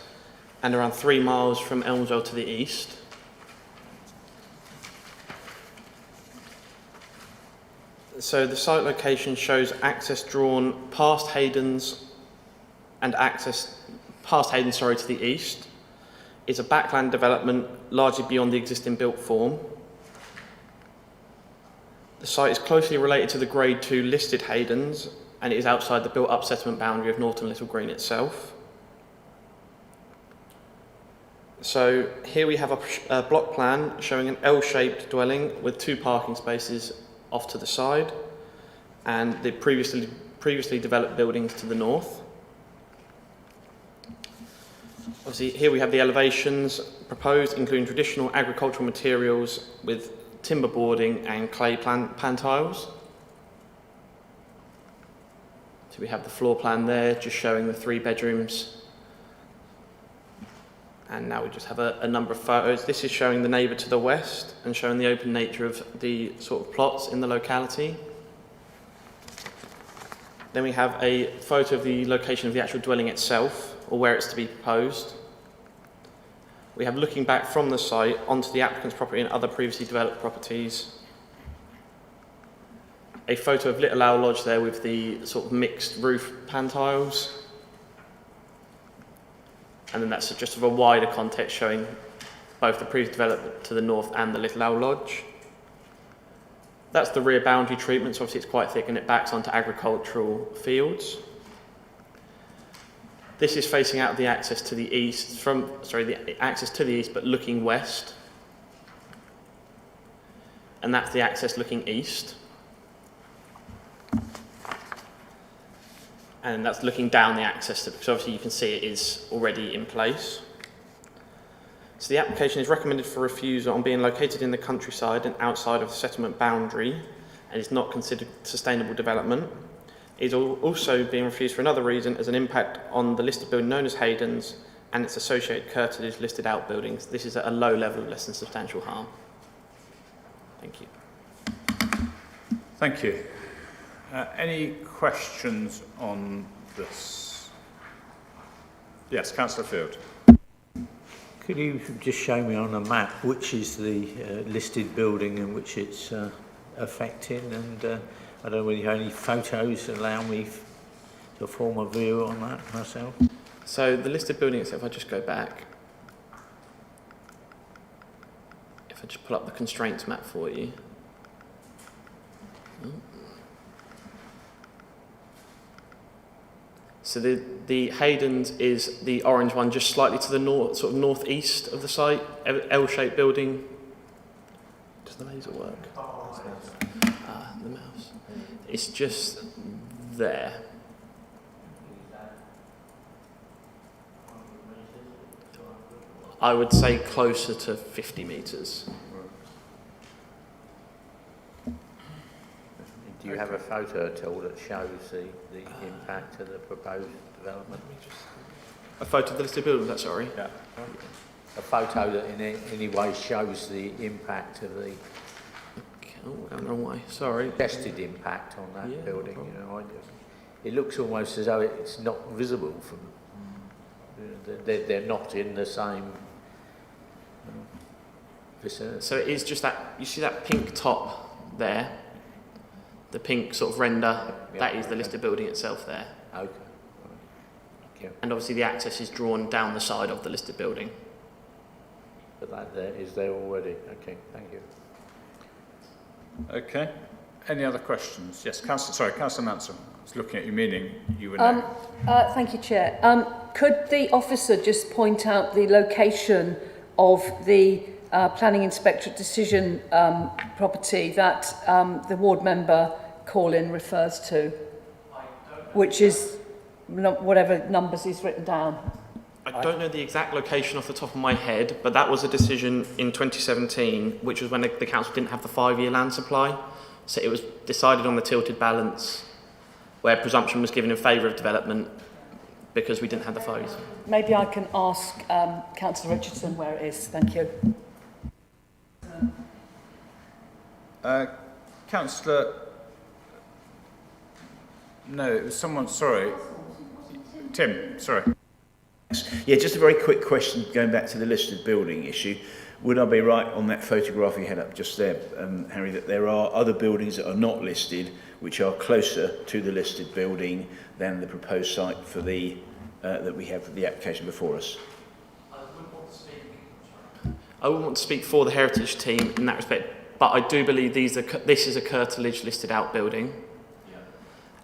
and around 3 miles from Elmswell to the east. So the site location shows access drawn past Hayden's and access past Hayden, to the east. It's a backland development largely beyond the existing built form. The site is closely related to the Grade 2 listed Hayden's and it is outside the built-up settlement boundary of Norton Little Green itself. So here we have a block plan showing an L-shaped dwelling with 2 parking spaces off to the side and the previously developed buildings to the north. Obviously here we have the elevations proposed, including traditional agricultural materials with timber boarding and clay pan tiles. So we have the floor plan there just showing the 3 bedrooms And now we just have a number of photos. This is showing the neighbour to the west and showing the open nature of the sort of plots in the locality. Then we have a photo of the location of the actual dwelling itself, or where it's to be proposed. We have looking back from the site onto the applicant's property and other previously developed properties. A photo of Little Owl Lodge there with the sort of mixed roof pan tiles. And then that's just of a wider context showing both the previous development to the north and the Little Owl Lodge. That's the rear boundary treatment, so obviously it's quite thick and it backs onto agricultural fields. This is facing out the access to the east, the access to the east but looking west. And that's the access looking east. And that's looking down the access, because obviously you can see it is already in place. So the application is recommended for refusal on being located in the countryside and outside of the settlement boundary and is not considered sustainable development. It is also being refused for another reason as an impact on the listed building known as Hayden's and its associated curtilage listed outbuildings. This is at a low level of less than substantial harm. Thank you. Thank you. Any questions on this? Yes, Councillor Field. Could you just show me on a map which is the listed building and which it's affecting? And I don't know whether you have any photos that allow me to form a view on that myself. So the listed building itself, if I just go back, if I just pull up the constraints map for you. So the Hayden's is the orange one, just slightly to the north, sort of northeast of the site, L-shaped building. Does the laser work? The mouse. It's just there. I would say closer to 50 metres. Do you have a photo at all that shows the impact of the proposed development? A photo of the listed building, that's sorry? Yeah. A photo that in any way shows the impact of the... Oh, going the wrong way, sorry. Suggested impact on that building, you know. It looks almost as though it's not visible from... They're not in the same vicinity. So it is just that, you see that pink top there? The pink sort of render, that is the listed building itself there. Okay. Okay. And obviously the access is drawn down the side of the listed building. But that there is there already. Okay, thank you. Okay. Any other questions? Yes, Councillor Manson. I was looking at you, meaning you were now. Thank you, Chair. Could the officer just point out the location of the planning inspectorate decision property that the ward member call-in refers to, which is whatever numbers is written down? I don't know the exact location off the top of my head, but that was a decision in 2017, which was when the council didn't have the 5-year land supply. So it was decided on the tilted balance, where presumption was given in favour of development because we didn't have the 5 years. Maybe I can ask Councillor Richardson where it is. Thank you. Councillor... No, it was someone, sorry. Tim, sorry. Yeah, just a very quick question going back to the listed building issue. Would I be right on that photograph you had up just there, Harry, that there are other buildings that are not listed which are closer to the listed building than the proposed site for the that we have for the application before us? I wouldn't want to speak for the heritage team in that respect, but I do believe this is a curtilage listed outbuilding.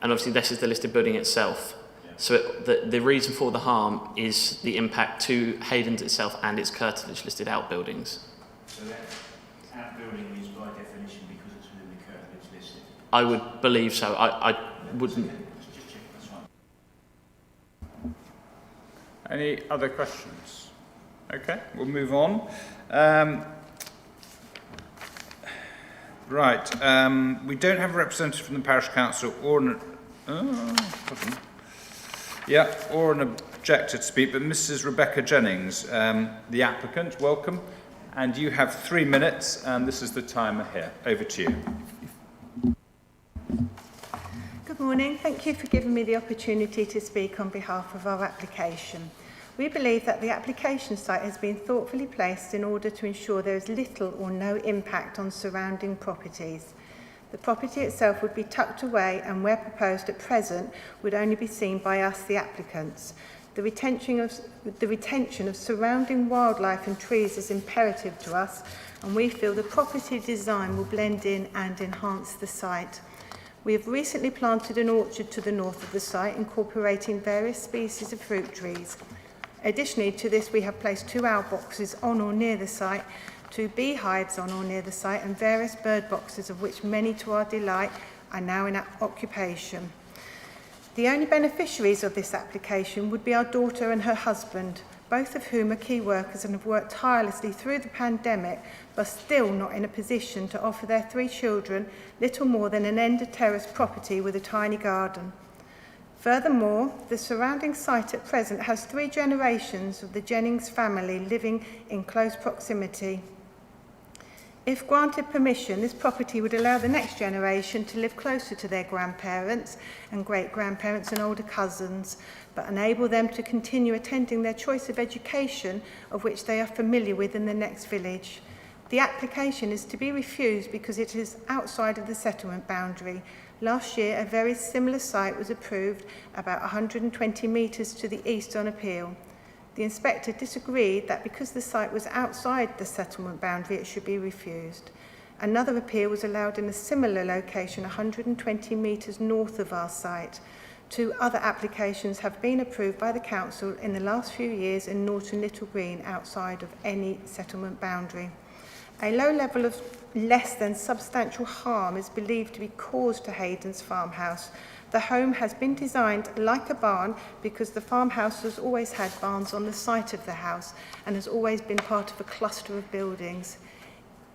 And obviously this is the listed building itself. Yeah. So the reason for the harm is the impact to Hayden's itself and its curtilage listed outbuildings. So that outbuilding is by definition because it's within the curtilage listed? I would believe so. I wouldn't... Just check, that's fine. Any other questions? Okay, we'll move on. Right, we don't have a representative from the parish council or Yeah, or an objector to speak, but Mrs. Rebecca Jennings, the applicant, welcome. And you have 3 minutes, and this is the timer here. Over to you. Good morning. Thank you for giving me the opportunity to speak on behalf of our application. We believe that the application site has been thoughtfully placed in order to ensure there is little or no impact on surrounding properties. The property itself would be tucked away and, where proposed at present, would only be seen by us, the applicants. The retention of surrounding wildlife and trees is imperative to us, and we feel the property design will blend in and enhance the site. We have recently planted an orchard to the north of the site, incorporating various species of fruit trees. Additionally to this, we have placed 2 owl boxes on or near the site, 2 beehives on or near the site, and various bird boxes, of which many, to our delight, are now in occupation. The only beneficiaries of this application would be our daughter and her husband, both of whom are key workers and have worked tirelessly through the pandemic, but still not in a position to offer their 3 children little more than an end of terrace property with a tiny garden. Furthermore, the surrounding site at present has 3 generations of the Jennings family living in close proximity. If granted permission, this property would allow the next generation to live closer to their grandparents and great-grandparents and older cousins, but enable them to continue attending their choice of education of which they are familiar with in the next village. The application is to be refused because it is outside of the settlement boundary. Last year, a very similar site was approved about 120 metres to the east on appeal. The inspector disagreed that because the site was outside the settlement boundary, it should be refused. Another appeal was allowed in a similar location 120 metres north of our site. 2 other applications have been approved by the council in the last few years in Norton Little Green outside of any settlement boundary. A low level of less than substantial harm is believed to be caused to Hayden's farmhouse. The home has been designed like a barn because the farmhouse has always had barns on the site of the house and has always been part of a cluster of buildings.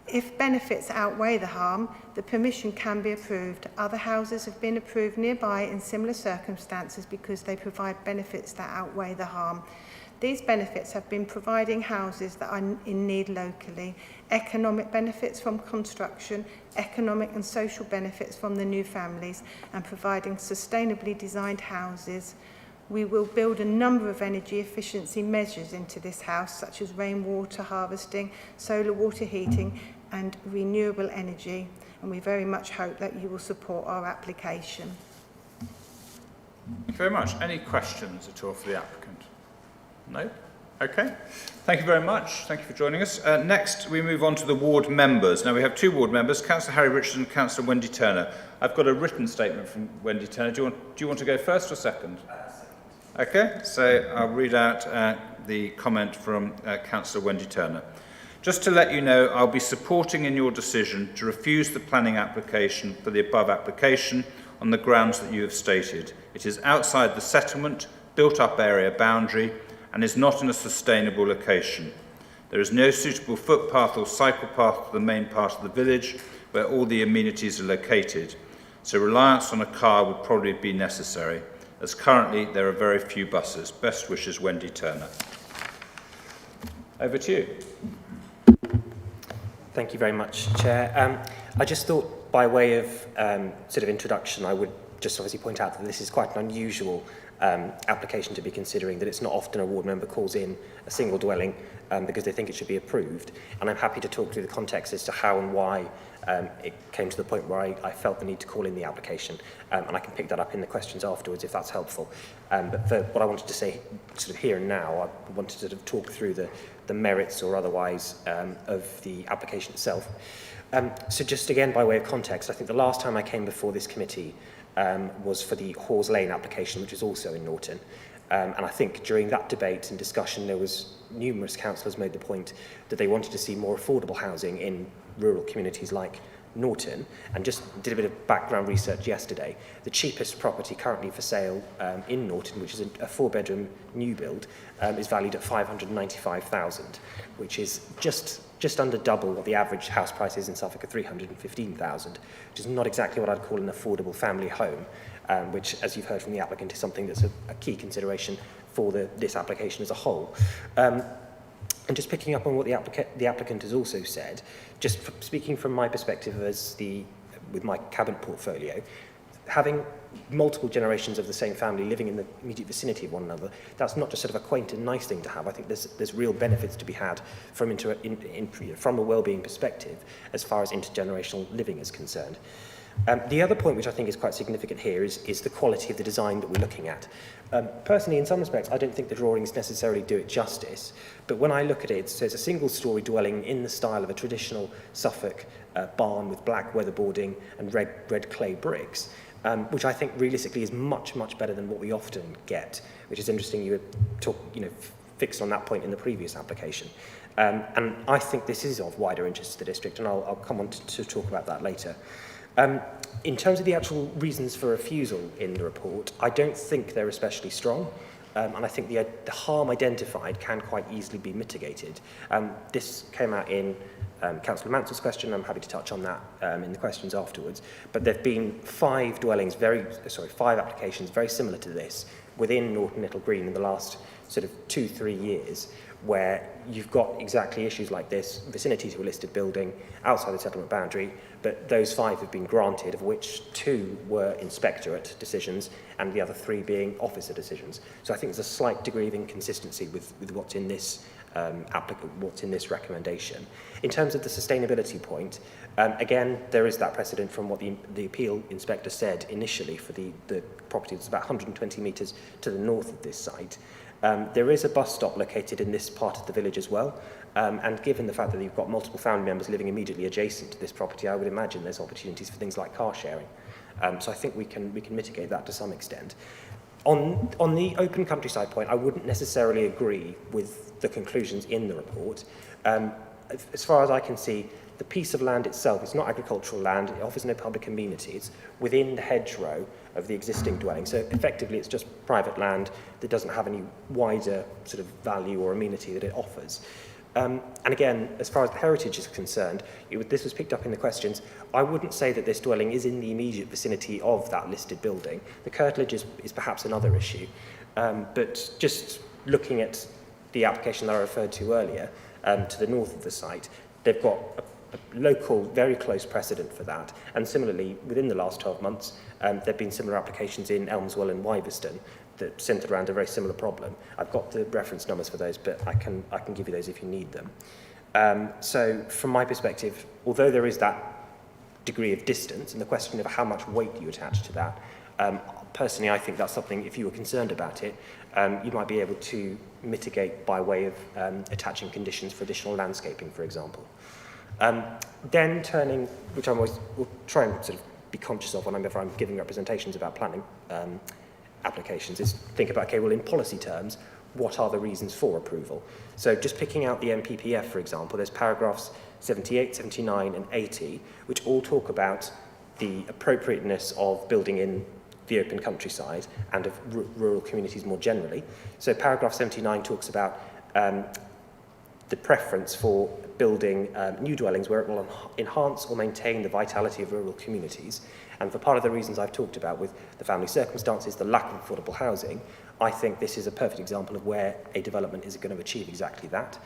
If benefits outweigh the harm, the permission can be approved. Other houses have been approved nearby in similar circumstances because they provide benefits that outweigh the harm. These benefits have been providing houses that are in need locally, economic benefits from construction, economic and social benefits from the new families, and providing sustainably designed houses. We will build a number of energy efficiency measures into this house, such as rainwater harvesting, solar water heating, and renewable energy, and we very much hope that you will support our application. Thank you very much. Any questions at all for the applicant? No? Okay. Thank you very much. Thank you for joining us. Next, we move on to the ward members. Now, we have 2 ward members, Councillor Harry Richardson and Councillor Wendy Turner. I've got a written statement from Wendy Turner. Do you want to go first or second? Okay, so I'll read out the comment from Councillor Wendy Turner. Just to let you know, I'll be supporting in your decision to refuse the planning application for the above application on the grounds that you have stated. It is outside the settlement, built-up area boundary, and is not in a sustainable location. There is no suitable footpath or cycle path to the main part of the village where all the amenities are located, so reliance on a car would probably be necessary, as currently there are very few buses. Best wishes, Wendy Turner. Over to you. Thank you very much, Chair. I just thought, by way of sort of introduction, I would just obviously point out that this is quite an unusual application to be considering, that it's not often a ward member calls in a single dwelling because they think it should be approved. And I'm happy to talk through the context as to how and why it came to the point where I felt the need to call in the application. And I can pick that up in the questions afterwards if that's helpful. But for what I wanted to say sort of here and now, I wanted to sort of talk through the merits or otherwise of the application itself. So just again, by way of context, I think the last time I came before this committee was for the Hawes Lane application, which is also in Norton. And I think during that debate and discussion, there was numerous councillors made the point that they wanted to see more affordable housing in rural communities like Norton, and just did a bit of background research yesterday. The cheapest property currently for sale in Norton, which is a 4-bedroom new build, is valued at 595,000, which is just just under double what the average house price is in Suffolk at 315,000, which is not exactly what I'd call an affordable family home, which, as you've heard from the applicant, is something that's a key consideration for this application as a whole. And just picking up on what the applicant has also said, just speaking from my perspective with my cabinet portfolio, having multiple generations of the same family living in the immediate vicinity of one another, that's not just sort of a quaint and nice thing to have. I think there's real benefits to be had from a well-being perspective as far as intergenerational living is concerned. The other point which I think is quite significant here is the quality of the design that we're looking at. Personally, in some respects, I don't think the drawings necessarily do it justice, but when I look at it, so it's a single-storey dwelling in the style of a traditional Suffolk barn with black weatherboarding and red clay bricks, which I think realistically is much, much better than what we often get, which is interesting. You were fixed on that point in the previous application. And I think this is of wider interest to the district, and I'll come on to talk about that later. In terms of the actual reasons for refusal in the report, I don't think they're especially strong, and I think the harm identified can quite easily be mitigated. This came out in Councillor Mansell's question. I'm happy to touch on that in the questions afterwards. But there have been 5 applications very similar to this within Norton Little Green in the last sort of 2-3 years, where you've got exactly issues like this, vicinity to a listed building, outside the settlement boundary, but those 5 have been granted, of which 2 were inspectorate decisions and the other 3 being officer decisions. So I think there's a slight degree of inconsistency with what's in this what's in this recommendation. In terms of the sustainability point, again, there is that precedent from what the appeal inspector said initially for the property that's about 120 metres to the north of this site. There is a bus stop located in this part of the village as well, and given the fact that you've got multiple family members living immediately adjacent to this property, I would imagine there's opportunities for things like car sharing. So I think we can mitigate that to some extent. On the open countryside point, I wouldn't necessarily agree with the conclusions in the report. As far as I can see, the piece of land itself is not agricultural land. It offers no public amenities within the hedgerow of the existing dwelling. So effectively, it's just private land that doesn't have any wider sort of value or amenity that it offers. And again, as far as the heritage is concerned, this was picked up in the questions. I wouldn't say that this dwelling is in the immediate vicinity of that listed building. The curtilage is perhaps another issue. But just looking at the application that I referred to earlier, to the north of the site, they've got a local, very close precedent for that. And similarly, within the last 12 months, there have been similar applications in Elmswell and Wiveston that centred around a very similar problem. I've got the reference numbers for those, but I can give you those if you need them. So from my perspective, although there is that degree of distance and the question of how much weight you attach to that, personally I think that's something, if you were concerned about it, you might be able to mitigate by way of attaching conditions for additional landscaping, for example. Then turning, which I always will try and sort of be conscious of whenever I'm giving representations about planning applications, is think about, okay, well, in policy terms, what are the reasons for approval? So just picking out the MPPF, for example, there's paragraphs 78, 79 and 80, which all talk about the appropriateness of building in the open countryside and of rural communities more generally. So paragraph 79 talks about the preference for building new dwellings where it will enhance or maintain the vitality of rural communities. And for part of the reasons I've talked about with the family circumstances, the lack of affordable housing, I think this is a perfect example of where a development is going to achieve exactly that.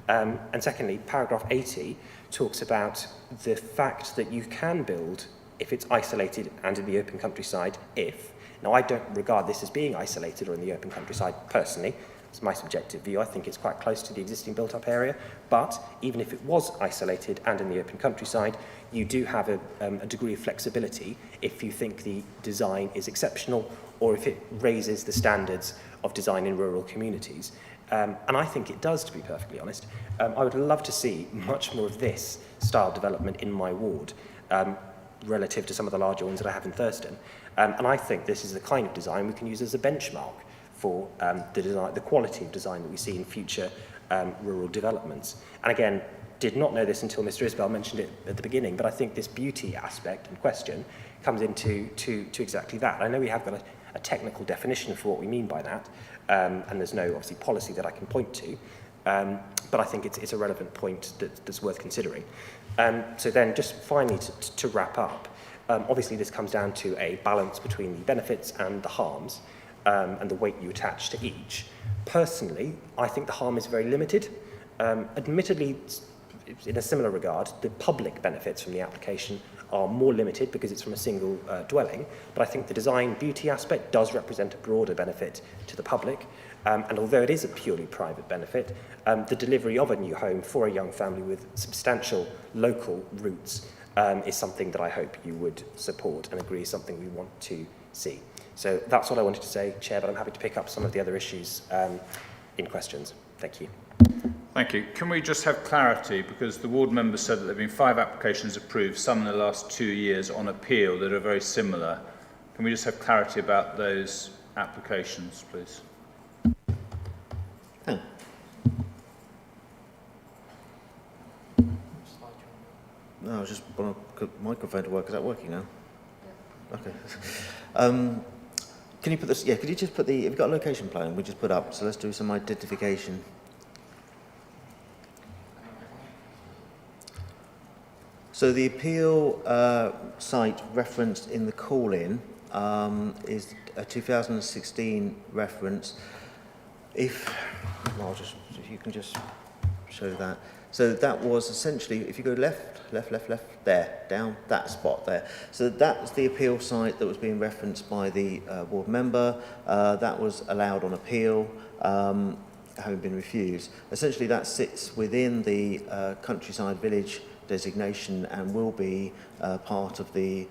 And secondly, paragraph 80 talks about the fact that you can build if it's isolated and in the open countryside if. Now, I don't regard this as being isolated or in the open countryside personally. It's my subjective view. I think it's quite close to the existing built-up area. But even if it was isolated and in the open countryside, you do have a degree of flexibility if you think the design is exceptional or if it raises the standards of design in rural communities. And I think it does, to be perfectly honest. I would love to see much more of this style development in my ward, relative to some of the larger ones that I have in Thurston. And I think this is the kind of design we can use as a benchmark for the quality of design that we see in future rural developments. And again, did not know this until Mr. Isbell mentioned it at the beginning, but I think this beauty aspect and question comes into to exactly that. I know we have got a technical definition for what we mean by that, and there's no, obviously, policy that I can point to, but I think it's a relevant point that's worth considering. So then just finally to wrap up, obviously this comes down to a balance between the benefits and the harms, and the weight you attach to each. Personally, I think the harm is very limited. Admittedly, in a similar regard, the public benefits from the application are more limited because it's from a single dwelling, but I think the design beauty aspect does represent a broader benefit to the public, and although it is a purely private benefit, the delivery of a new home for a young family with substantial local roots is something that I hope you would support and agree is something we want to see. So that's what I wanted to say, Chair, but I'm happy to pick up some of the other issues in questions. Thank you. Thank you. Can we just have clarity, because the ward member said that there have been 5 applications approved, some in the last 2 years on appeal that are very similar. Can we just have clarity about those applications, please? No, I just want a microphone to work. Is that working now? Yeah. Okay. Can you put this? Yeah. Could you just put the? Have you got a location plan? We just put up. So let's do some identification. So the appeal site referenced in the call-in is a 2016 reference. If you can just show that. So that was essentially, if you go left, there, down, that spot there. So that's the appeal site that was being referenced by the ward member. That was allowed on appeal, having been refused. Essentially that sits within the countryside village designation and will be part of the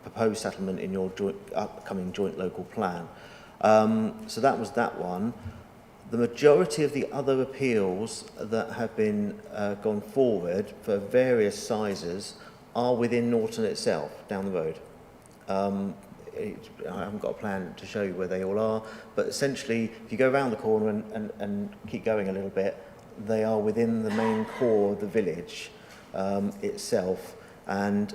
proposed settlement in your upcoming joint local plan. So that was that one. The majority of the other appeals that have been gone forward for various sizes are within Norton itself, down the road. I haven't got a plan to show you where they all are, but essentially, if you go around the corner and keep going a little bit, they are within the main core of the village itself, and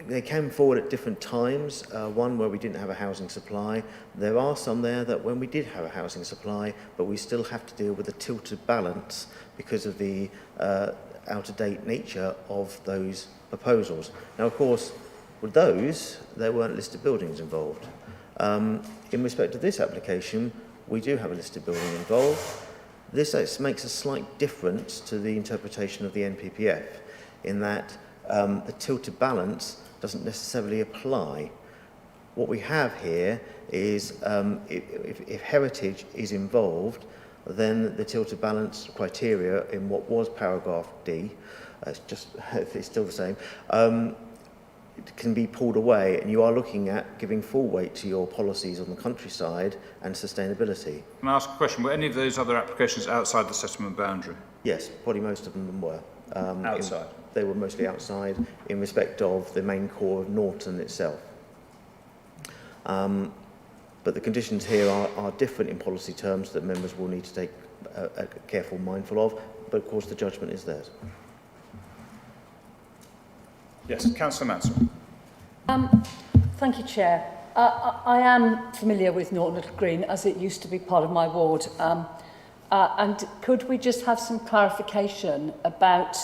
they came forward at different times, one where we didn't have a housing supply. There are some there that when we did have a housing supply, but we still have to deal with the tilted balance because of the out-of-date nature of those proposals. Now, of course, with those, there weren't listed buildings involved. In respect to this application, we do have a listed building involved. This makes a slight difference to the interpretation of the NPPF in that the tilted balance doesn't necessarily apply. What we have here is if heritage is involved, then the tilted balance criteria in what was paragraph D, it's still the same, it can be pulled away, and you are looking at giving full weight to your policies on the countryside and sustainability. Can I ask a question? Were any of those other applications outside the settlement boundary? Yes, probably most of them were. Outside? They were mostly outside in respect of the main core of Norton itself. But the conditions here are different in policy terms that members will need to take a careful mindful of, but of course the judgment is theirs. Yes, Councillor Mansell. Thank you, Chair. I am familiar with Norton Little Green as it used to be part of my ward. And could we just have some clarification about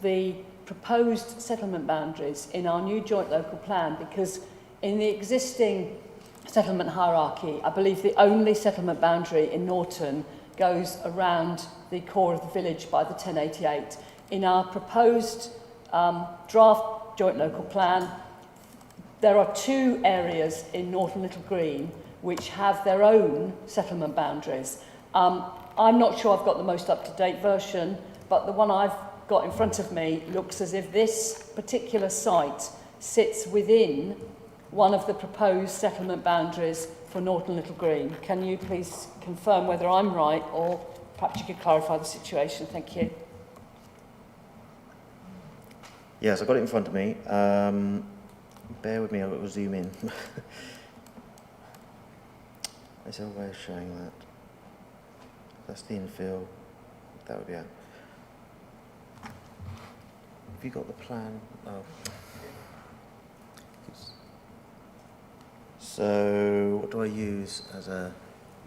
the proposed settlement boundaries in our new joint local plan? Because in the existing settlement hierarchy, I believe the only settlement boundary in Norton goes around the core of the village by the 1088. In our proposed draft joint local plan, there are 2 areas in Norton Little Green which have their own settlement boundaries. I'm not sure I've got the most up-to-date version, but the one I've got in front of me looks as if this particular site sits within one of the proposed settlement boundaries for Norton Little Green. Can you please confirm whether I'm right, or perhaps you could clarify the situation? Thank you. Yes, I've got it in front of me. Bear with me, I've got to zoom in. Is there a way of showing that? That's the infill. That would be it. Have you got the plan? Oh. So, what do I use as a...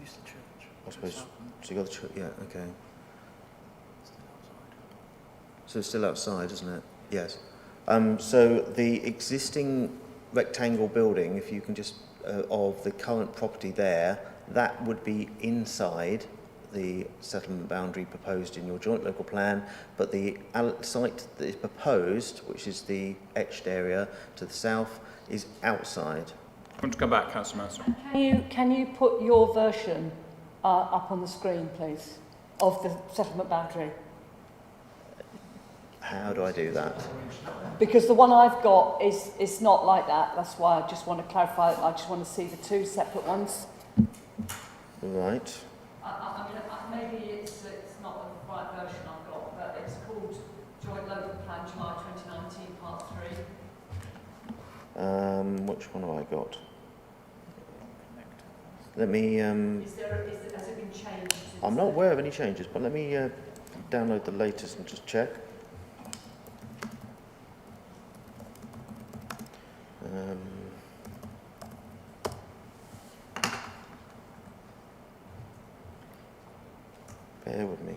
Use the church. I suppose. So you got the yeah, okay. So it's still outside, isn't it? Yes. So the existing rectangle building, if you can just of the current property there, that would be inside the settlement boundary proposed in your joint local plan, but the site that is proposed, which is the etched area to the south, is outside. I want to come back, Councillor Mansell. Can you put your version up on the screen, please, of the settlement boundary? How do I do that? Because the one I've got is not like that. That's why I just want to clarify. I just want to see the two separate ones. Right. I mean, maybe it's not the right version I've got, but it's called Joint Local Plan July 2019 Part 3. Which one have I got? Let me. Has it been changed? I'm not aware of any changes, but let me download the latest and just check. Bear with me.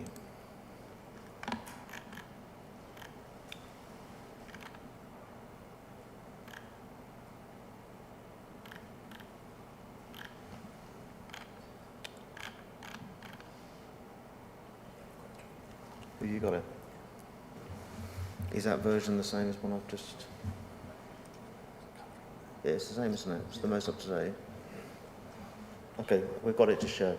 Have you got it? Is that version the same as one I've just... Yeah, it's the same, isn't it? It's the most up to date. Okay, we've got it to show.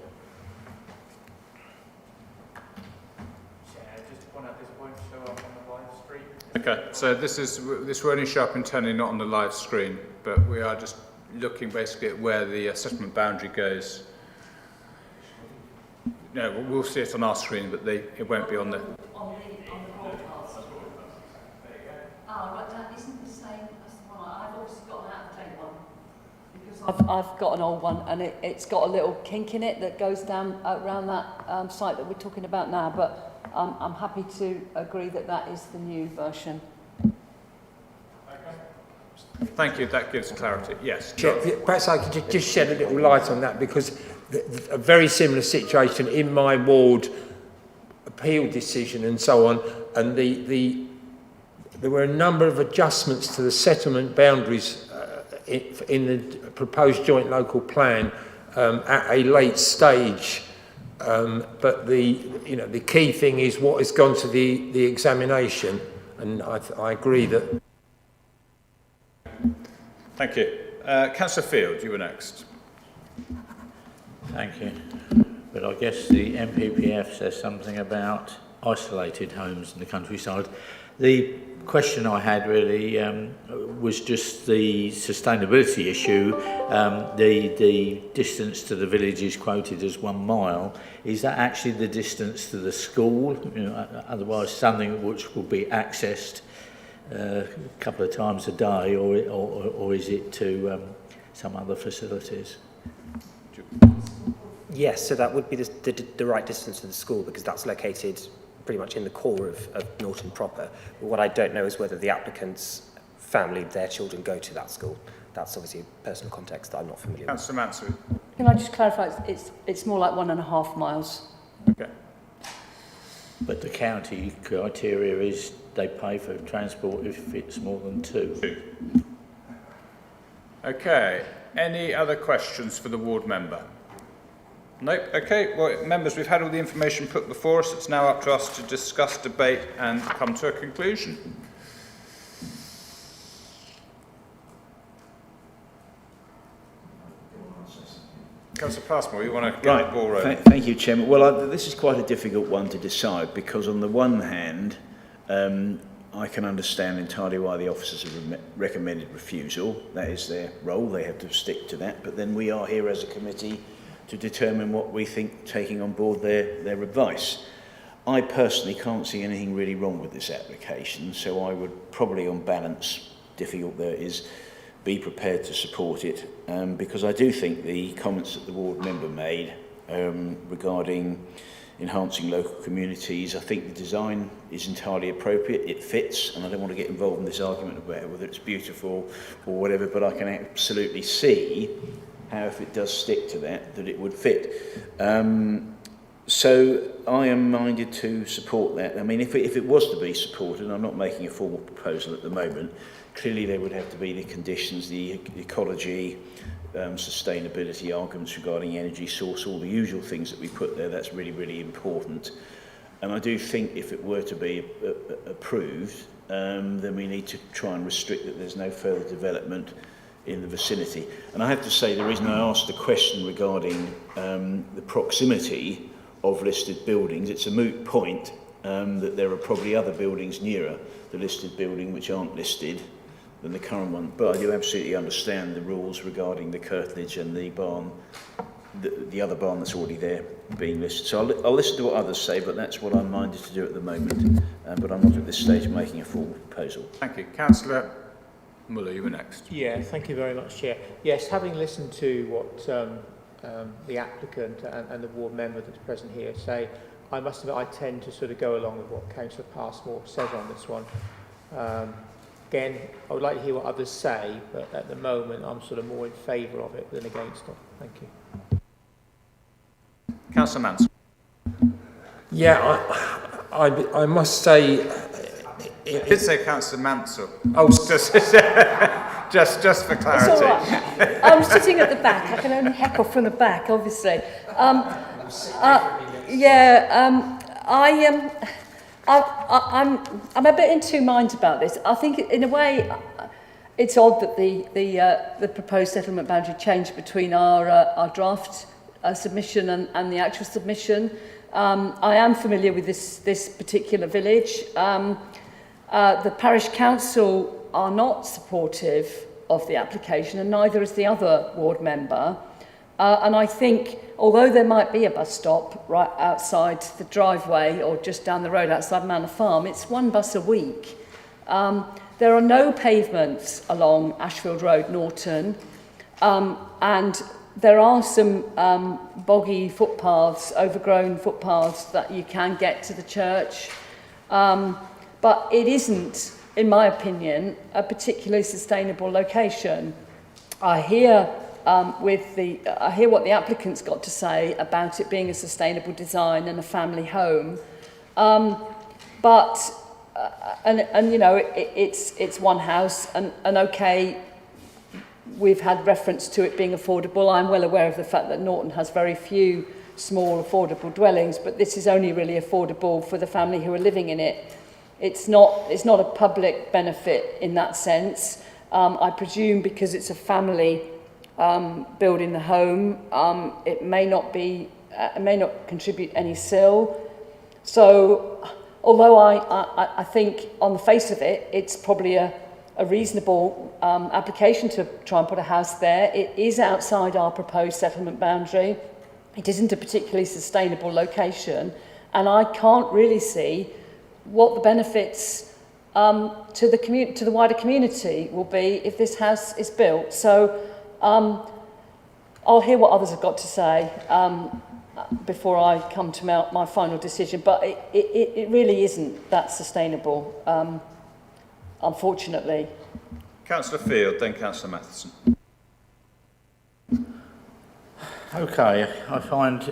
Okay, so this will only show up internally, not on the live screen, but we are just looking basically at where the settlement boundary goes. No, we'll see it on our screen, but it won't be on the... On the broadcast. Ah, right, that isn't the same as the one. I've obviously got an out-of-date one. Because I've got an old one, and it's got a little kink in it that goes down around that site that we're talking about now, but I'm happy to agree that that is the new version. Thank you, that gives clarity. Yes. Perhaps I could just shed a little light on that, because a very similar situation in my ward, appeal decision and so on, and there were a number of adjustments to the settlement boundaries in the proposed joint local plan at a late stage. But the key thing is what has gone to the examination, and I agree that. Thank you. Councillor Field, you were next. Thank you. But I guess the MPPF says something about isolated homes in the countryside. The question I had really was just the sustainability issue. The distance to the village is quoted as 1 mile. Is that actually the distance to the school? Otherwise something which will be accessed a couple of times a day, or is it to some other facilities? Yes, so that would be the right distance to the school, because that's located pretty much in the core of Norton proper. But what I don't know is whether the applicant's family, their children, go to that school. That's obviously a personal context that I'm not familiar with. Councillor Mansell. Can I just clarify? It's more like 1.5 miles. Okay. But the county criteria is they pay for transport if it's more than 2. Okay. Any other questions for the ward member? Nope. Okay. Well, members, we've had all the information put before us. It's now up to us to discuss, debate and come to a conclusion. Councillor Passmore, you want to get the ball rolling? Thank you, Chairman. Well, this is quite a difficult one to decide, because on the one hand, I can understand entirely why the officers have recommended refusal. That is their role. They have to stick to that. But then we are here as a committee to determine what we think, taking on board their advice. I personally can't see anything really wrong with this application, so I would probably, on balance, difficult there is, be prepared to support it, because I do think the comments that the ward member made regarding enhancing local communities, I think the design is entirely appropriate. It fits, and I don't want to get involved in this argument about whether it's beautiful or whatever, but I can absolutely see how if it does stick to that, that it would fit. So I am minded to support that. I mean, if it was to be supported, and I'm not making a formal proposal at the moment, clearly there would have to be the conditions, the ecology, sustainability, arguments regarding energy source, all the usual things that we put there. That's really, really important. And I do think if it were to be approved, then we need to try and restrict that there's no further development in the vicinity. And I have to say, the reason I asked the question regarding the proximity of listed buildings, it's a moot point that there are probably other buildings nearer the listed building which aren't listed than the current one. But I do absolutely understand the rules regarding the curtilage and the barn, the other barn that's already there being listed. So I'll listen to what others say, but that's what I'm minded to do at the moment. But I'm not at this stage making a formal proposal. Thank you. Councillor Muller, you were next. Yeah, thank you very much, Chair. Yes, having listened to what the applicant and the ward member that's present here say, I must admit I tend to sort of go along with what Councillor Passmore says on this one. Again, I would like to hear what others say, but at the moment I'm sort of more in favour of it than against it. Thank you. Councillor Mansell. Yeah, I must say... I did say Councillor Mansell. Oh, just for clarity. It's all right. I'm sitting at the back. I can only heckle from the back, obviously. I'm a bit in two minds about this. I think, in a way, it's odd that the proposed settlement boundary changed between our draft submission and the actual submission. I am familiar with this particular village. The parish council are not supportive of the application, and neither is the other ward member. And I think, although there might be a bus stop right outside the driveway or just down the road outside Manor Farm, it's one bus a week. There are no pavements along Ashfield Road, Norton, and there are some boggy footpaths, overgrown footpaths that you can get to the church. But it isn't, in my opinion, a particularly sustainable location. I hear what the applicant's got to say about it being a sustainable design and a family home, but you know, it's one house, and okay, we've had reference to it being affordable. I'm well aware of the fact that Norton has very few small affordable dwellings, but this is only really affordable for the family who are living in it. It's not a public benefit in that sense. I presume because it's a family building the home, it may not contribute any sill. So, although I think on the face of it, it's probably a reasonable application to try and put a house there. It is outside our proposed settlement boundary. It isn't a particularly sustainable location, and I can't really see what the benefits to the wider community will be if this house is built. So I'll hear what others have got to say before I come to my final decision, but it really isn't that sustainable, unfortunately. Councillor Field, then Councillor Matheson. Okay, I find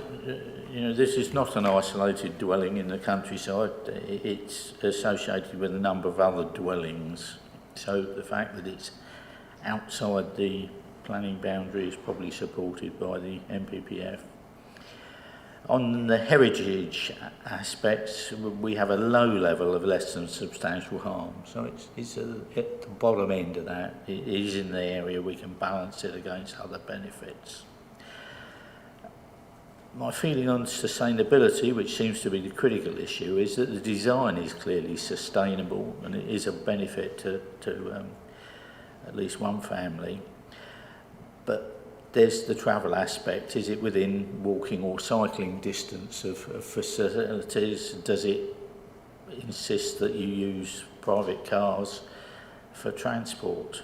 this is not an isolated dwelling in the countryside. It's associated with a number of other dwellings. So the fact that it's outside the planning boundary is probably supported by the MPPF. On the heritage aspects, we have a low level of less than substantial harm. So it's at the bottom end of that. It is in the area we can balance it against other benefits. My feeling on sustainability, which seems to be the critical issue, is that the design is clearly sustainable and it is a benefit to at least one family. But there's the travel aspect. Is it within walking or cycling distance of facilities? Does it insist that you use private cars for transport?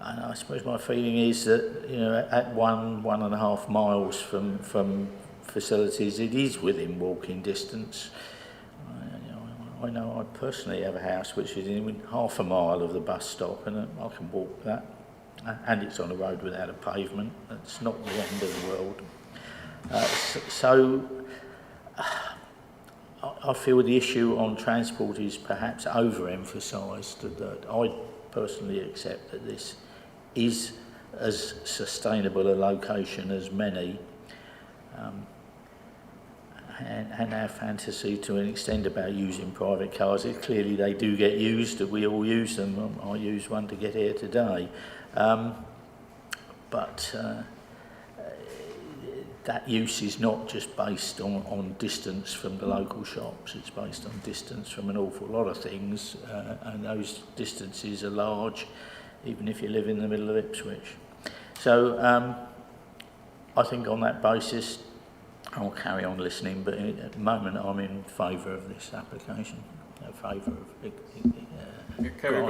And I suppose my feeling is that, at 1.5 miles from facilities, it is within walking distance. I know I personally have a house which is in half a mile of the bus stop, and I can walk that and it's on a road without a pavement. It's not the end of the world. So I feel the issue on transport is perhaps overemphasised, that I personally accept that this is as sustainable a location as many, and our fantasy to an extent about using private cars is clearly they do get used, we all use them. I use one to get here today, but that use is not just based on distance from the local shops, it's based on distance from an awful lot of things, and those distances are large, even if you live in the middle of Ipswich. So I think on that basis, I'll carry on listening, but at the moment I'm in favour of this application, in favour of Okay, we've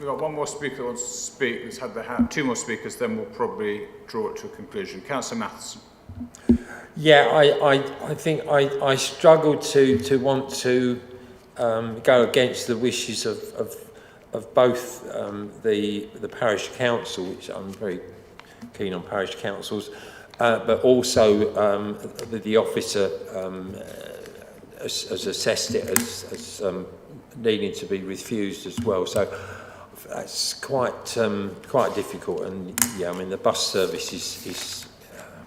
got one more speaker who wants to speak. Who's had the hand. Two more speakers, then we'll probably draw it to a conclusion. Councillor Matheson. Yeah, I think I struggle to want to go against the wishes of both the parish council, which I'm very keen on parish councils, but also the officer has assessed it as needing to be refused as well. So that's quite difficult. And yeah, I mean the bus service is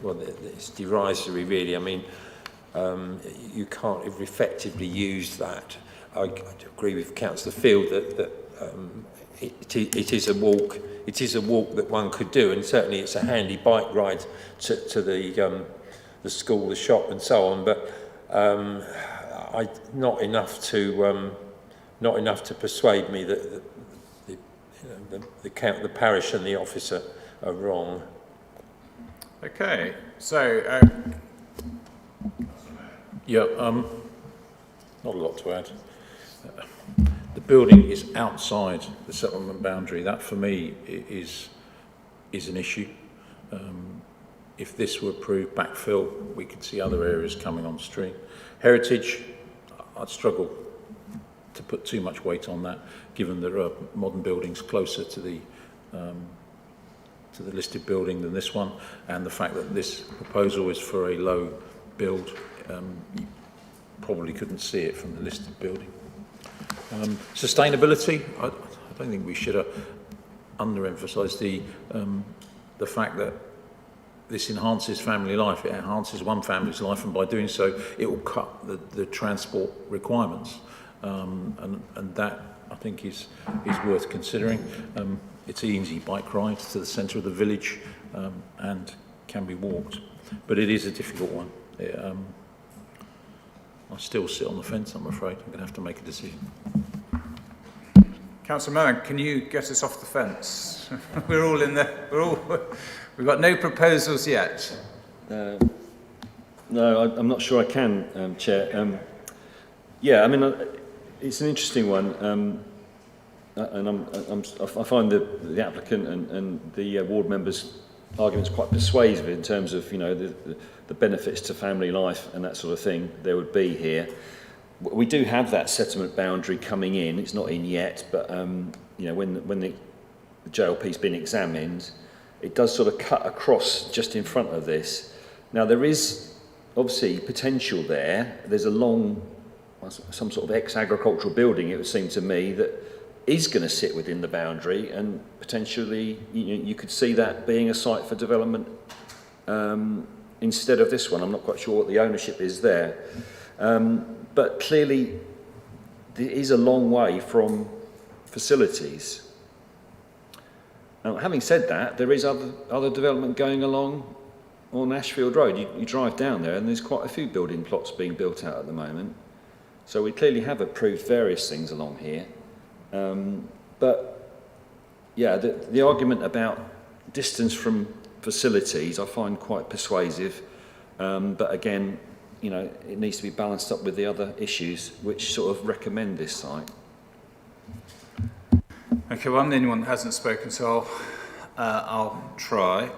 well, it's derisory really. I mean you can't effectively use that. I agree with Councillor Field that it is a walk. It is a walk that one could do, and certainly it's a handy bike ride to the school, the shop, and so on. But not enough to persuade me that the parish and the officer are wrong. Okay, so not a lot to add. The building is outside the settlement boundary. That, for me, is an issue. If this were approved backfill, we could see other areas coming on stream. Heritage, I'd struggle to put too much weight on that, given there are modern buildings closer to the listed building than this one, and the fact that this proposal is for a low build, you probably couldn't see it from the listed building. Sustainability, I don't think we should underemphasise the fact that this enhances family life. It enhances one family's life, and by doing so, it will cut the transport requirements, and that I think is worth considering. It's an easy bike ride to the centre of the village, and can be walked, but it is a difficult one. I still sit on the fence, I'm afraid. I'm going to have to make a decision. Councillor Moran, can you get us off the fence? We're all in there. We've got no proposals yet. No, I'm not sure I can, Chair. Yeah, I mean, it's an interesting one, and I find the applicant and the ward members' arguments quite persuasive in terms of, you know, the benefits to family life and that sort of thing there would be here. We do have that settlement boundary coming in. It's not in yet, but you know, when the JLP's been examined, it does sort of cut across just in front of this. Now there is obviously potential there. There's a long, some sort of ex-agricultural building, it would seem to me, that is going to sit within the boundary, and potentially you could see that being a site for development instead of this one. I'm not quite sure what the ownership is there. But clearly, it is a long way from facilities. Now, having said that, there is other development going along on Ashfield Road. You drive down there and there's quite a few building plots being built out at the moment. So we clearly have approved various things along here. But yeah, the argument about distance from facilities I find quite persuasive. But again, you know, it needs to be balanced up with the other issues which sort of recommend this site. Okay, well, I'm the only one that hasn't spoken, so I'll try.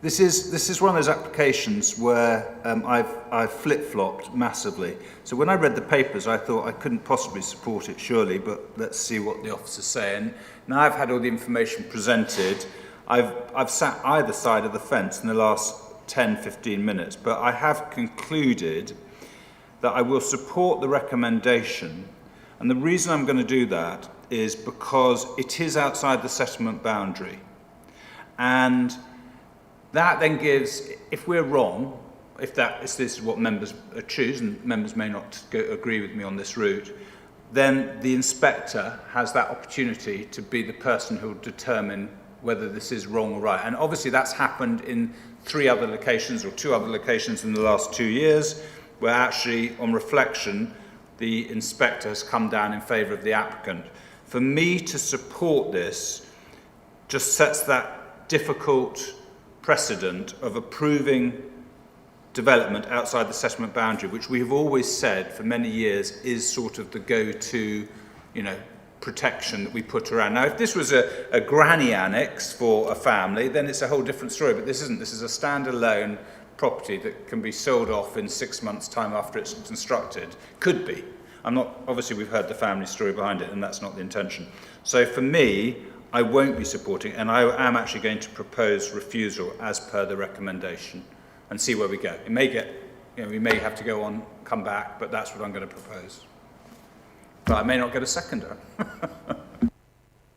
This is one of those applications where I've flip-flopped massively. So when I read the papers, I thought I couldn't possibly support it, surely, but let's see what the officers say. And now I've had all the information presented. I've sat either side of the fence in the last 10, 15 minutes, but I have concluded that I will support the recommendation. And the reason I'm going to do that is because it is outside the settlement boundary. And that then gives, if we're wrong, if this is what members choose, and members may not agree with me on this route, then the inspector has that opportunity to be the person who will determine whether this is wrong or right. And obviously that's happened in 3 other locations or 2 other locations in the last 2 years, where actually, on reflection, the inspector has come down in favour of the applicant. For me to support this just sets that difficult precedent of approving development outside the settlement boundary, which we have always said for many years is sort of the go-to, protection that we put around. Now, if this was a granny annex for a family, then it's a whole different story, but this isn't. This is a standalone property that can be sold off in 6 months' time after it's constructed. Could be. Obviously we've heard the family story behind it, and that's not the intention. So for me, I won't be supporting, and I am actually going to propose refusal as per the recommendation and see where we go. It may get, we may have to go on, come back, but that's what I'm going to propose. But I may not get a seconder.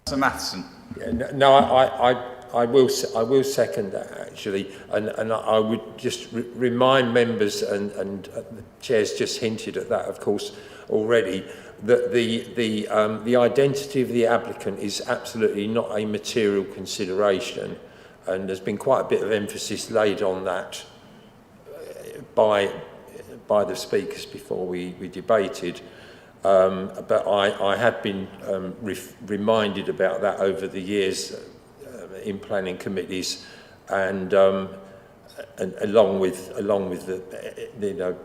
So Matheson. Yeah, no, I will second that actually, and I would just remind members, and the chair's just hinted at that, of course, already, that the identity of the applicant is absolutely not a material consideration, and there's been quite a bit of emphasis laid on that by the speakers before we debated. But I have been reminded about that over the years in planning committees, and along with the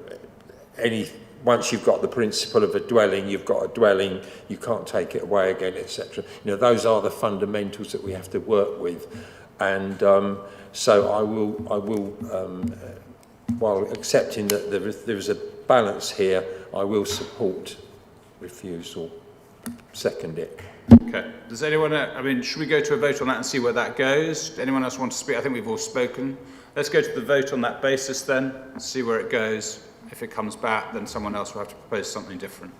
once you've got the principle of a dwelling, you've got a dwelling, you can't take it away again, etc. Those are the fundamentals that we have to work with, and so I will while accepting that there is a balance here, I will support refusal. Second it. Okay. Does anyone, should we go to a vote on that and see where that goes? Anyone else want to speak? I think we've all spoken. Let's go to the vote on that basis then, see where it goes. If it comes back, then someone else will have to propose something different.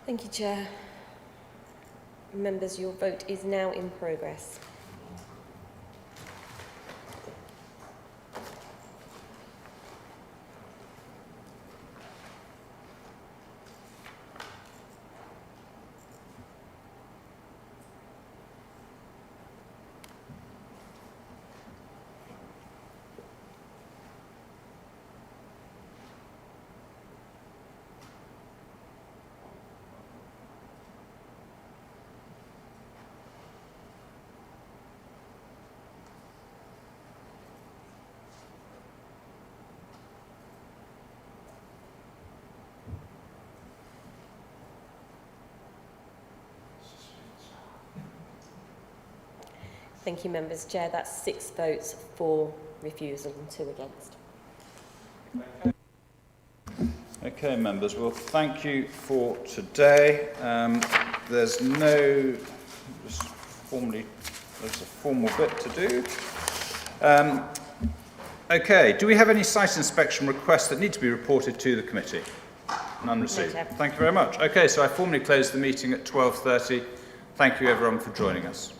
Thank you, Chair. Members, your vote is now in progress. Thank you, members. Chair, that's 6 votes for refusal and 2 against. Okay, members. Well, thank you for today. There's a formal bit to do. Okay, do we have any site inspection requests that need to be reported to the committee? None received. Thank you very much. Okay, so I formally close the meeting at 12:30. Thank you, everyone, for joining us.